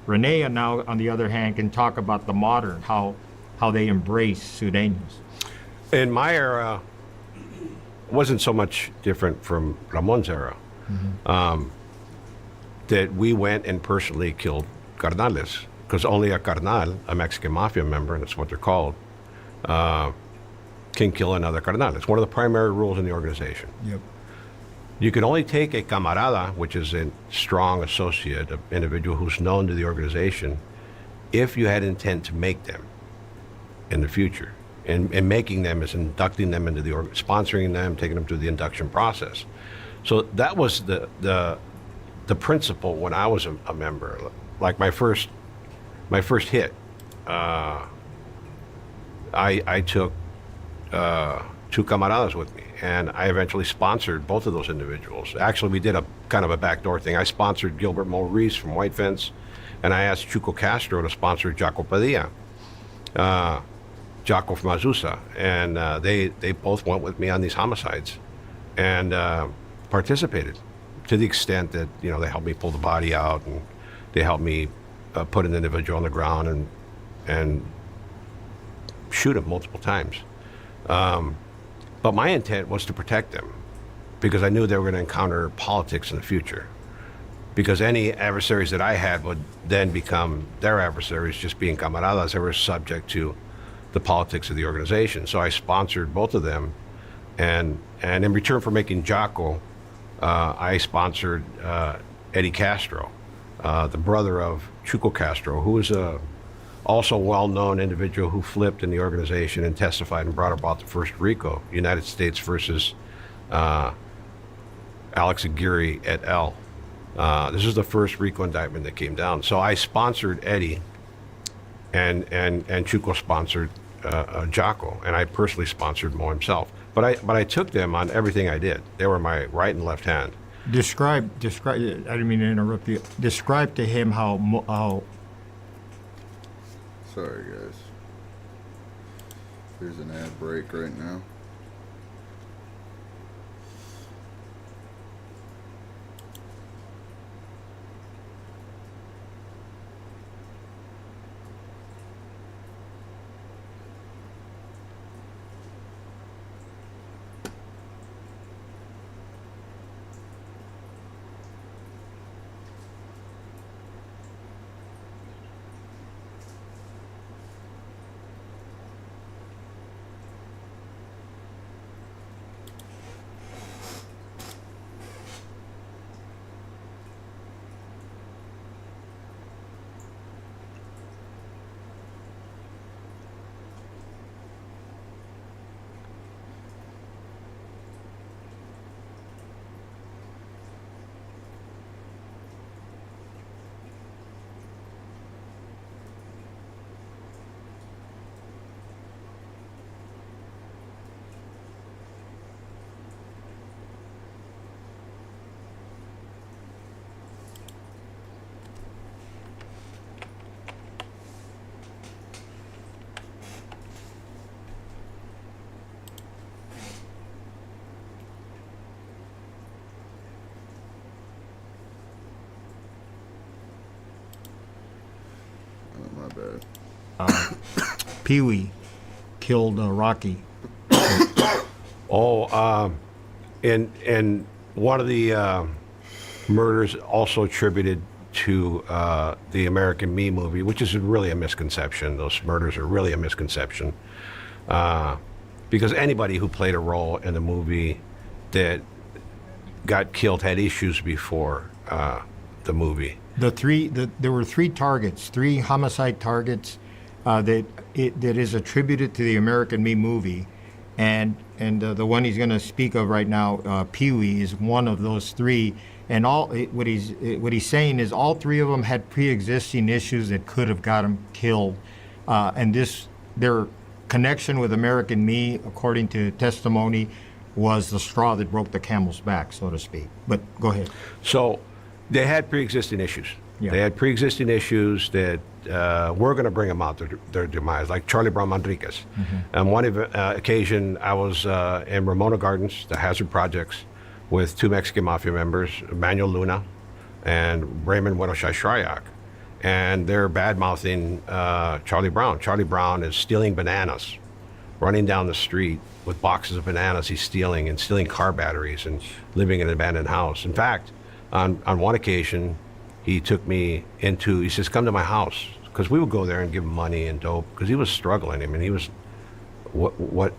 Speaker 10: Renee now, on the other hand, can talk about the modern, how they embrace Sureños.
Speaker 11: In my era, wasn't so much different from Ramon's era. That we went and personally killed carnales, because only a carnal, a Mexican mafia member, and that's what they're called, can kill another carnal. It's one of the primary rules in the organization.
Speaker 10: Yep.
Speaker 11: You can only take a camarada, which is a strong associate, an individual who's known to the organization, if you had intent to make them in the future. And making them is inducting them into sponsoring them, taking them through the induction process. So that was the principle when I was a member. Like my first hit, I took 2 camaradas with me, and I eventually sponsored both of those individuals. Actually, we did a kind of a backdoor thing. I sponsored Gilbert Maurice from White Fence, and I asked Chuco Castro to sponsor Jaco Padilla, Jaco from Azusa, and they both went with me on these homicides and participated to the extent that, you know, they helped me pull the body out, and they helped me put an individual on the ground and shoot him multiple times. But my intent was to protect them, because I knew they were going to encounter politics in the future. Because any adversaries that I had would then become their adversaries, just being camaradas. They were subject to the politics of the organization. So I sponsored both of them, and in return for making Jaco, I sponsored Eddie Castro, the brother of Chuco Castro, who was also a well-known individual who flipped in the organization and testified and brought about the first RICO, United States versus Alex Aguirre et al. This is the first RICO indictment that came down. So I sponsored Eddie, and Chuco sponsored Jaco, and I personally sponsored Mo himself. But I took them on everything I did. They were my right and left hand.
Speaker 10: Describe. I didn't mean to interrupt you. Describe to him how.
Speaker 8: Sorry, guys. There's an ad break right now. My bad.
Speaker 10: Pee Wee killed Rocky.
Speaker 11: And one of the murders also attributed to the American Me movie, which is really a misconception. Those murders are really a misconception. Because anybody who played a role in the movie that got killed had issues before the movie.
Speaker 10: There were 3 targets, 3 homicide targets that is attributed to the American Me movie, and the one he's going to speak of right now, Pee Wee, is one of those 3. And what he's saying is all 3 of them had pre-existing issues that could have got him killed, and their connection with American Me, according to testimony, was the straw that broke the camel's back, so to speak. But go ahead.
Speaker 11: So they had pre-existing issues.
Speaker 10: Yeah.
Speaker 11: They had pre-existing issues that were going to bring them out their demise, like Charlie Brown Manriquez.
Speaker 10: Mm-hmm.
Speaker 11: On one occasion, I was in Ramona Gardens, the Hazard Projects, with 2 Mexican mafia members, Manuel Luna and Raymond Buenoshai Shryak. and they're bad-mouthing Charlie Brown. Charlie Brown is stealing bananas, running down the street with boxes of bananas he's stealing, and stealing car batteries, and living in an abandoned house. In fact, on one occasion, he took me into, he says, come to my house, because we would go there and give him money and dope, because he was struggling. I mean, he was what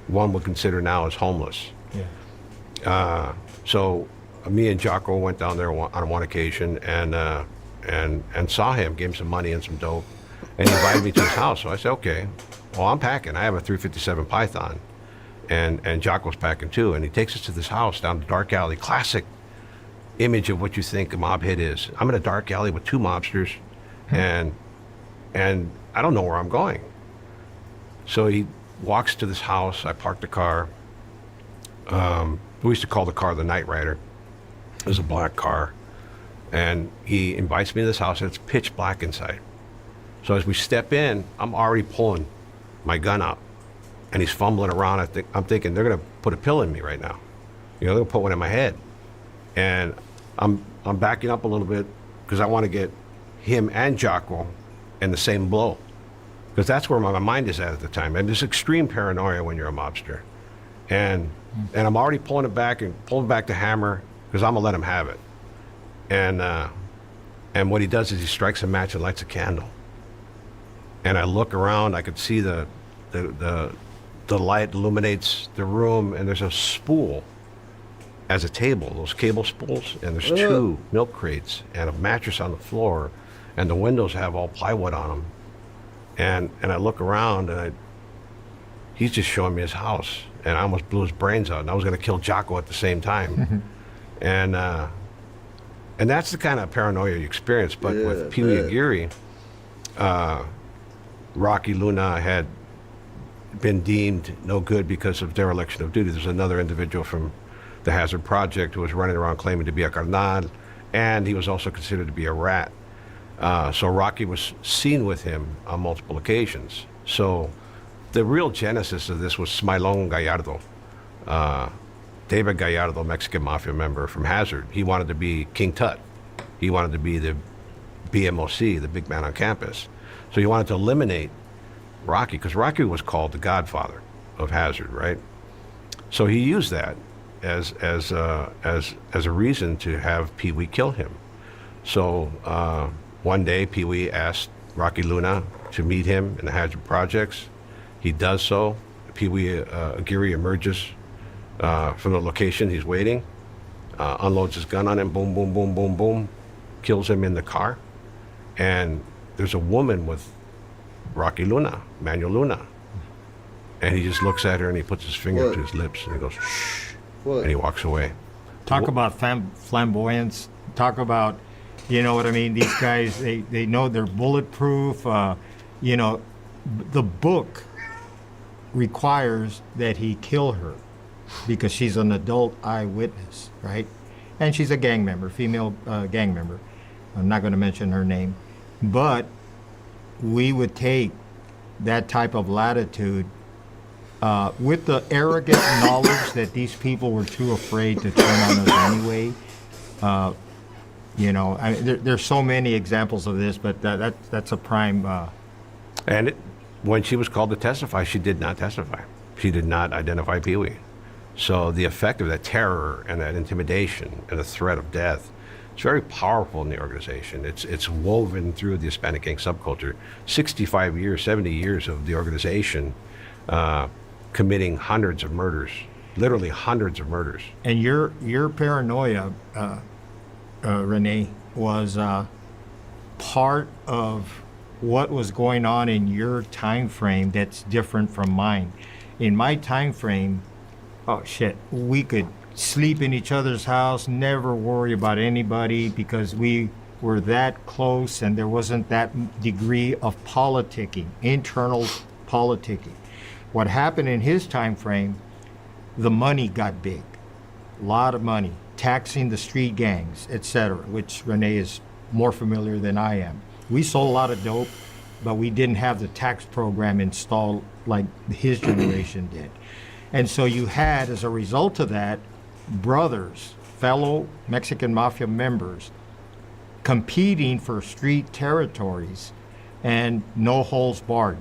Speaker 11: one would consider now as homeless.
Speaker 10: Yeah.
Speaker 11: So me and Jocko went down there on one occasion and saw him, gave him some money and some dope, and he invited me to his house. So I said, okay, well, I'm packing. I have a 357 Python, and Jocko's packing too. And he takes us to this house down the dark alley, classic image of what you think a mob hit is. I'm in a dark alley with two mobsters, and I don't know where I'm going. So he walks to this house. I parked the car. We used to call the car the Night Rider. It was a black car. And he invites me to this house, and it's pitch black inside. So as we step in, I'm already pulling my gun out. And he's fumbling around. I'm thinking, they're going to put a pill in me right now. You know, they're going to put one in my head. And I'm backing up a little bit because I want to get him and Jocko in the same blow. Because that's where my mind is at the time. And there's extreme paranoia when you're a mobster. And I'm already pulling it back and pulling back the hammer because I'm going to let him have it. And what he does is he strikes a match and lights a candle. And I look around, I could see the light illuminates the room, and there's a spool as a table, those cable spools, and there's two milk crates and a mattress on the floor, and the windows have all plywood on them. And I look around, and he's just showing me his house, and I almost blew his brains out, and I was going to kill Jocko at the same time. And that's the kind of paranoia you experience. But with Pee Wee Aguirre, Rocky Luna had been deemed no good because of dereliction of duty. There's another individual from the Hazard Project who was running around claiming to be a carnal, and he was also considered to be a rat. So Rocky was seen with him on multiple occasions. So the real genesis of this was Smilón Gallardo, David Gallardo, Mexican mafia member from Hazard. He wanted to be King Tut. He wanted to be the BMOC, the big man on campus. So he wanted to eliminate Rocky, because Rocky was called the godfather of Hazard, right? So he used that as a reason to have Pee Wee kill him. So one day Pee Wee asked Rocky Luna to meet him in the Hazard Projects. He does so. Pee Wee Aguirre emerges from the location. He's waiting, unloads his gun on him, boom, boom, boom, boom, boom, kills him in the car. And there's a woman with Rocky Luna, Manuel Luna. And he just looks at her and he puts his finger to his lips and he goes, shh, and he walks away.
Speaker 10: Talk about flamboyance. Talk about, you know what I mean? These guys, they know they're bulletproof. You know, the book requires that he kill her because she's an adult eyewitness, right? And she's a gang member, female gang member. I'm not going to mention her name. But we would take that type of latitude with the arrogant knowledge that these people were too afraid to turn on us anyway. You know, there's so many examples of this, but that's a prime.
Speaker 11: And when she was called to testify, she did not testify. She did not identify Pee Wee. So the effect of that terror and that intimidation and the threat of death, it's very powerful in the organization. It's woven through the Hispanic gang subculture. 65 years, 70 years of the organization committing hundreds of murders, literally hundreds of murders.
Speaker 10: And your paranoia, Renee, was part of what was going on in your time frame that's different from mine. In my time frame, oh shit, we could sleep in each other's house, never worry about anybody because we were that close and there wasn't that degree of politicking, internal politicking. What happened in his time frame, the money got big, a lot of money, taxing the street gangs, etc., which Renee is more familiar than I am. We sold a lot of dope, but we didn't have the tax program installed like his generation did. And so you had, as a result of that, brothers, fellow Mexican mafia members, competing for street territories and no holds barred.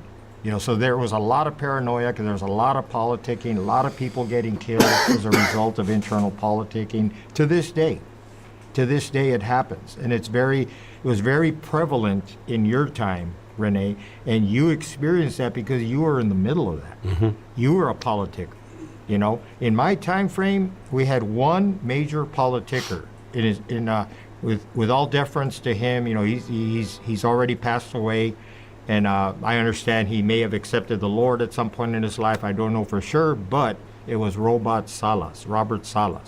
Speaker 10: So there was a lot of paranoia because there was a lot of politicking, a lot of people getting killed as a result of internal politicking. To this day it happens. And it was very prevalent in your time, Renee, and you experienced that because you were in the middle of that.
Speaker 11: Mm-hmm.
Speaker 10: You were a politic. In my time frame, we had one major politiker. With all deference to him, he's already passed away, and I understand he may have accepted the Lord at some point in his life. I don't know for sure, but it was Robert Salas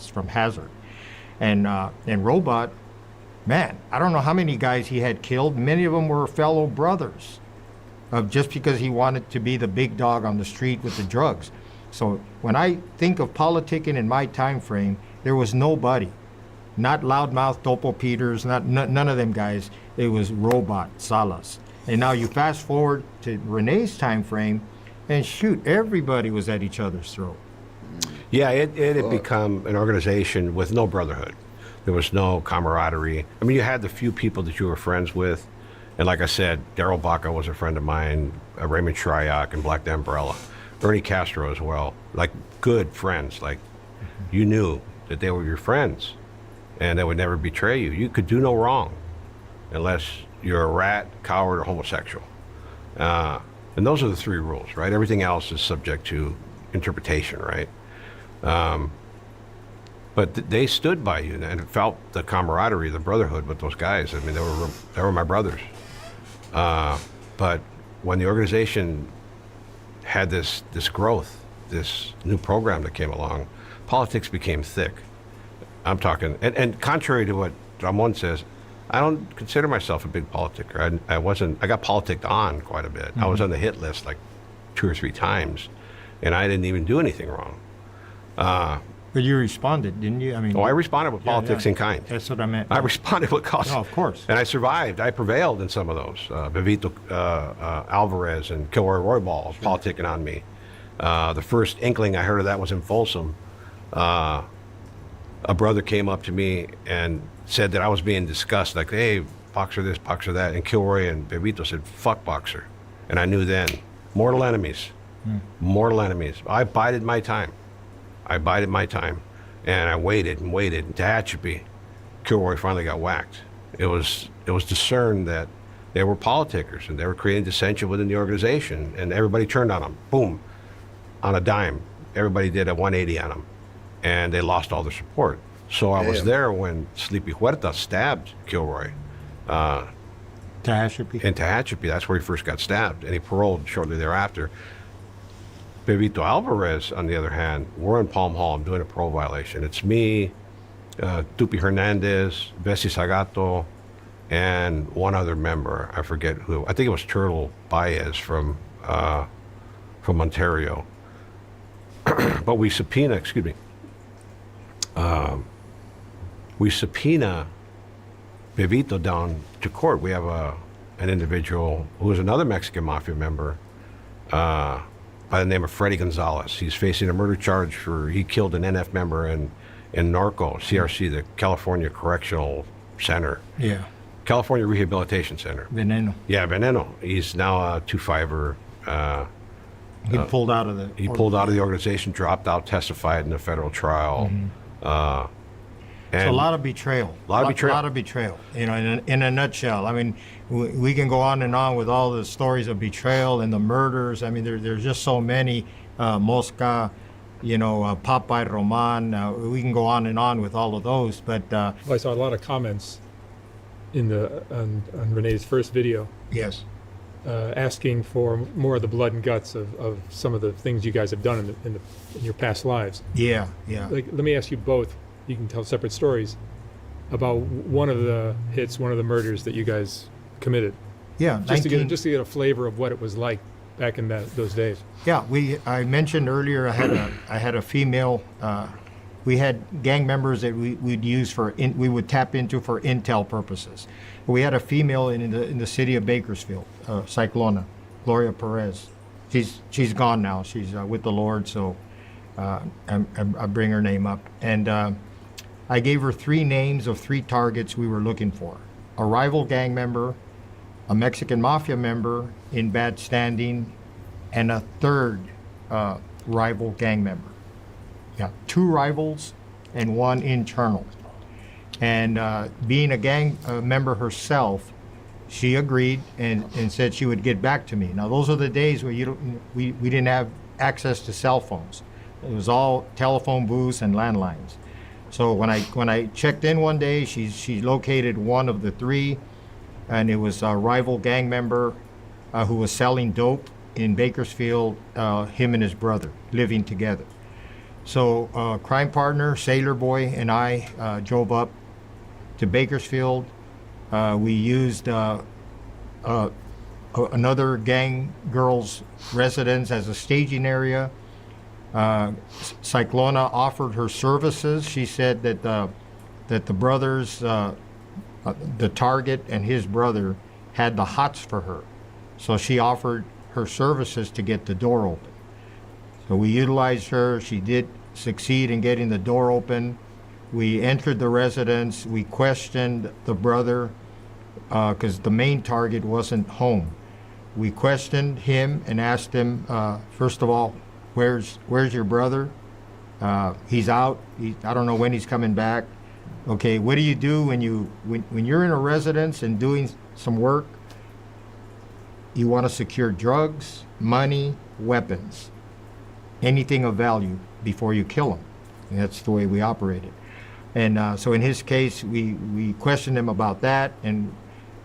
Speaker 10: from Hazard, and Robot, man, I don't know how many guys he had killed. Many of them were fellow brothers, just because he wanted to be the big dog on the street with the drugs. So when I think of politicking in my time frame, there was nobody, not loudmouth Topo Peters, none of them guys. It was Robot Salas. And now you fast forward to Renee's time frame, and shoot, everybody was at each other's throat.
Speaker 11: Yeah, it had become an organization with no brotherhood. There was no camaraderie. I mean, you had the few people that you were friends with, and like I said, Daryl Baca was a friend of mine, Raymond Shryock and Black the Umbrella. Ernie Castro as well, like good friends. Like you knew that they were your friends and they would never betray you. You could do no wrong unless you're a rat, coward, or homosexual. And those are the three rules, right? Everything else is subject to interpretation, right? But they stood by you and felt the camaraderie, the brotherhood with those guys. I mean, they were my brothers. But when the organization had this growth, this new program that came along, politics became thick. I'm talking, and contrary to what Ramon says, I don't consider myself a big politicker. I got politicked on quite a bit. Mm-hmm. I was on the hit list like 2 or 3 times, and I didn't even do anything wrong.
Speaker 10: But you responded, didn't you?
Speaker 11: I responded with politics in kind.
Speaker 10: That's what I meant.
Speaker 11: I responded with cause.
Speaker 10: No, of course.
Speaker 11: And I survived. I prevailed in some of those. Bevito Alvarez and Kilroy Roybal politicking on me. The first inkling I heard of that was in Folsom. A brother came up to me and said that I was being discussed, like, hey, boxer this, boxer that. And Kilroy and Bevito said, fuck boxer. And I knew then, mortal enemies. Mortal enemies. I bided my time. And I waited and waited. And Tehachapi, Kilroy finally got whacked. It was discerned that they were politicers and they were creating dissension within the organization, and everybody turned on them. Boom, on a dime. Everybody did a 180 on them, and they lost all their support. So I was there when Sleepy Huerta stabbed Kilroy.
Speaker 10: Tehachapi.
Speaker 11: In Tehachapi, that's where he first got stabbed, and he paroled shortly thereafter. Bevito Alvarez, on the other hand, we're in Palm Hall. I'm doing a parole violation. It's me, Tupi Hernandez, Bessie Sagato, and one other member. I forget who. I think it was Turtle Baez from Ontario. But we subpoena, we subpoena Bevito down to court. We have an individual who is another Mexican Mafia member, by the name of Freddy Gonzalez. He's facing a murder charge he killed an NF member in Norco, CRC, the California Correctional Center.
Speaker 10: Yeah.
Speaker 11: California Rehabilitation Center.
Speaker 10: Veneno.
Speaker 11: Yeah, Veneno. He's now a 2-5er.
Speaker 10: He pulled out of the
Speaker 11: organization, dropped out, testified in a federal trial.
Speaker 10: Mm-hmm. It's a lot of betrayal. A lot of betrayal. In a nutshell. I mean, we can go on and on with all the stories of betrayal and the murders. I mean, there's just so many. Mosca, Popeye Roman. We can go on and on with all of those. But
Speaker 9: I saw a lot of comments on Renee's first video.
Speaker 10: Yes.
Speaker 9: Asking for more of the blood and guts of some of the things you guys have done in your past lives.
Speaker 10: Yeah.
Speaker 9: Let me ask you both. You can tell separate stories about one of the hits, one of the murders that you guys committed.
Speaker 10: Yeah,
Speaker 9: just to get a flavor of what it was like back in those days.
Speaker 10: Yeah, I mentioned earlier I had a female. We had gang members that we'd use we would tap into for intel purposes. We had a female in the city of Bakersfield, Cyclona, Gloria Perez. She's gone now. She's with the Lord, so I bring her name up. And I gave her 3 names of 3 targets we were looking for. a rival gang member, a Mexican mafia member in bad standing, and a third rival gang member. Yeah, 2 rivals and 1 internal. And being a gang member herself, she agreed and said she would get back to me. Now, those are the days where we didn't have access to cell phones. It was all telephone booths and landlines. So when I checked in one day, she located one of the 3, and it was a rival gang member who was selling dope in Bakersfield, him and his brother living together. So crime partner, Sailor Boy, and I drove up to Bakersfield. We used another gang girl's residence as a staging area. Cyclona offered her services. She said that the brothers, the target and his brother, had the hots for her. So she offered her services to get the door open. So we utilized her. She did succeed in getting the door open. We entered the residence. We questioned the brother because the main target wasn't home. We questioned him and asked him, first of all, where's your brother? He's out. I don't know when he's coming back. Okay, what do you do when you're in a residence and doing some work? You want to secure drugs, money, weapons, anything of value before you kill him. And that's the way we operated. And so in his case, we questioned him about that. And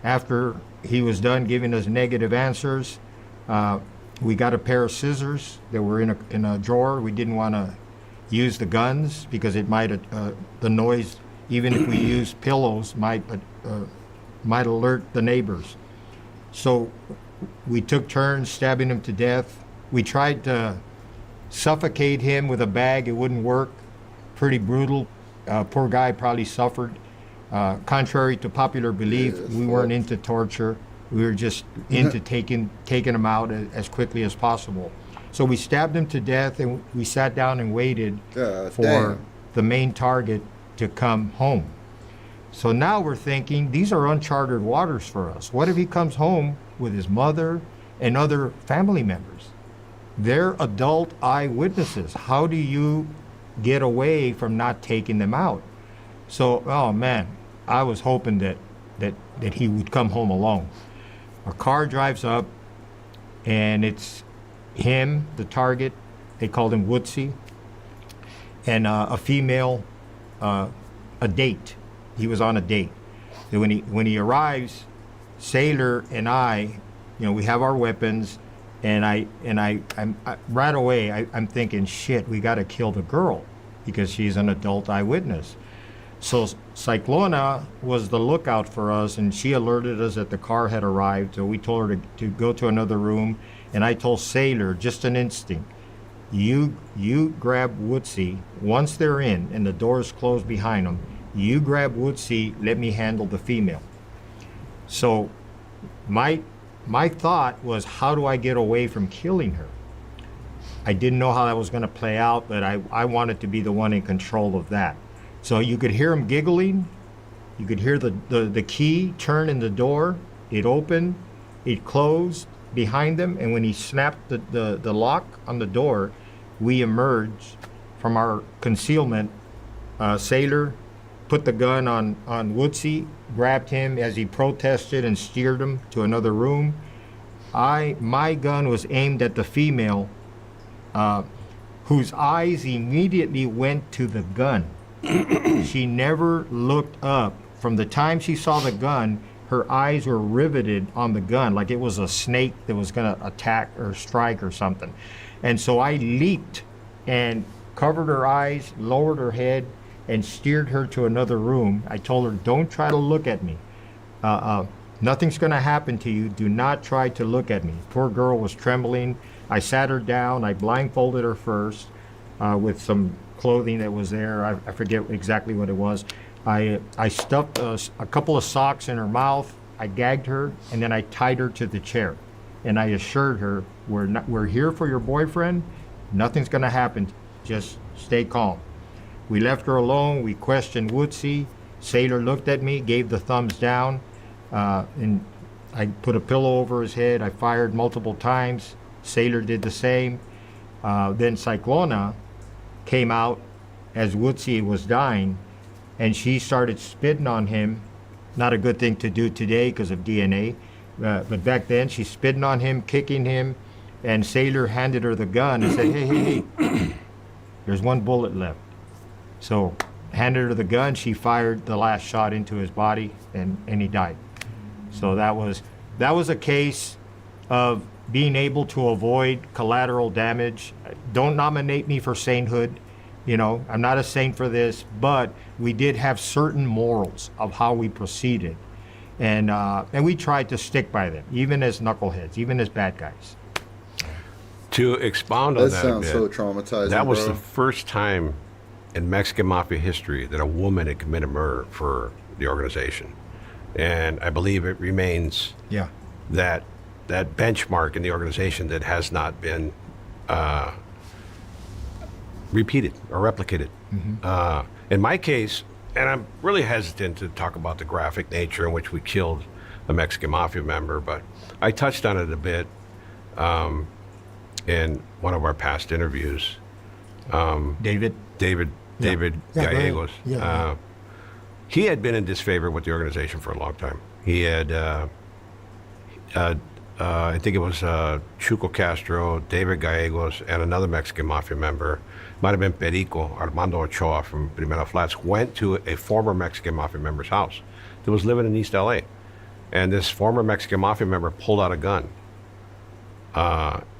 Speaker 10: after he was done giving us negative answers, we got a pair of scissors that were in a drawer. We didn't want to use the guns because it might the noise, even if we used pillows, might alert the neighbors. So we took turns stabbing him to death. We tried to suffocate him with a bag. It wouldn't work. Pretty brutal. Poor guy probably suffered. Contrary to popular belief, we weren't into torture. We were just into taking him out as quickly as possible. So we stabbed him to death, and we sat down and waited for the main target to come home. So now we're thinking, these are uncharted waters for us. What if he comes home with his mother and other family members? They're adult eyewitnesses. How do you get away from not taking them out? So, oh man, I was hoping that he would come home alone. A car drives up, and it's him, the target. They called him Woodsy, and a female, a date. He was on a date. So when he arrives, Sailor and I, we have our weapons, and I'm right away I'm thinking, shit, we got to kill the girl because she's an adult eyewitness. So Cyclona was the lookout for us, and she alerted us that the car had arrived. So we told her to go to another room, and I told Sailor, just an instinct, you grab Woodsy once they're in and the doors close behind them. You grab Woodsy, let me handle the female. So my thought was, how do I get away from killing her? I didn't know how that was going to play out, but I wanted to be the one in control of that. So you could hear him giggling. You could hear the key turn in the door. It opened, it closed behind them, and when he snapped the lock on the door, we emerged from our concealment. Sailor put the gun on Woodsy, grabbed him as he protested and steered him to another room. My gun was aimed at the female, whose eyes immediately went to the gun. She never looked up. From the time she saw the gun, her eyes were riveted on the gun like it was a snake that was going to attack or strike or something. And so I leaped and covered her eyes, lowered her head, and steered her to another room. I told her, don't try to look at me. Nothing's going to happen to you. Do not try to look at me. Poor girl was trembling. I sat her down. I blindfolded her first with some clothing that was there. I forget exactly what it was. I stuffed a couple of socks in her mouth. I gagged her, and then I tied her to the chair. And I assured her, we're here for your boyfriend. Nothing's going to happen. Just stay calm. We left her alone. We questioned Woodsy. Sailor looked at me, gave the thumbs down. and I put a pillow over his head. I fired multiple times. Sailor did the same. Then Cyclona came out as Woodsy was dying, and she started spitting on him. Not a good thing to do today because of DNA, but back then she's spitting on him, kicking him, and Sailor handed her the gun and said, hey, there's one bullet left. So handed her the gun, she fired the last shot into his body, and he died. So that was a case of being able to avoid collateral damage. Don't nominate me for sainthood. You know, I'm not a saint for this, but we did have certain morals of how we proceeded. And we tried to stick by them, even as knuckleheads, even as bad guys.
Speaker 11: To expound on that a
Speaker 8: sounds
Speaker 11: bit,
Speaker 8: so traumatizing,
Speaker 11: that was
Speaker 8: bro.
Speaker 11: the first time in Mexican Mafia history that a woman had committed murder for the organization. And I believe it remains that benchmark in the organization that has not been repeated or replicated. In my case, and I'm really hesitant to talk about the graphic nature in which we killed a Mexican Mafia member, but I touched on it a bit in one of our past interviews.
Speaker 10: David
Speaker 11: Gallegos.
Speaker 10: Yeah.
Speaker 11: He had been in disfavor with the organization for a long time. He had, I think it was Chuco Castro, David Gallegos, and another Mexican Mafia member, might have been Perico, Armando Ochoa from Primera Flats, went to a former Mexican Mafia member's house that was living in East LA. And this former Mexican Mafia member pulled out a gun.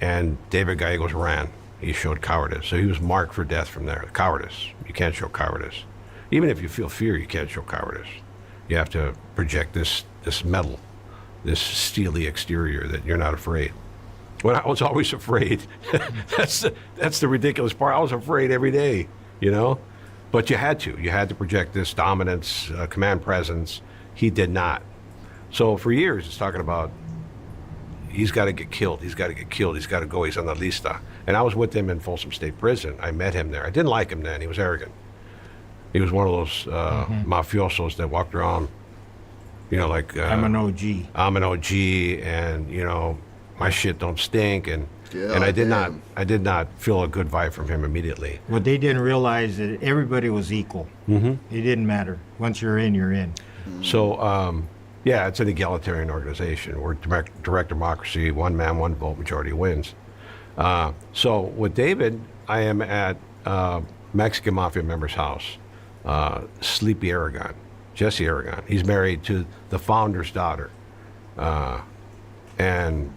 Speaker 11: And David Gallegos ran. He showed cowardice. So he was marked for death from there. Cowardice. You can't show cowardice. Even if you feel fear, you can't show cowardice. You have to project this metal, this steely exterior that you're not afraid. When I was always afraid, that's the ridiculous part. I was afraid every day, you know? But you had to project this dominance, command presence. He did not. So for years, it's talking about, he's got to get killed. He's got to get killed. He's got to go. He's on the lista. And I was with him in Folsom State Prison. I met him there. I didn't like him then. He was arrogant. He was one of those mafiosos that walked around, you know, like...
Speaker 10: I'm an OG.
Speaker 11: I'm an OG, and, you know, my shit don't stink. And I did not feel a good vibe from him immediately.
Speaker 10: What they didn't realize that everybody was equal. It didn't matter. Once you're in, you're in.
Speaker 11: So, yeah, it's an egalitarian organization. We're direct democracy, one man, one vote, majority wins. So with David, I am at Mexican Mafia member's house, Sleepy Aragon, Jesse Aragon. He's married to the founder's daughter. And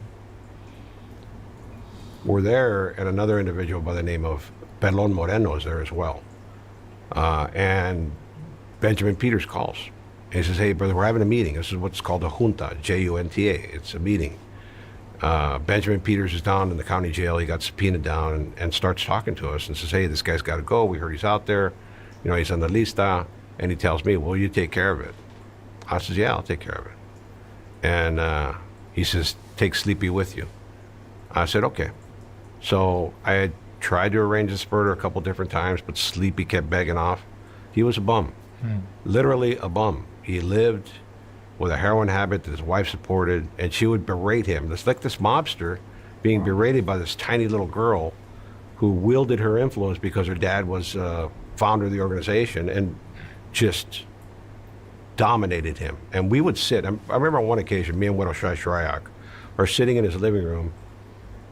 Speaker 11: we're there, and another individual by the name of Pelon Moreno is there as well. And Benjamin Peters calls. And he says, hey, brother, we're having a meeting. This is what's called a junta, Junta. It's a meeting. Benjamin Peters is down in the county jail. He got subpoenaed down and starts talking to us and says, hey, this guy's got to go. We heard he's out there. You know, he's on the lista. And he tells me, will you take care of it? I says, yeah, I'll take care of it. And he says, take Sleepy with you. I said, okay. So I had tried to arrange this murder a couple different times, but Sleepy kept begging off. He was a bum. Literally a bum. He lived with a heroin habit that his wife supported, and she would berate him. It's like this mobster being berated by this tiny little girl who wielded her influence because her dad was founder of the organization and just dominated him. And we would sit. I remember on one occasion, me and Widow Shai Shryak are sitting in his living room,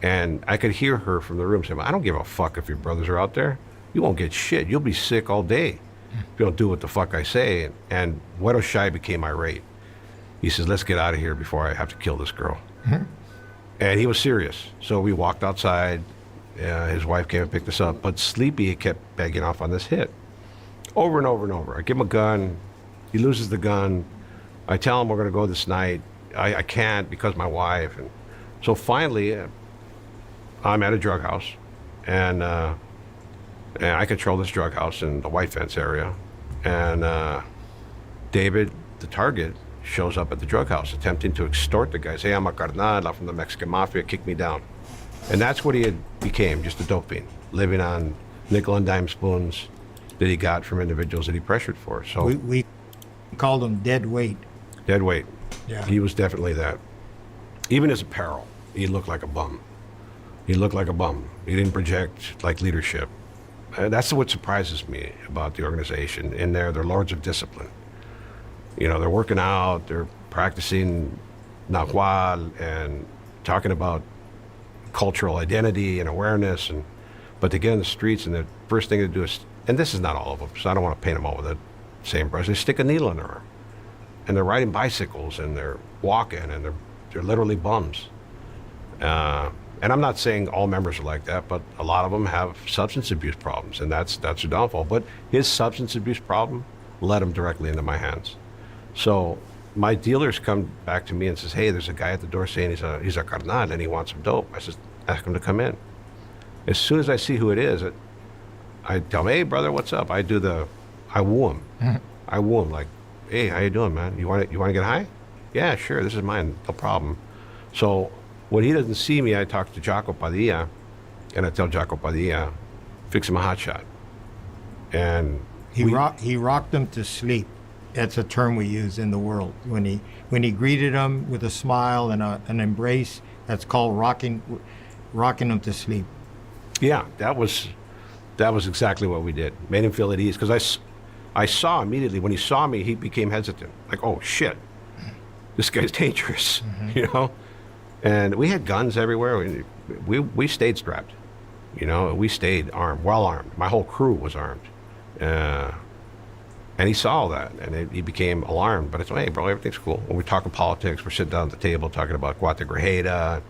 Speaker 11: and I could hear her from the room saying, I don't give a fuck if your brothers are out there. You won't get shit. You'll be sick all day if you don't do what the fuck I say. And Widow Shai became irate. He says, let's get out of here before I have to kill this girl. And he was serious. So we walked outside. His wife came and picked us up. But Sleepy kept begging off on this hit. Over and over and over. I give him a gun. He loses the gun. I tell him we're going to go this night. I can't because my wife. And so finally, I'm at a drug house. And I control this drug house in the White Fence area. And David, the target, shows up at the drug house attempting to extort the guys. Hey, I'm a carnal, I'm from the Mexican Mafia, kick me down. And that's what he had became, just a dope fiend, living on nickel and dime spoons that he got from individuals that he pressured for. So
Speaker 10: we called him dead weight.
Speaker 11: Dead weight.
Speaker 10: Yeah.
Speaker 11: He was definitely that. Even his apparel, he looked like a bum. He looked like a bum. He didn't project like leadership. And that's what surprises me about the organization. In there, they're lords of discipline. You know, they're working out, they're practicing Nahual and talking about cultural identity and awareness. But they get in the streets and the first thing they do is, and this is not all of them, so I don't want to paint them all with the same brush, they stick a needle in their arm. And they're riding bicycles and they're walking and they're literally bums. And I'm not saying all members are like that, but a lot of them have substance abuse problems, and that's their downfall. But his substance abuse problem led him directly into my hands. So my dealers come back to me and says, hey, there's a guy at the door saying he's a carnal and he wants some dope. I says, ask him to come in. As soon as I see who it is, I tell him, hey, brother, what's up? I woo him. I woo him like, hey, how you doing, man? You want to get high? Yeah, sure, this is mine, no problem. So when he doesn't see me, I talk to Jaco Padilla, and I tell Jaco Padilla, fix him a hot shot. And
Speaker 10: he rocked him to sleep. That's a term we use in the world. When he greeted him with a smile and an embrace, that's called rocking him to sleep.
Speaker 11: Yeah, that was exactly what we did. Made him feel at ease, because I saw immediately when he saw me, he became hesitant. Like, oh shit, this guy's dangerous, you know. And we had guns everywhere. We stayed strapped, you know. We stayed armed, well armed. My whole crew was armed, and he saw all that, and he became alarmed. But it's, hey, bro, everything's cool. When we're talking politics, we're sitting down at the table talking about Cuate Grajeda,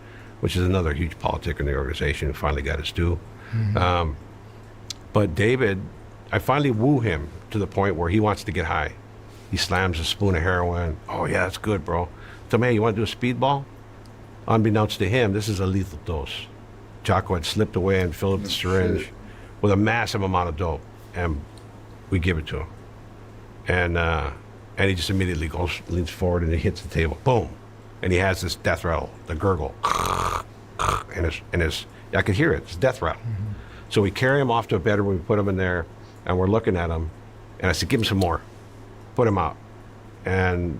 Speaker 11: which is another huge politic in the organization who finally got his due. But David, I finally woo him to the point where he wants to get high. He slams a spoon of heroin. Oh yeah, that's good, bro. So man, you want to do a speedball? Unbeknownst to him, this is a lethal dose. Jaco had slipped away and filled up the syringe with a massive amount of dope, and we give it to him. And he just immediately leans forward and he hits the table. Boom. And he has this death rattle, the gurgle. And I could hear it, it's death rattle. So we carry him off to a bedroom, we put him in there, and we're looking at him. And I said, give him some more. Put him out. And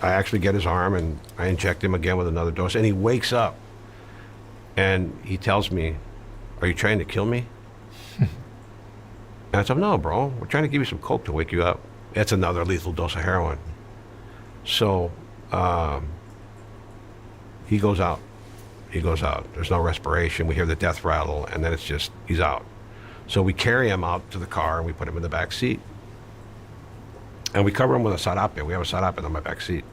Speaker 11: I actually get his arm and I inject him again with another dose. And he wakes up and he tells me, are you trying to kill me? And I said, no, bro, we're trying to give you some coke to wake you up. It's another lethal dose of heroin. So he goes out. He goes out. There's no respiration. We hear the death rattle, and then it's just, he's out. So we carry him out to the car, and we put him in the back seat. And we cover him with a sarape. We have a sarape on my back seat.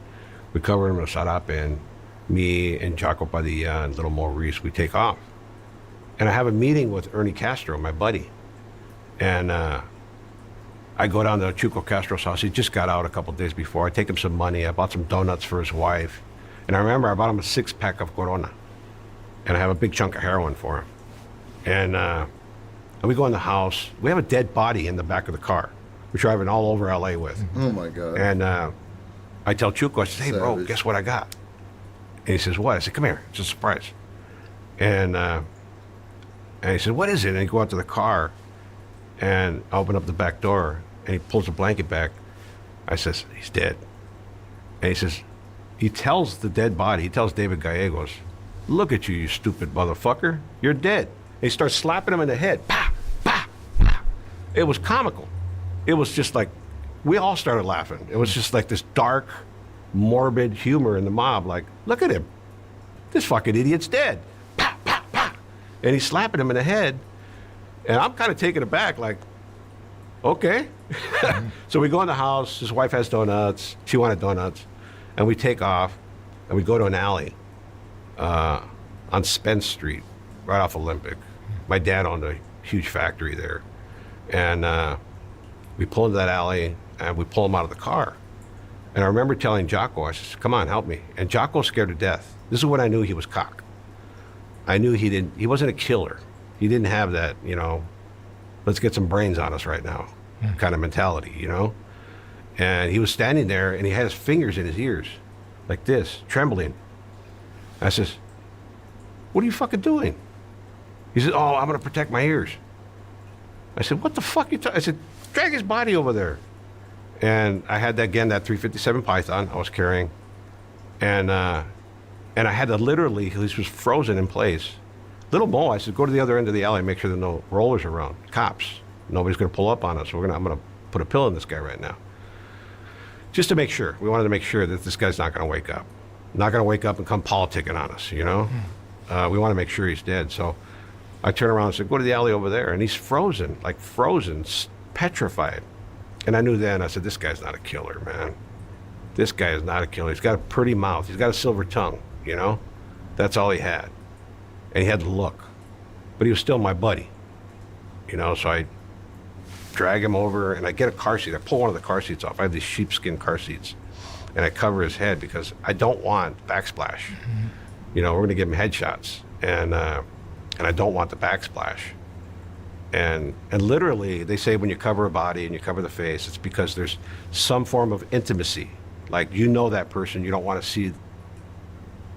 Speaker 11: We cover him with a sarape, and me and Jaco Padilla and little Maurice, we take off. And I have a meeting with Ernie Castro, my buddy. And I go down to Chuco Castro's house. He just got out a couple days before. I take him some money. I bought some donuts for his wife. And I remember I bought him a 6-pack of Corona. And I have a big chunk of heroin for him. And we go in the house. We have a dead body in the back of the car. We're driving all over LA with.
Speaker 8: Oh my God.
Speaker 11: And I tell Chuco, I said, hey, bro, guess what I got? And he says, what? I said, come here. It's a surprise. And he said, what is it? And he go out to the car and I open up the back door and he pulls the blanket back. I says, he's dead. And he says, he tells the dead body, he tells David Gallegos, look at you, you stupid motherfucker. You're dead. And he starts slapping him in the head. Bah, bah, bah. It was comical. It was just like, we all started laughing. It was just like this dark, morbid humor in the mob. Like, look at him. This fucking idiot's dead. Bah, bah, bah. And he's slapping him in the head. And I'm kind of taken aback, like, okay. So we go in the house. His wife has donuts. She wanted donuts. And we take off, and we go to an alley on Spence Street, right off Olympic. My dad owned a huge factory there. And we pull into that alley, and we pull him out of the car. And I remember telling Jaco, I said, come on, help me. And Jaco's scared to death. This is when I knew he was cock. I knew he wasn't a killer. He didn't have that, you know, let's get some brains on us right now kind of mentality, you know? And he was standing there, and he had his fingers in his ears, like this, trembling. I says, what are you fucking doing? He said, oh, I'm going to protect my ears. I said, what the fuck you I said, drag his body over there. And I had that 357 Python I was carrying. And I had to literally, he was frozen in place. Little Mo, I said, go to the other end of the alley, make sure there are no rollers around, cops. Nobody's going to pull up on us. I'm going to put a pill in this guy right now. Just to make sure. We wanted to make sure that this guy's not going to wake up. Not going to wake up and come politicking on us, you know? We want to make sure he's dead. So I turned around and said, go to the alley over there. And he's frozen, like frozen, petrified. And I knew then, I said, this guy's not a killer, man. This guy is not a killer. He's got a pretty mouth. He's got a silver tongue, you know? That's all he had. And he had the look. But he was still my buddy, you know? So I drag him over, and I get a car seat. I pull one of the car seats off. I have these sheepskin car seats. And I cover his head because I don't want backsplash. You know, we're going to give him headshots. And I don't want the backsplash. And literally, they say when you cover a body and you cover the face, it's because there's some form of intimacy. Like, you know that person, you don't want to see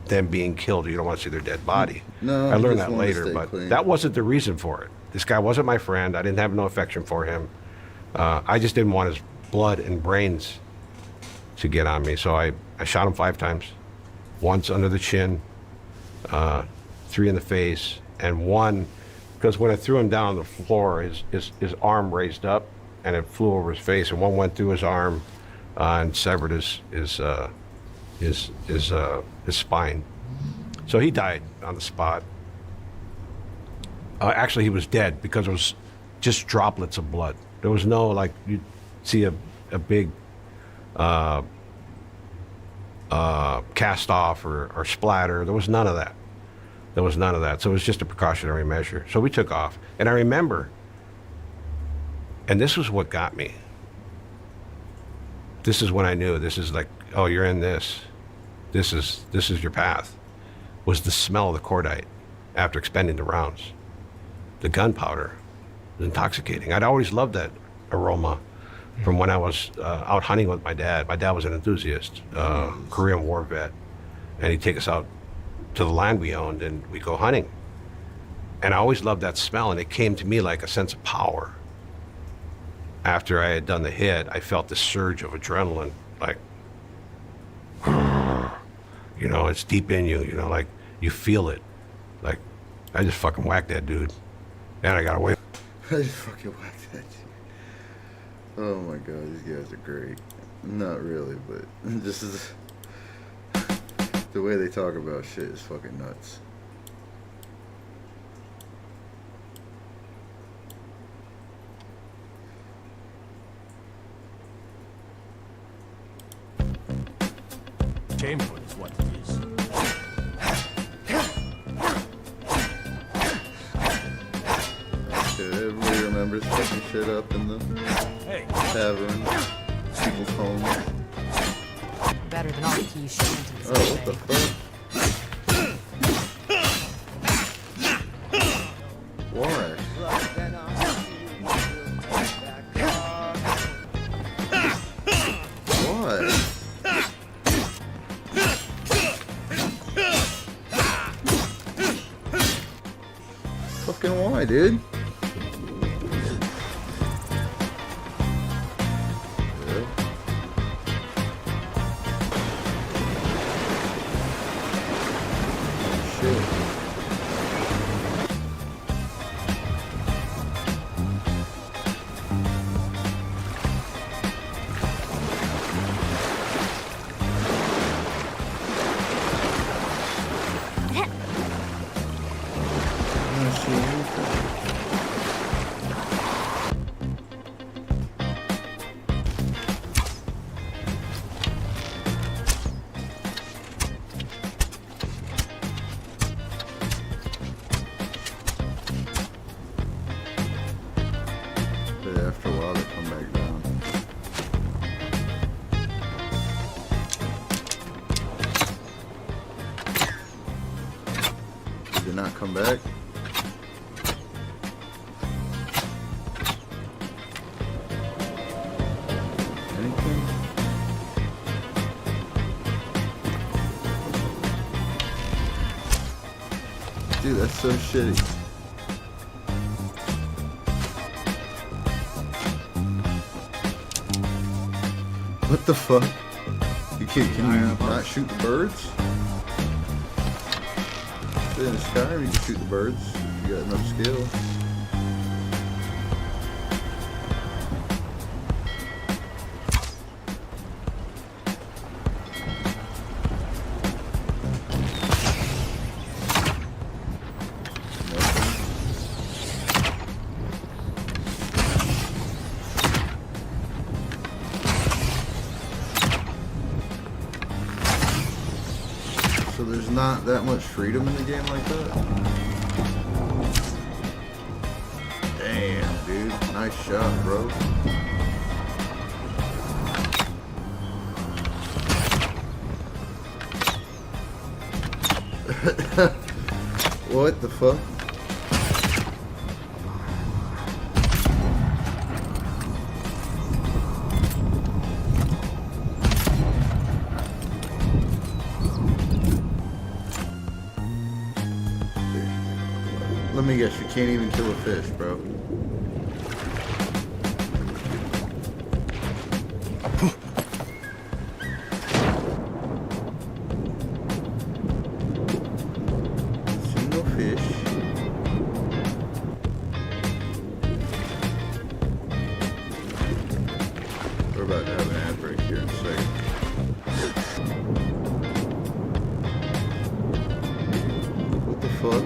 Speaker 11: them being killed, or you don't want to see their dead body.
Speaker 8: No,
Speaker 11: I learned that later, but that wasn't the reason for it. This guy wasn't my friend. I didn't have no affection for him. I just didn't want his blood and brains to get on me. So I shot him 5 times. Once under the chin, 3 in the face, and 1, because when I threw him down on the floor, his arm raised up and it flew over his face, and 1 went through his arm and severed his spine. So he died on the spot. Actually, he was dead because it was just droplets of blood. There was no, like, you'd see a big cast off or splatter. There was none of that. There was none of that. So it was just a precautionary measure. So we took off. And I remember, and this was what got me. This is when I knew, this is like, oh, you're in this. This is your path. Was the smell of the cordite after expending the rounds. The gunpowder was intoxicating. I'd always loved that aroma from when I was out hunting with my dad. My dad was an enthusiast, Korean War vet, and he'd take us out to the land we owned and we'd go hunting. And I always loved that smell, and it came to me like a sense of power. After I had done the hit, I felt this surge of adrenaline, like, you know, it's deep in you, you know, like you feel it. Like, I just fucking whacked that dude, and I got away.
Speaker 8: I just fucking whacked that dude. Oh my god, these guys are great. Not really, but this is the way they talk about shit is fucking nuts.
Speaker 7: Shameful is what it is.
Speaker 8: Okay, everybody remembers fucking shit up in the tavern, people's homes.
Speaker 12: Better than all the key shenanigans.
Speaker 8: Oh, what the fuck? Why? Why? Fucking why, dude? After a while, they come back down. Did they not come back? Anything? Dude, that's so shitty. What the fuck? You
Speaker 1: Can you not shoot the birds? In the sky, you can shoot the birds if you got enough skill. So there's not that much freedom in the game like that? Damn, dude. Nice shot, bro. What the fuck? Let me guess, you can't even kill a fish, bro. See no fish. We're about to have an ad break here in a second. What the fuck?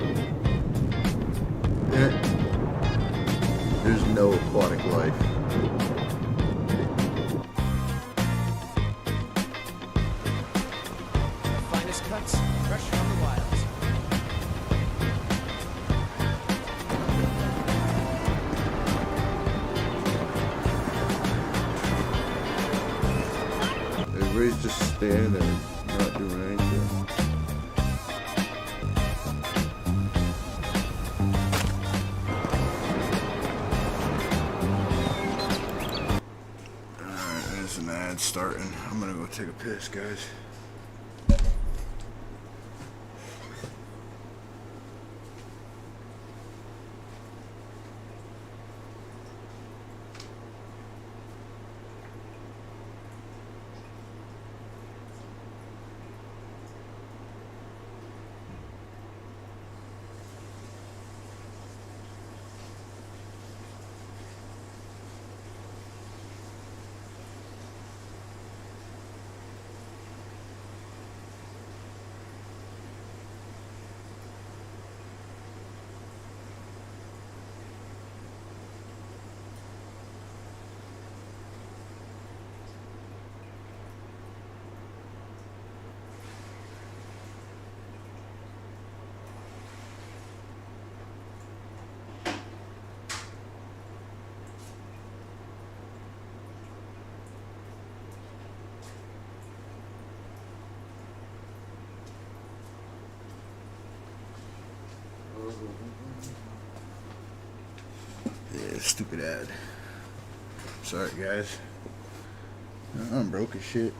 Speaker 1: There's no aquatic life.
Speaker 2: Finest cuts, fresh from the wilds.
Speaker 1: Everybody's just standing there, not doing anything. An ad starting. I'm gonna go take a piss, guys. Yeah, stupid ad. Sorry, guys. I'm broke as shit.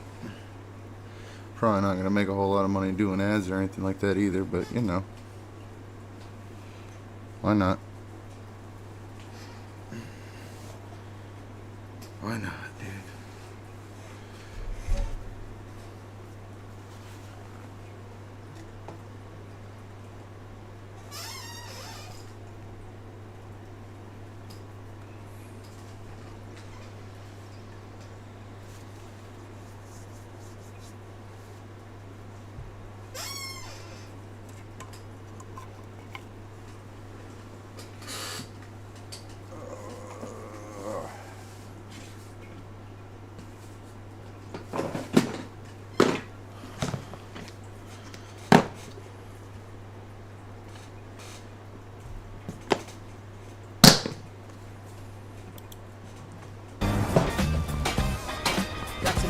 Speaker 1: Probably not gonna make a whole lot of money doing ads or anything like that either, but you know. Why not? Why not, dude?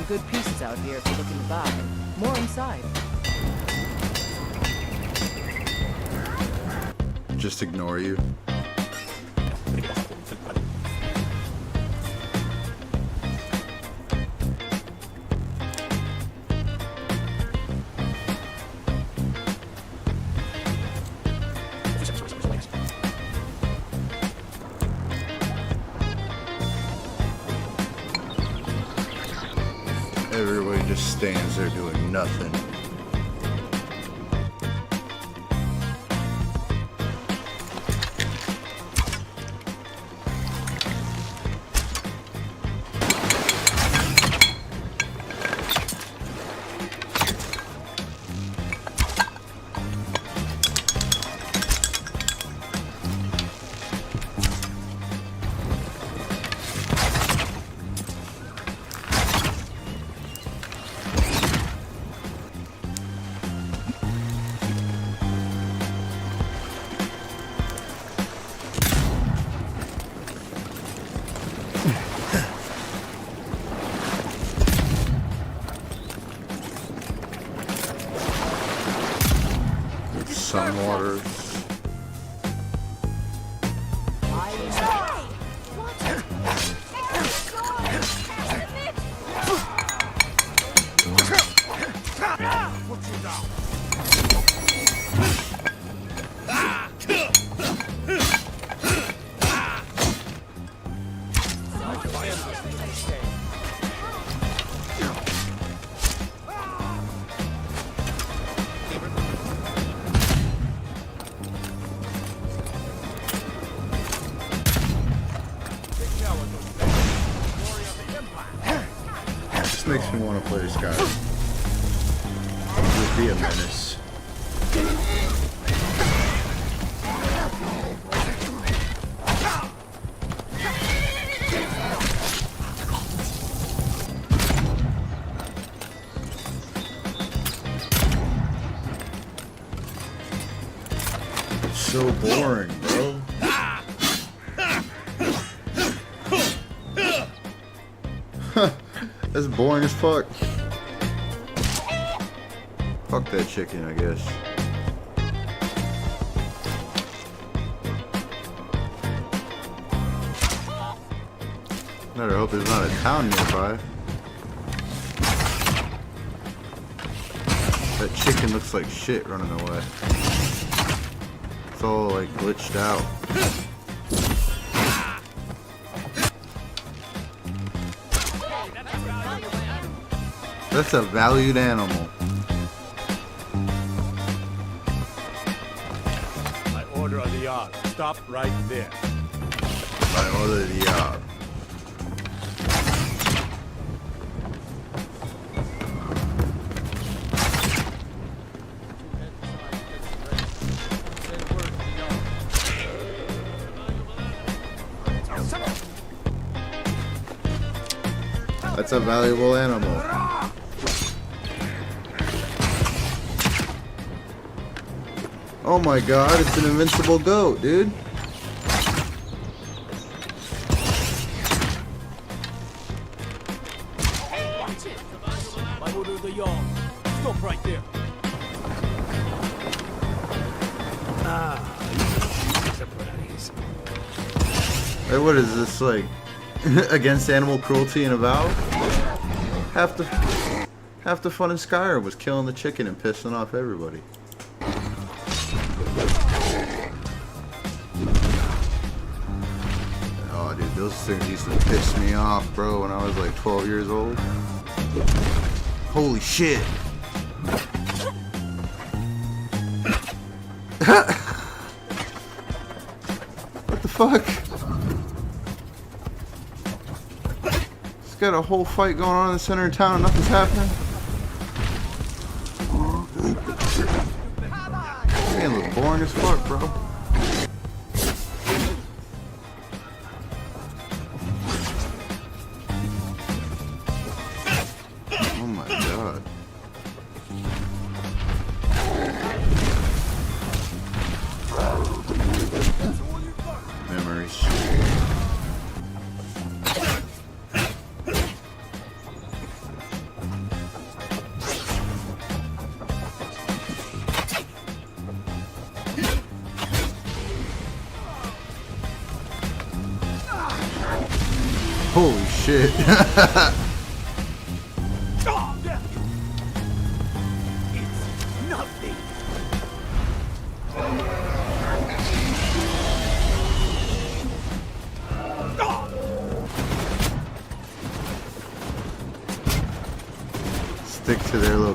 Speaker 12: Good pieces out here if you're looking to buy. More inside.
Speaker 1: Just ignore you. Everybody just just stands there doing nothing. Sun waters. This makes me want to play this guy. It would be a menace. It's so boring, bro. That's boring as fuck. Fuck that chicken, I guess. Better hope there's not a town nearby. That chicken looks like shit running away. It's all like glitched out. That's a valued animal.
Speaker 7: I order the yard. Stop right there.
Speaker 1: I order the yard. That's a valuable animal. Oh my god, it's an invincible goat, dude.
Speaker 7: I order the yard. Stop right there.
Speaker 1: Hey, what is this, like, against animal cruelty and Avowed? Half the fun in Skyrim was killing the chicken and pissing off everybody. Oh, dude, those things used to piss me off, bro, when I was like 12 years old. Holy shit. What the fuck? It's got a whole fight going on in the center of town and nothing's happening. This game looks boring as fuck, bro. Oh my god. Memories. Holy shit.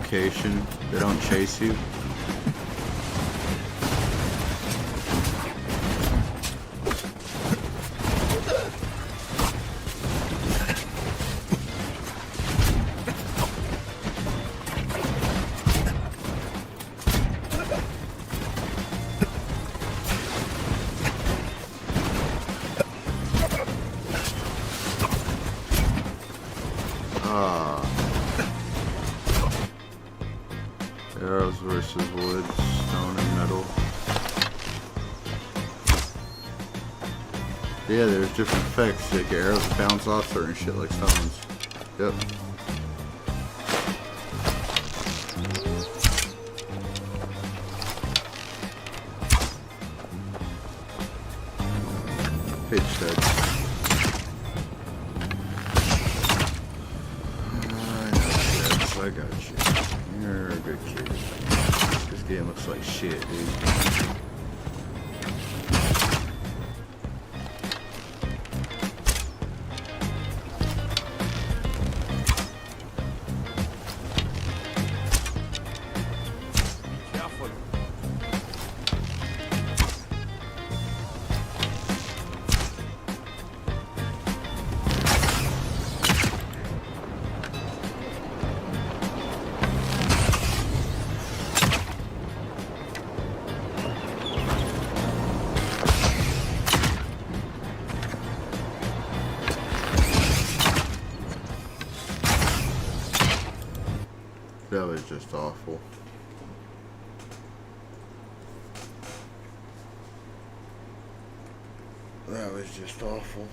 Speaker 1: location, they don't chase you. Arrows versus wood, stone, and metal. Yeah, there's different effects. Like arrows bounce off certain shit like stones. Yep. Pitch that. I got you. You're a good kid. This game looks like shit, dude. That was just awful. That was just awful.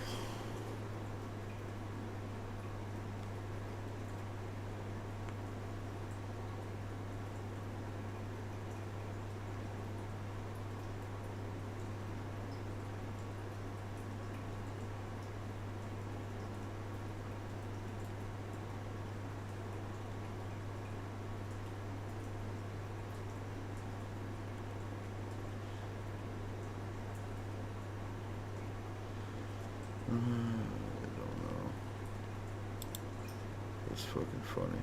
Speaker 1: I don't know. It's fucking funny.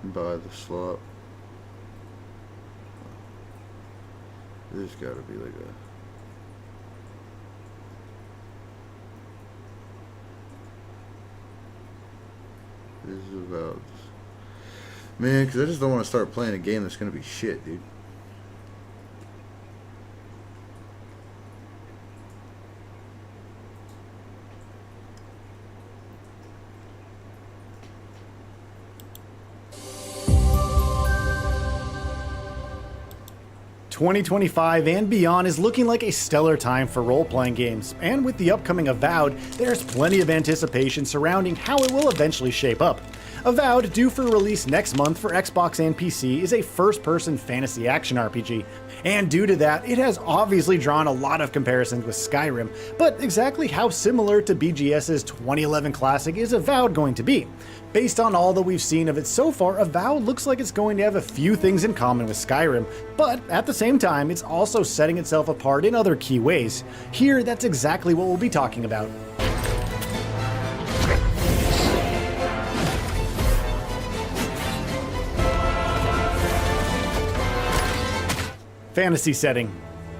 Speaker 1: Buy the slot. There's gotta be like a... This is about... Man, because I just don't want to start playing a game that's gonna be shit, dude.
Speaker 13: 2025 and beyond is looking like a stellar time for role-playing games, and with the upcoming Avowed, there's plenty of anticipation surrounding how it will eventually shape up. Avowed, due for release next month for Xbox and PC, is a first-person fantasy action RPG, and due to that, it has obviously drawn a lot of comparisons with Skyrim, but exactly how similar to BGS's 2011 classic is Avowed going to be? Based on all that we've seen of it so far, Avowed looks like it's going to have a few things in common with Skyrim, but at the same time, it's also setting itself apart in other key ways. Here, that's exactly what we'll be talking about. Fantasy setting.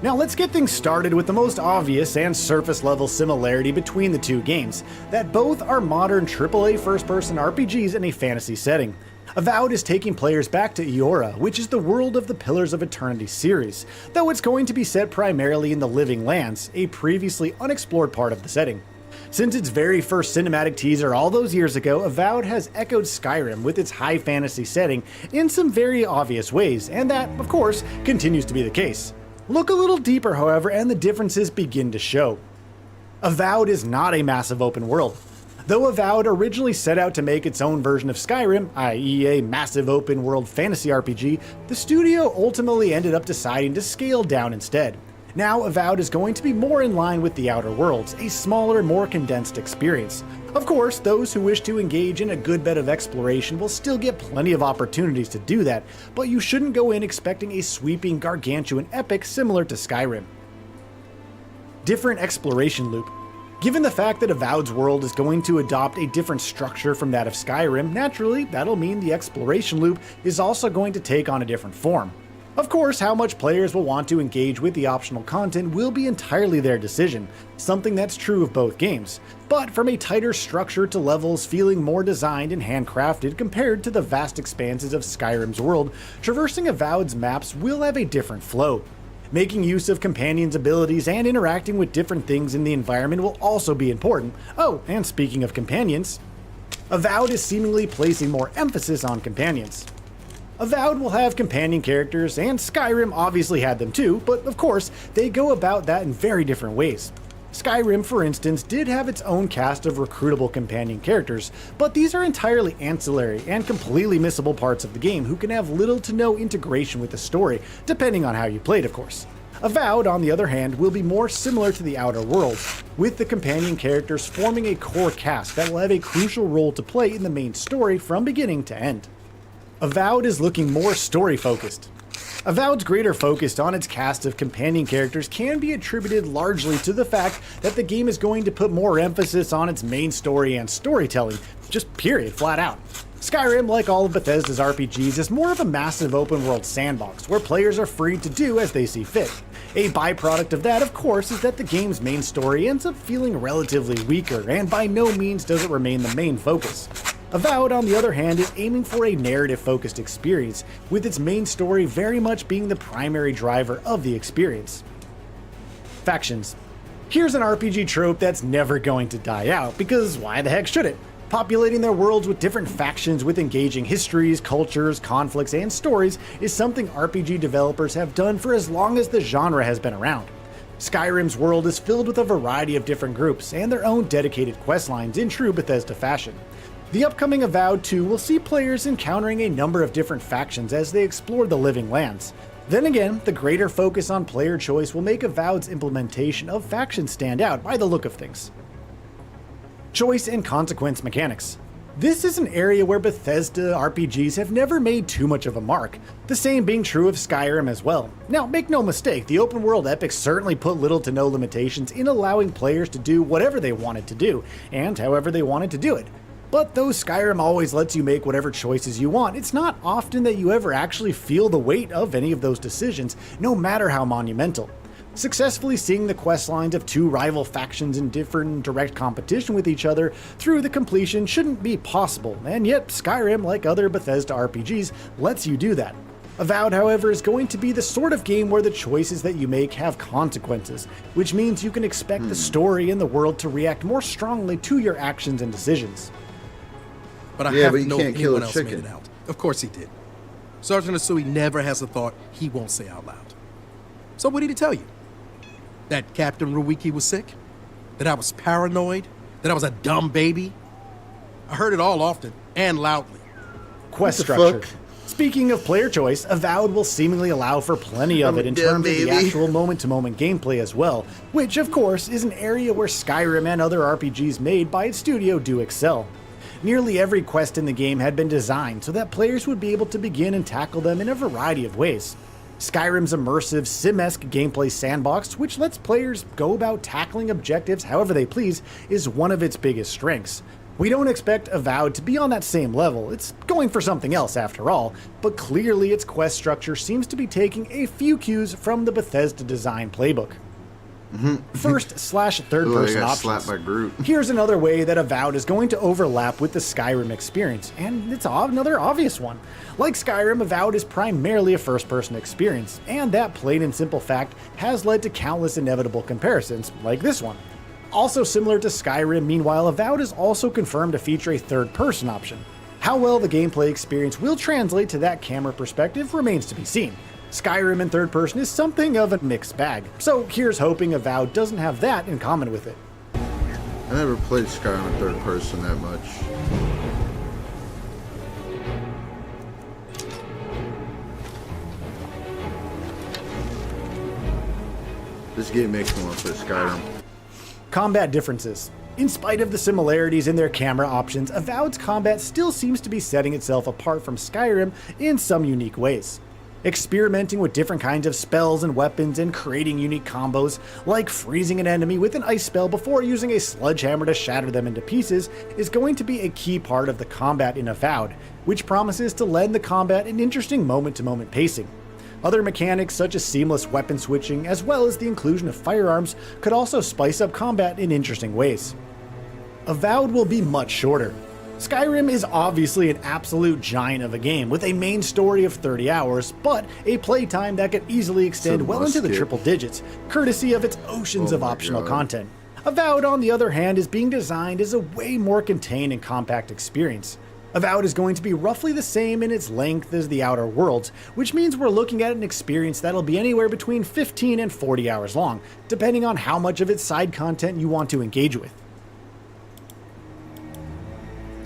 Speaker 13: Now let's get things started with the most obvious and surface level similarity between the two games, that both are modern AAA first-person RPGs in a fantasy setting. Avowed is taking players back to Eora, which is the world of the Pillars of Eternity series, though it's going to be set primarily in the Living Lands, a previously unexplored part of the setting. Since its very first cinematic teaser all those years ago, Avowed has echoed Skyrim with its high fantasy setting in some very obvious ways, and that, of course, continues to be the case. Look a little deeper, however, and the differences begin to show. Avowed is not a massive open world. Though Avowed originally set out to make its own version of Skyrim, i.e. a massive open world fantasy RPG, the studio ultimately ended up deciding to scale down instead. Now, Avowed is going to be more in line with The Outer Worlds, a smaller, more condensed experience. Of course, those who wish to engage in a good bit of exploration will still get plenty of opportunities to do that, but you shouldn't go in expecting a sweeping, gargantuan epic similar to Skyrim. Different exploration loop. Given the fact that Avowed's world is going to adopt a different structure from that of Skyrim, naturally, that'll mean the exploration loop is also going to take on a different form. Of course, how much players will want to engage with the optional content will be entirely their decision, something that's true of both games, but from a tighter structure to levels feeling more designed and handcrafted compared to the vast expanses of Skyrim's world, traversing Avowed's maps will have a different flow. Making use of companions' abilities and interacting with different things in the environment will also be important. Oh, and speaking of companions, Avowed is seemingly placing more emphasis on companions. Avowed will have companion characters, and Skyrim obviously had them too, but of course, they go about that in very different ways. Skyrim, for instance, did have its own cast of recruitable companion characters, but these are entirely ancillary and completely missable parts of the game who can have little to no integration with the story, depending on how you played, of course. Avowed, on the other hand, will be more similar to the Outer Worlds, with the companion characters forming a core cast that will have a crucial role to play in the main story from beginning to end. Avowed is looking more story-focused. Avowed's greater focus on its cast of companion characters can be attributed largely to the fact that the game is going to put more emphasis on its main story and storytelling, just period, flat out. Skyrim, like all of Bethesda's RPGs, is more of a massive open-world sandbox where players are free to do as they see fit. A byproduct of that, of course, is that the game's main story ends up feeling relatively weaker and by no means does it remain the main focus. Avowed, on the other hand, is aiming for a narrative-focused experience, with its main story very much being the primary driver of the experience. Factions. Here's an RPG trope that's never going to die out, because why the heck should it? Populating their worlds with different factions with engaging histories, cultures, conflicts, and stories is something RPG developers have done for as long as the genre has been around. Skyrim's world is filled with a variety of different groups and their own dedicated questlines in true Bethesda fashion. The upcoming Avowed 2 will see players encountering a number of different factions as they explore the living lands. Then again, the greater focus on player choice will make Avowed's implementation of factions stand out by the look of things. Choice and consequence mechanics. This is an area where Bethesda RPGs have never made too much of a mark, the same being true of Skyrim as well. Now, make no mistake, the open world epics certainly put little to no limitations in allowing players to do whatever they wanted to do, and however they wanted to do it. But though Skyrim always lets you make whatever choices you want, it's not often that you ever actually feel the weight of any of those decisions, no matter how monumental. Successfully seeing the questlines of two rival factions in different direct competition with each other through the completion shouldn't be possible, and yet Skyrim, like other Bethesda RPGs, lets you do that. Avowed, however, is going to be the sort of game where the choices that you make have consequences, which means you can expect the story and the world to react more strongly to your actions and decisions.
Speaker 14: But I have to know if anyone else made it out. Of course he did. Sergeant Asui never has a thought he won't say out loud. So what did he tell you? That Captain Ruwiki was sick? That I was paranoid? That I was a dumb baby? I heard it all often and loudly.
Speaker 13: Quest structure. Speaking of player choice, Avowed will seemingly allow for plenty of it in terms of the actual moment-to-moment gameplay as well, which of course is an area where Skyrim and other RPGs made by its studio do excel. Nearly every quest in the game had been designed so that players would be able to begin and tackle them in a variety of ways. Skyrim's immersive, sim-esque gameplay sandbox, which lets players go about tackling objectives however they please, is one of its biggest strengths. We don't expect Avowed to be on that same level, it's going for something else after all, but clearly its quest structure seems to be taking a few cues from the Bethesda design playbook. First/third-person options. Here's another way that Avowed is going to overlap with the Skyrim experience, and it's another obvious one. Like Skyrim, Avowed is primarily a first-person experience, and that plain and simple fact has led to countless inevitable comparisons, like this one. Also similar to Skyrim, meanwhile, Avowed is also confirmed to feature a third-person option. How well the gameplay experience will translate to that camera perspective remains to be seen. Skyrim in third person is something of a mixed bag, so here's hoping Avowed doesn't have that in common with it.
Speaker 8: I never played Skyrim in third person that much. This game makes me want to play Skyrim.
Speaker 13: Combat differences. In spite of the similarities in their camera options, Avowed's combat still seems to be setting itself apart from Skyrim in some unique ways. experimenting with different kinds of spells and weapons and creating unique combos, like freezing an enemy with an ice spell before using a sledgehammer to shatter them into pieces, is going to be a key part of the combat in Avowed, which promises to lend the combat an interesting moment-to-moment pacing. Other mechanics such as seamless weapon switching, as well as the inclusion of firearms, could also spice up combat in interesting ways. Avowed will be much shorter. Skyrim is obviously an absolute giant of a game with a main story of 30 hours, but a playtime that could easily extend well into the triple digits, courtesy of its oceans of optional content. Avowed, on the other hand, is being designed as a way more contained and compact experience. Avowed is going to be roughly the same in its length as the Outer Worlds, which means we're looking at an experience that'll be anywhere between 15 and 40 hours long, depending on how much of its side content you want to engage with.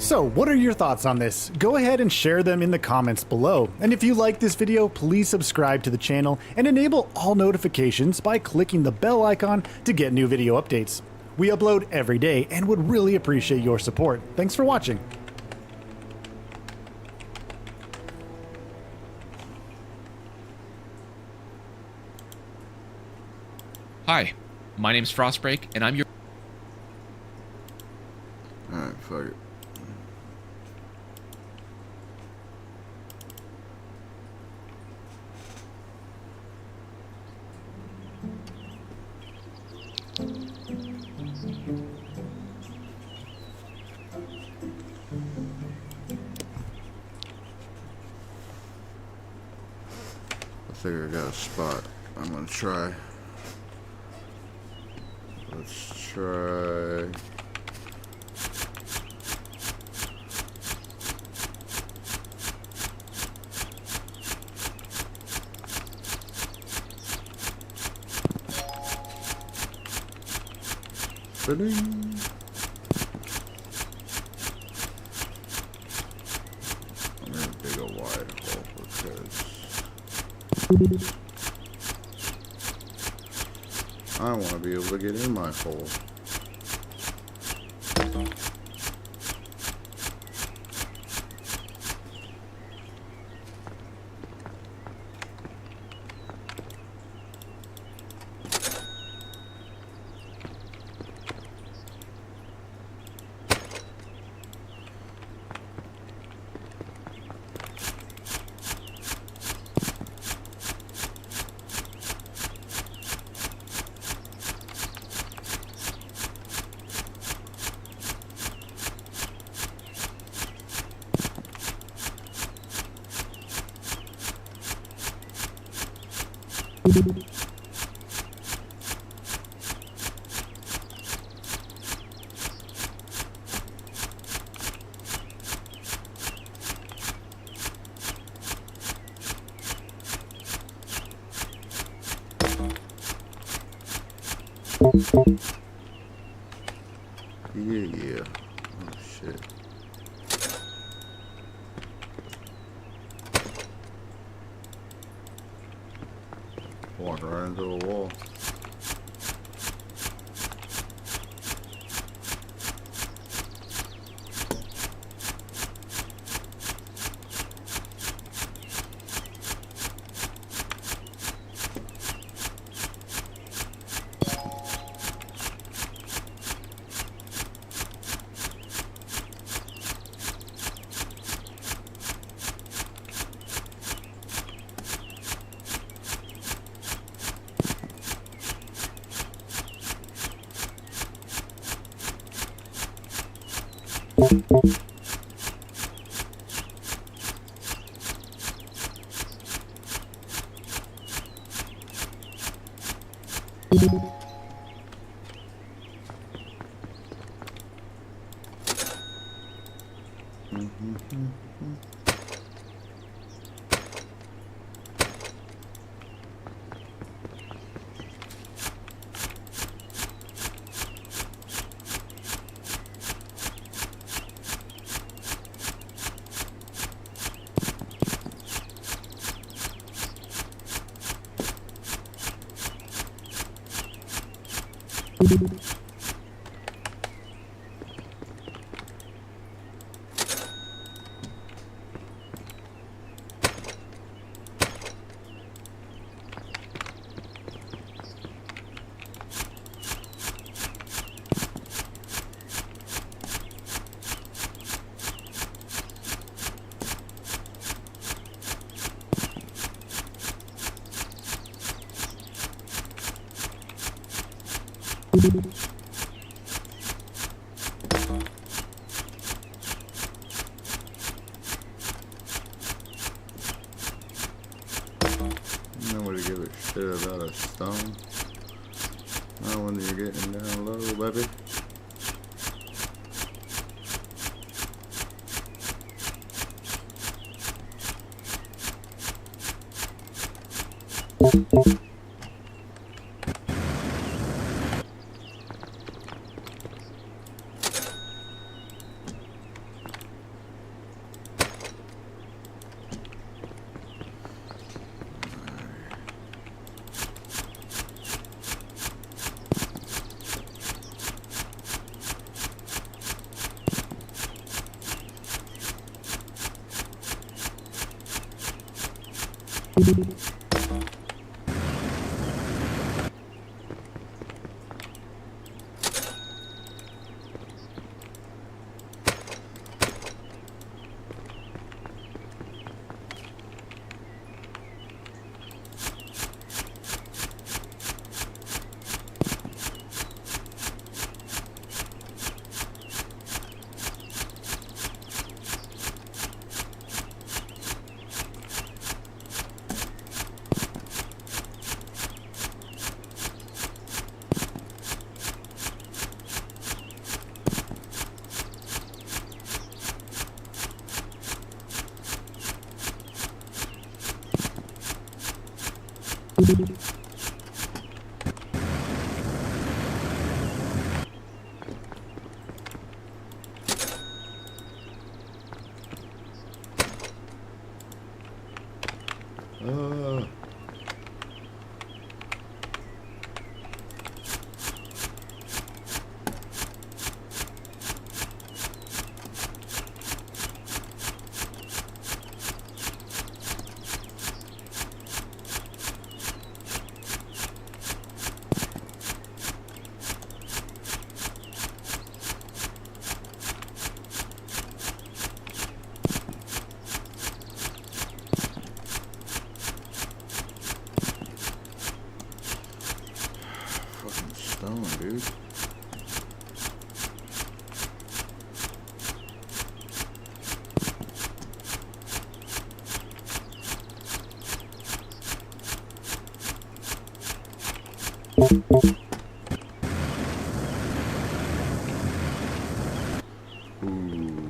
Speaker 13: So, what are your thoughts on this? Go ahead and share them in the comments below. And if you like this video, please subscribe to the channel and enable all notifications by clicking the bell icon to get new video updates. We upload every day and would really appreciate your support. Thanks for watching.
Speaker 15: Hi, my name's Frostbreak, and I'm your...
Speaker 8: Alright, fuck it. I think I got a spot. I'm gonna try. Let's try. Ba-ding. I'm gonna dig a wide hole because I want to be able to get in my hole. Yeah. Oh shit. Walk right into the wall. Nobody give a shit about a stone. Not when you're getting down low, baby. Stone, dude. Ooh.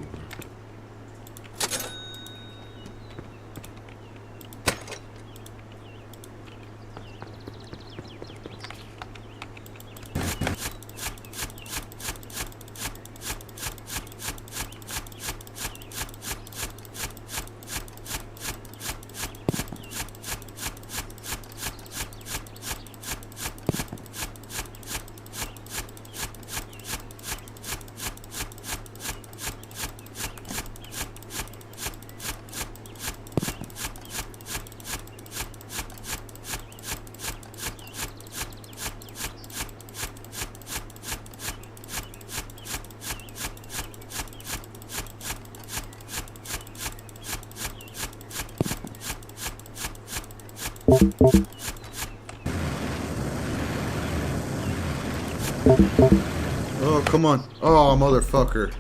Speaker 8: Oh, come on. Oh, motherfucker.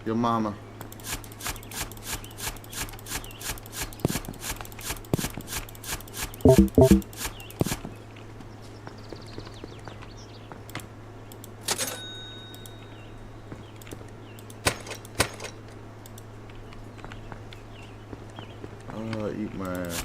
Speaker 8: Your mama. Eat my ass.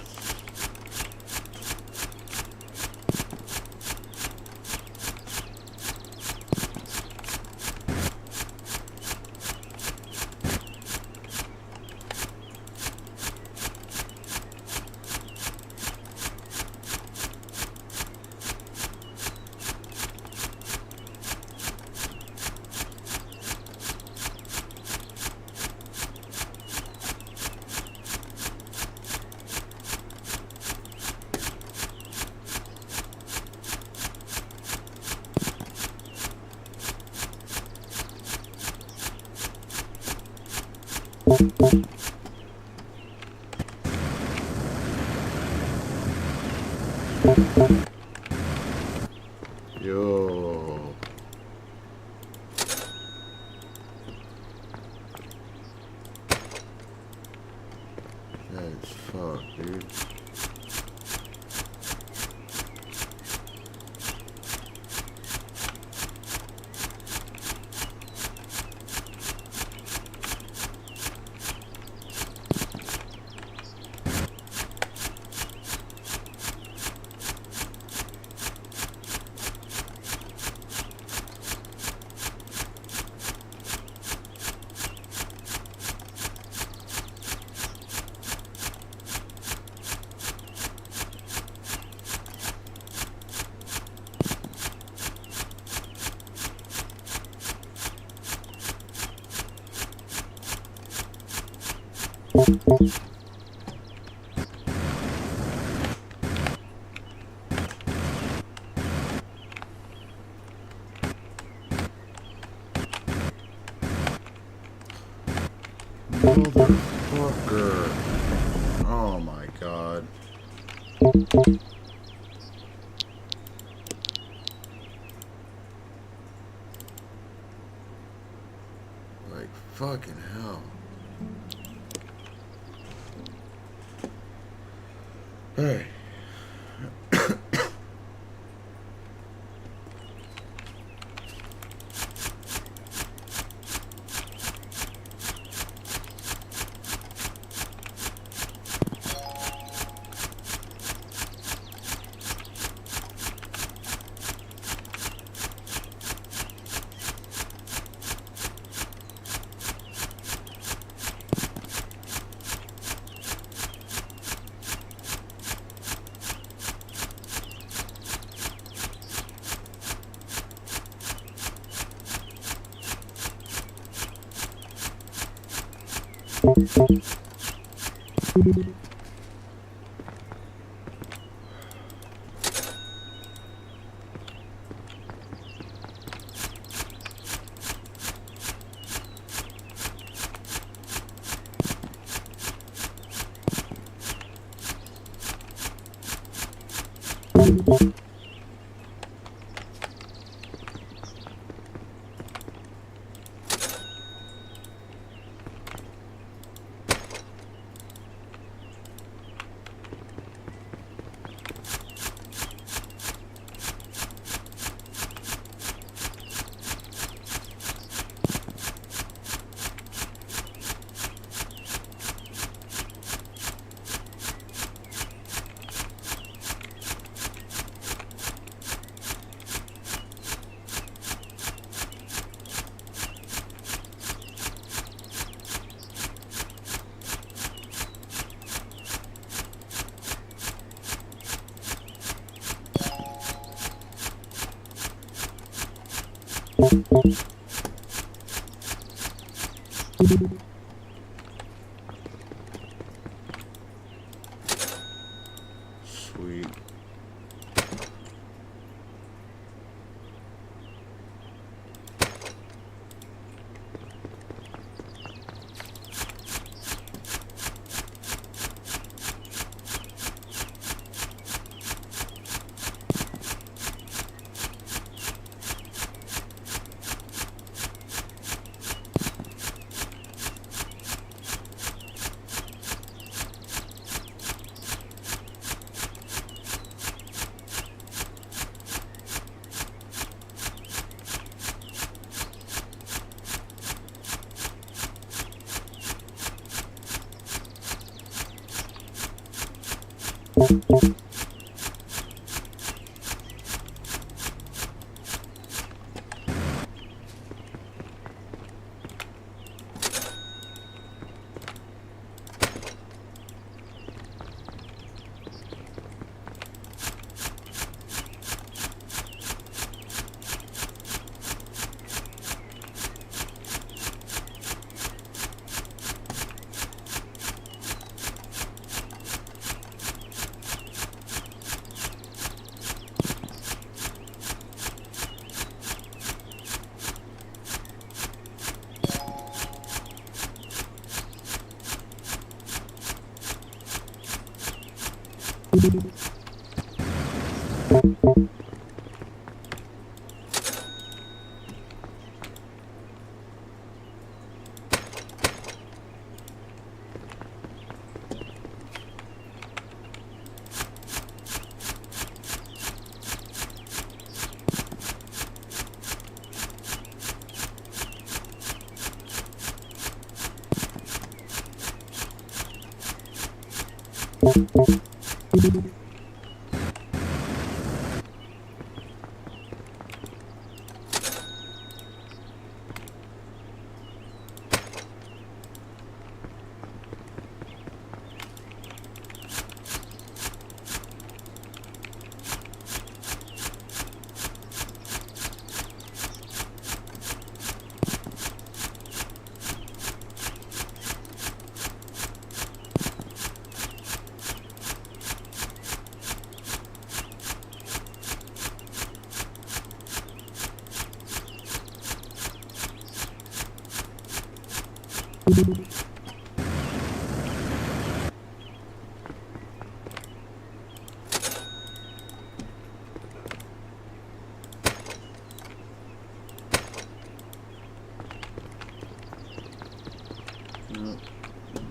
Speaker 1: Yo. That's fucked, dude. Motherfucker. Oh my god. Like fucking hell. Alright. Sweet.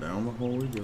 Speaker 8: Down the hole we go.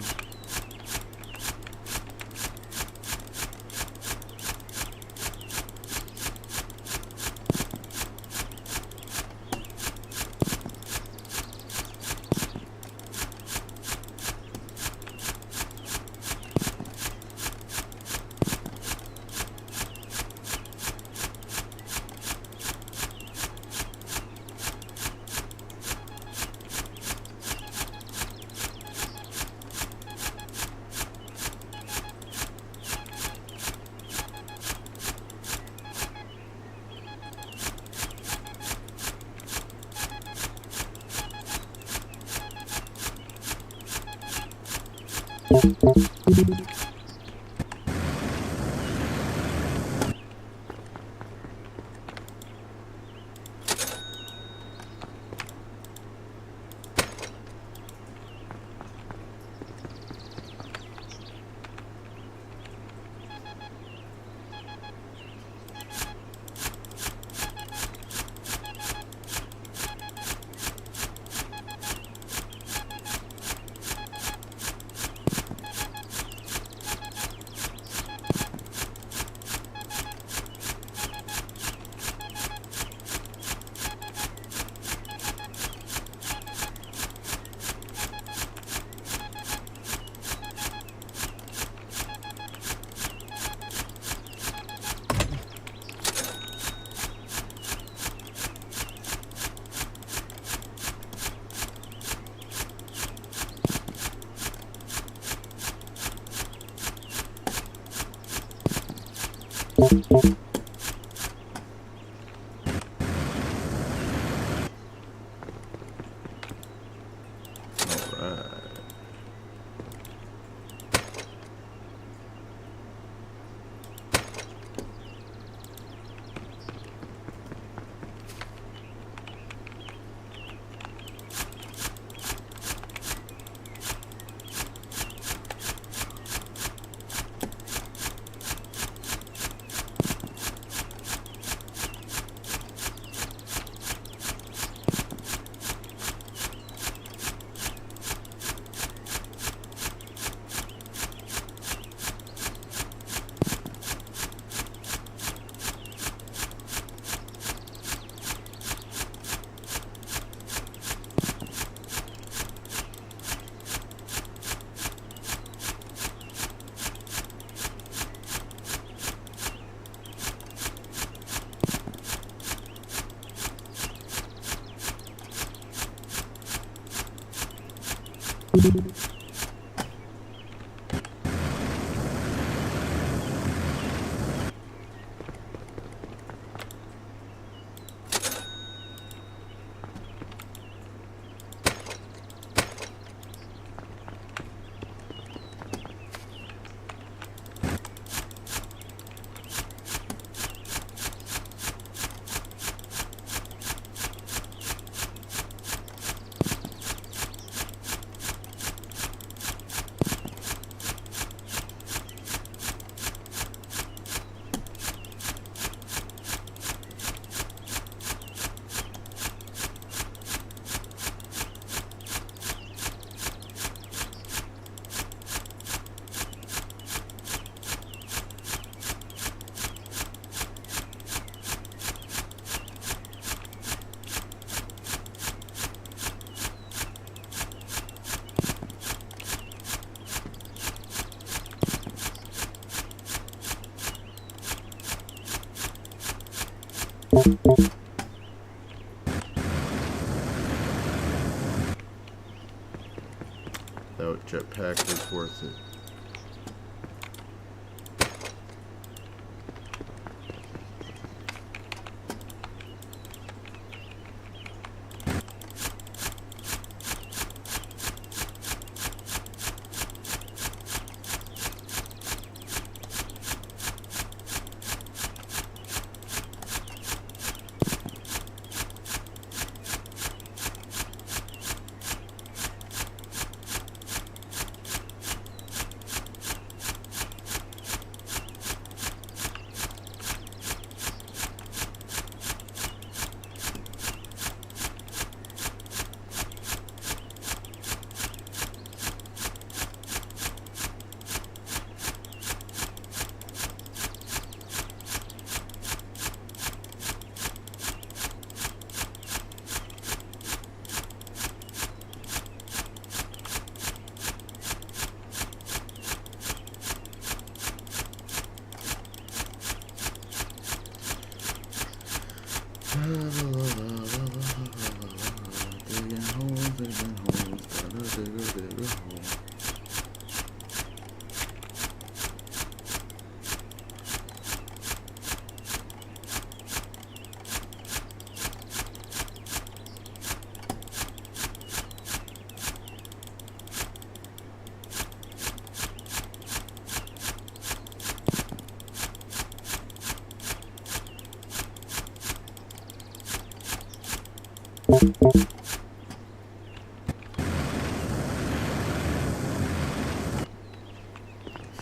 Speaker 8: it's worth it.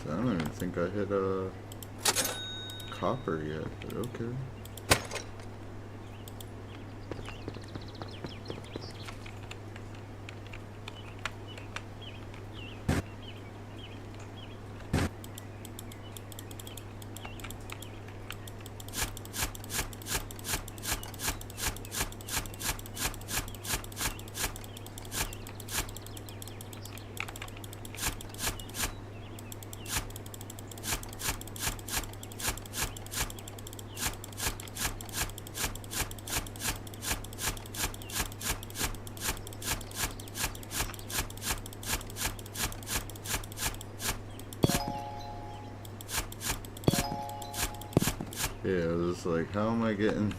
Speaker 8: I don't even think I hit a copper yet, but okay. Yeah, I was just like, how am I getting...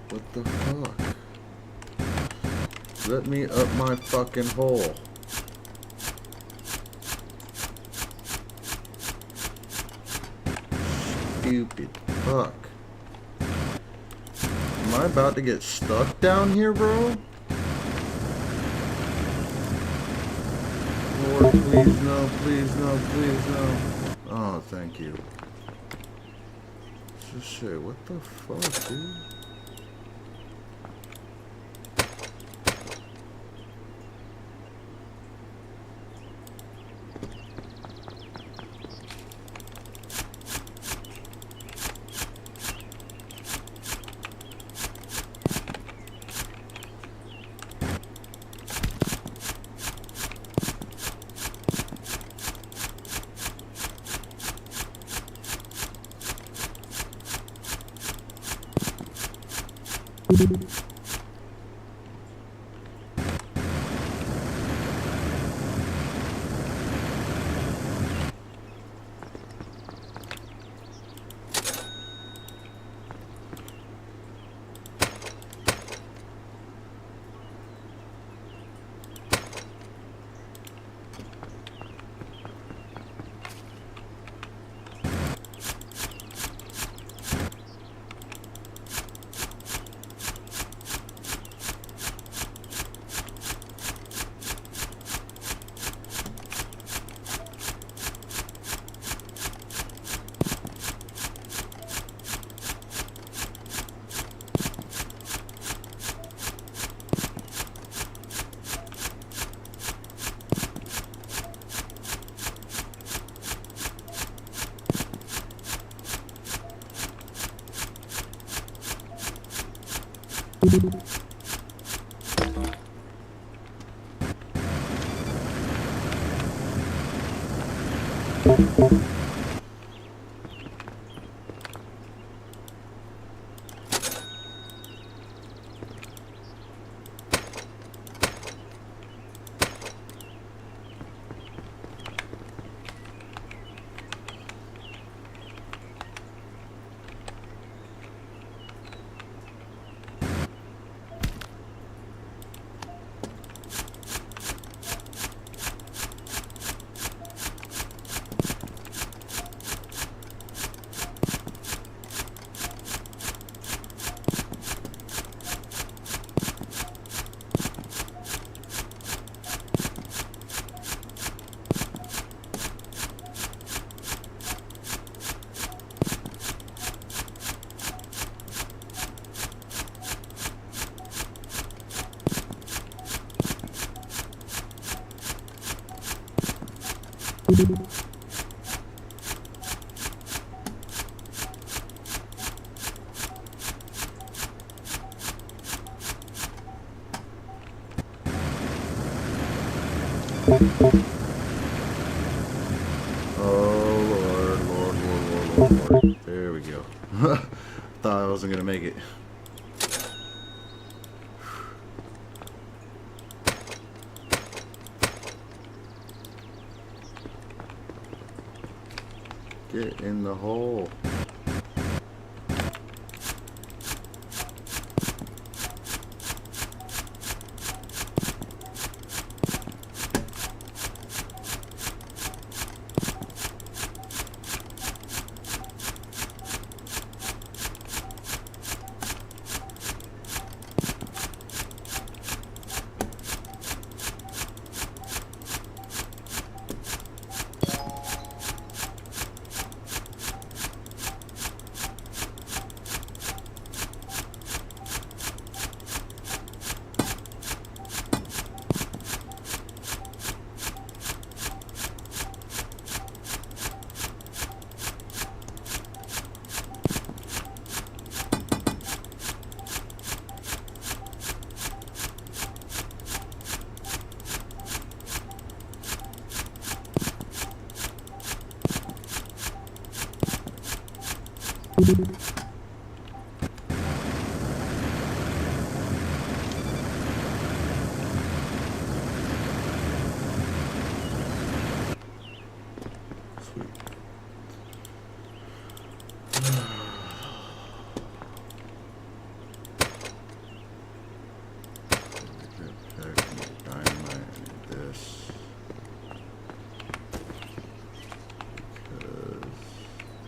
Speaker 8: What the fuck? Let me up my fucking hole. Stupid fuck. Am I about to get stuck down here, bro? Lord, please no, please no, please no. Oh, thank you. Just shit, what the fuck, dude?
Speaker 1: Lord. There we go. Thought I wasn't gonna make it. Get in the hole.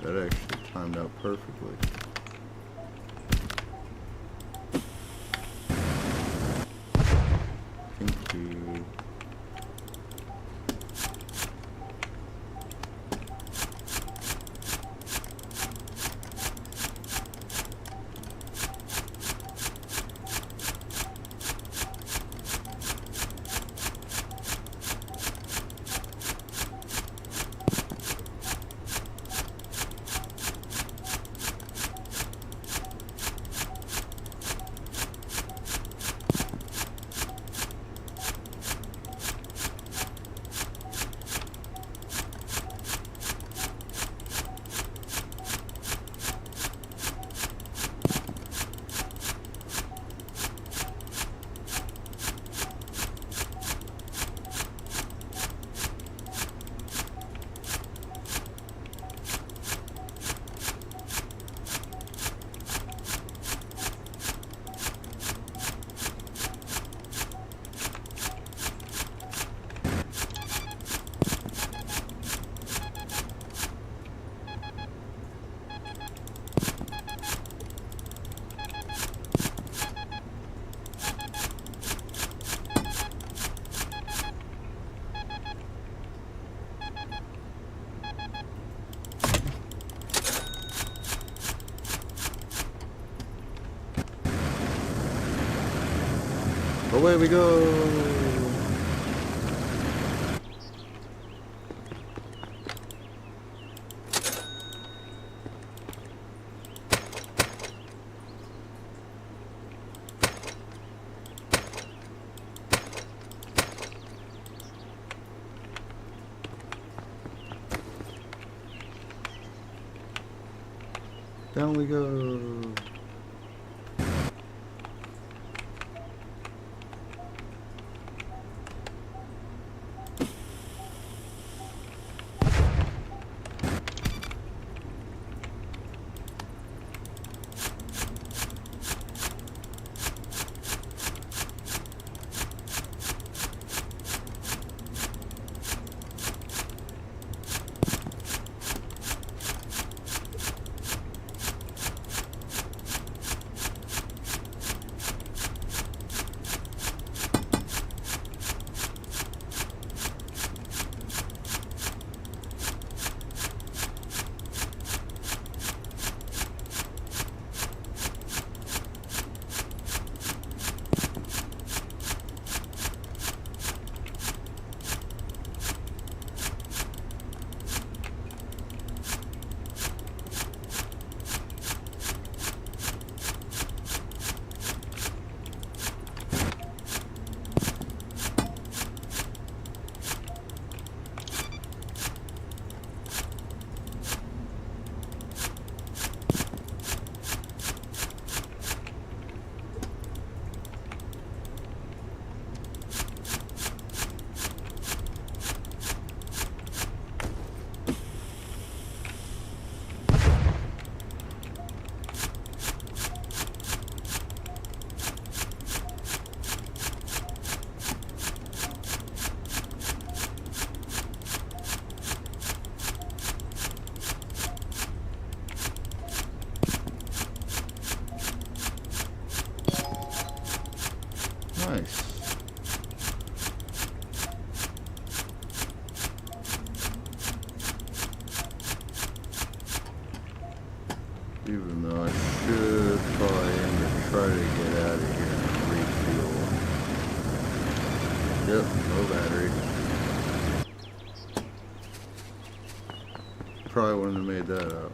Speaker 1: That actually timed out perfectly. Thank you. Away we go. Down we go.
Speaker 8: Even though I should probably aim to try to get out of here and refuel. Yep, no battery. Probably wouldn't have made that up.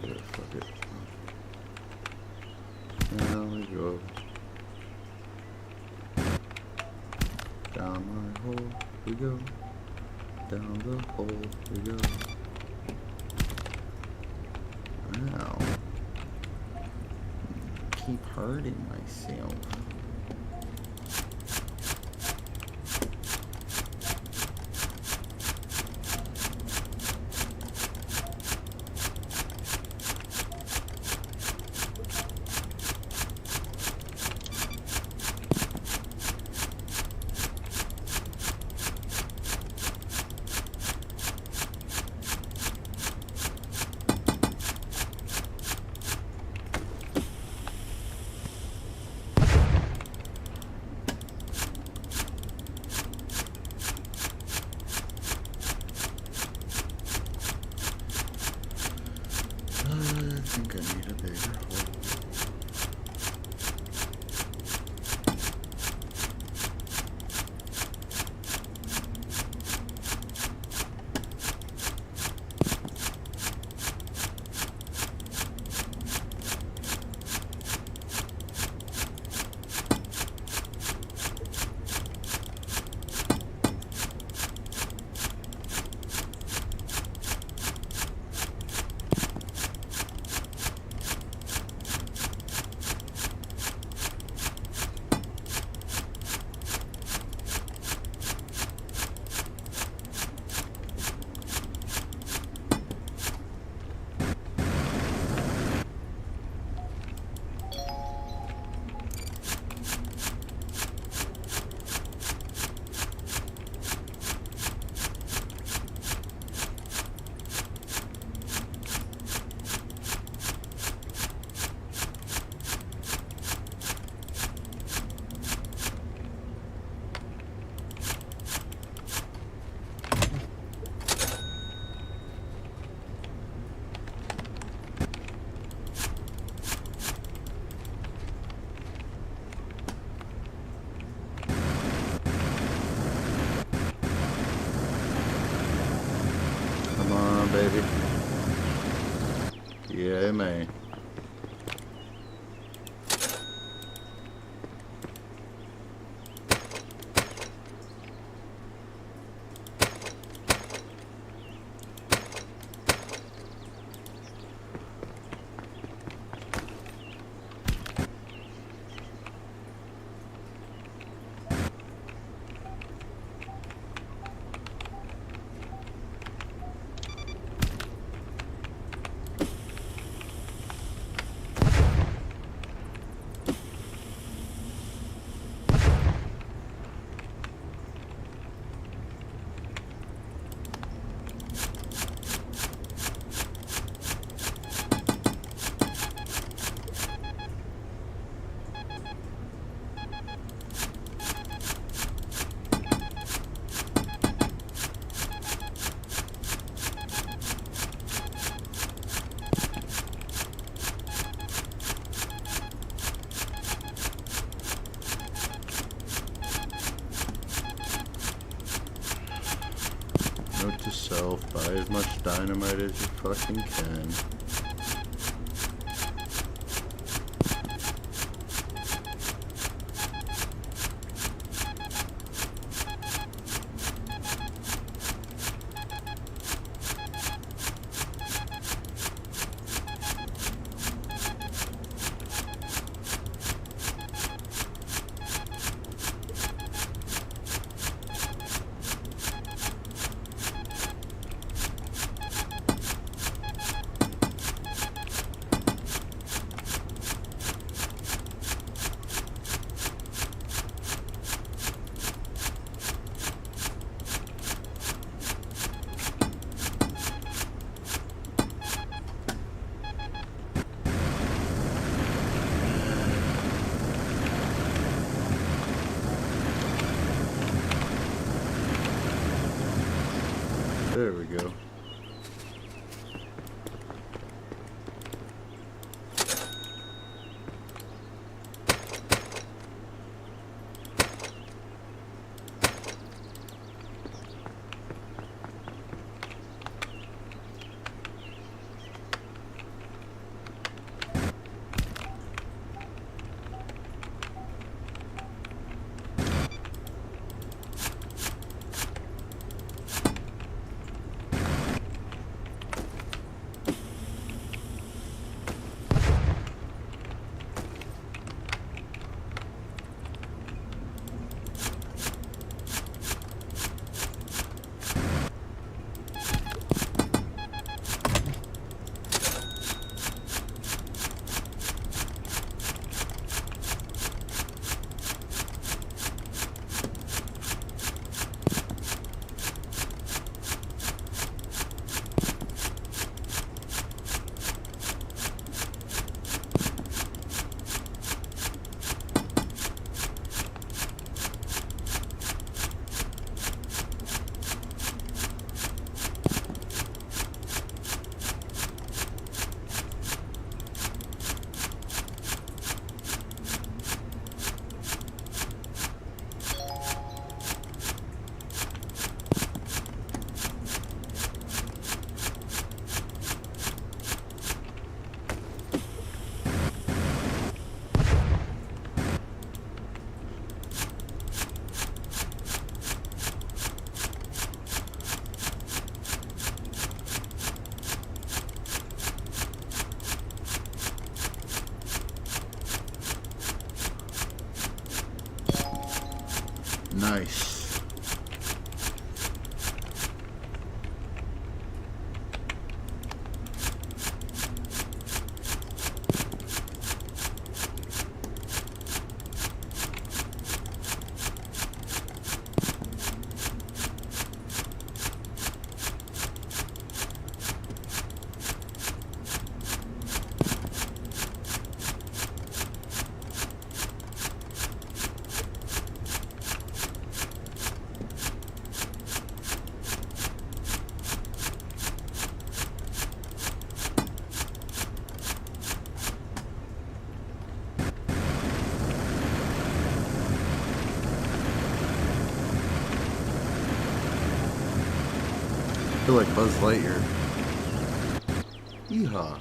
Speaker 8: Yeah, fuck it. Down we go. Down my hole we go. Down the hole we go. Wow. Keep hurting myself. I think I need a bigger hole. Come on, baby. Yeah, man. Note to self, buy as much dynamite as you fucking can. There we go. Nice. I feel like Buzz Lightyear. Yeehaw.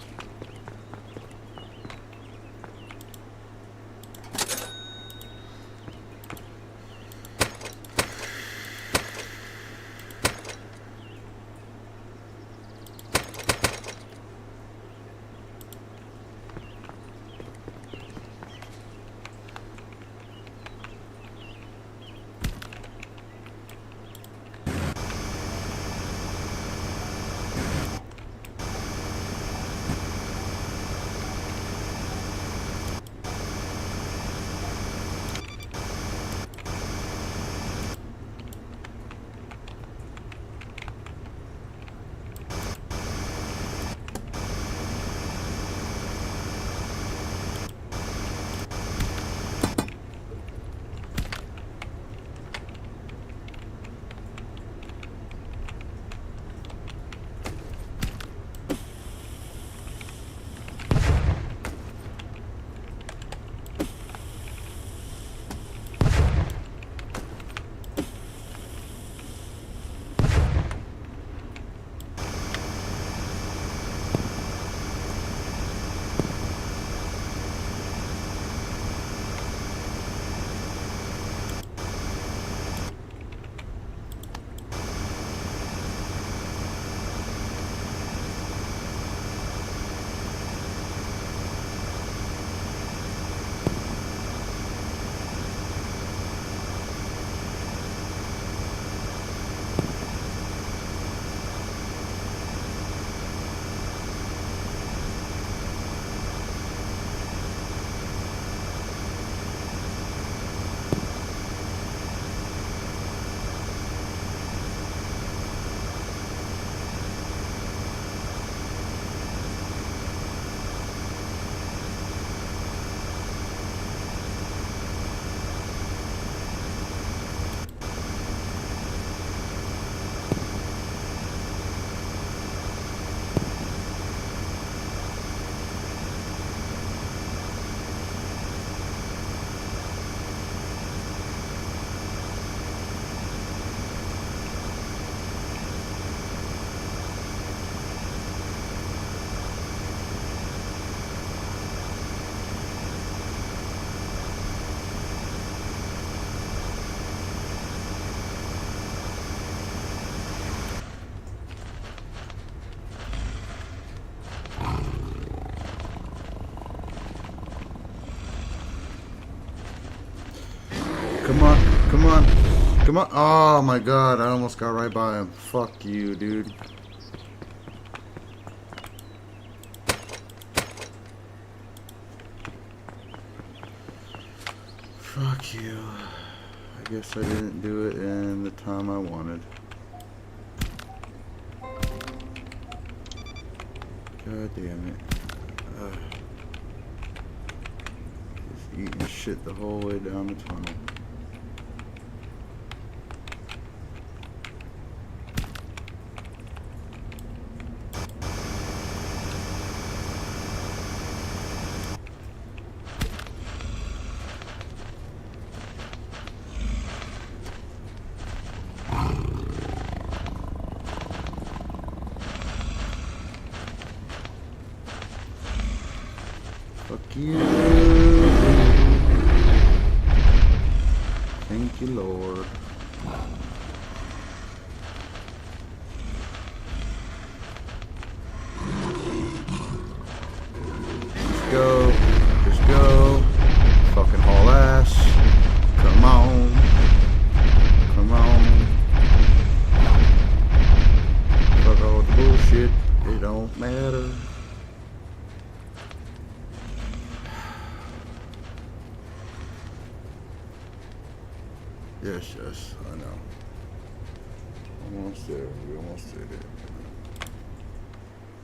Speaker 1: Come on. Come on. Come on. Oh my god, I almost got right by him. Fuck you, dude. Fuck you. I guess I didn't do it in the time I wanted. God damn it. Just eating shit the whole way down the tunnel. Fuck you. Thank you, Lord. Just go. Just go. Fucking haul ass. Come on. Come on. Fuck all the bullshit. It don't matter. Yes, yes, I know. Almost there. We almost did it.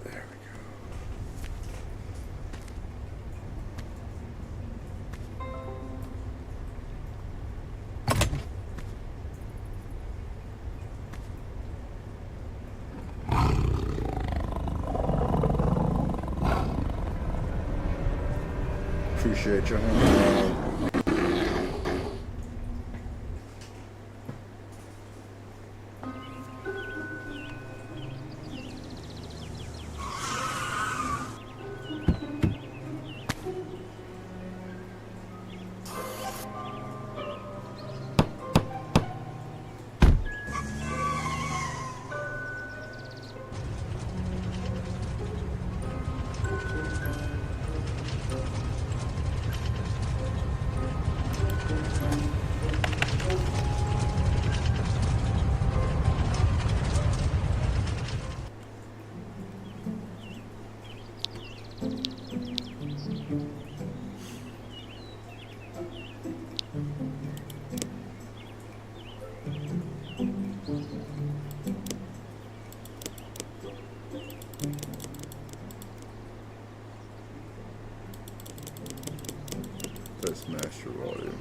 Speaker 1: There we go. Appreciate your help. That's master volume.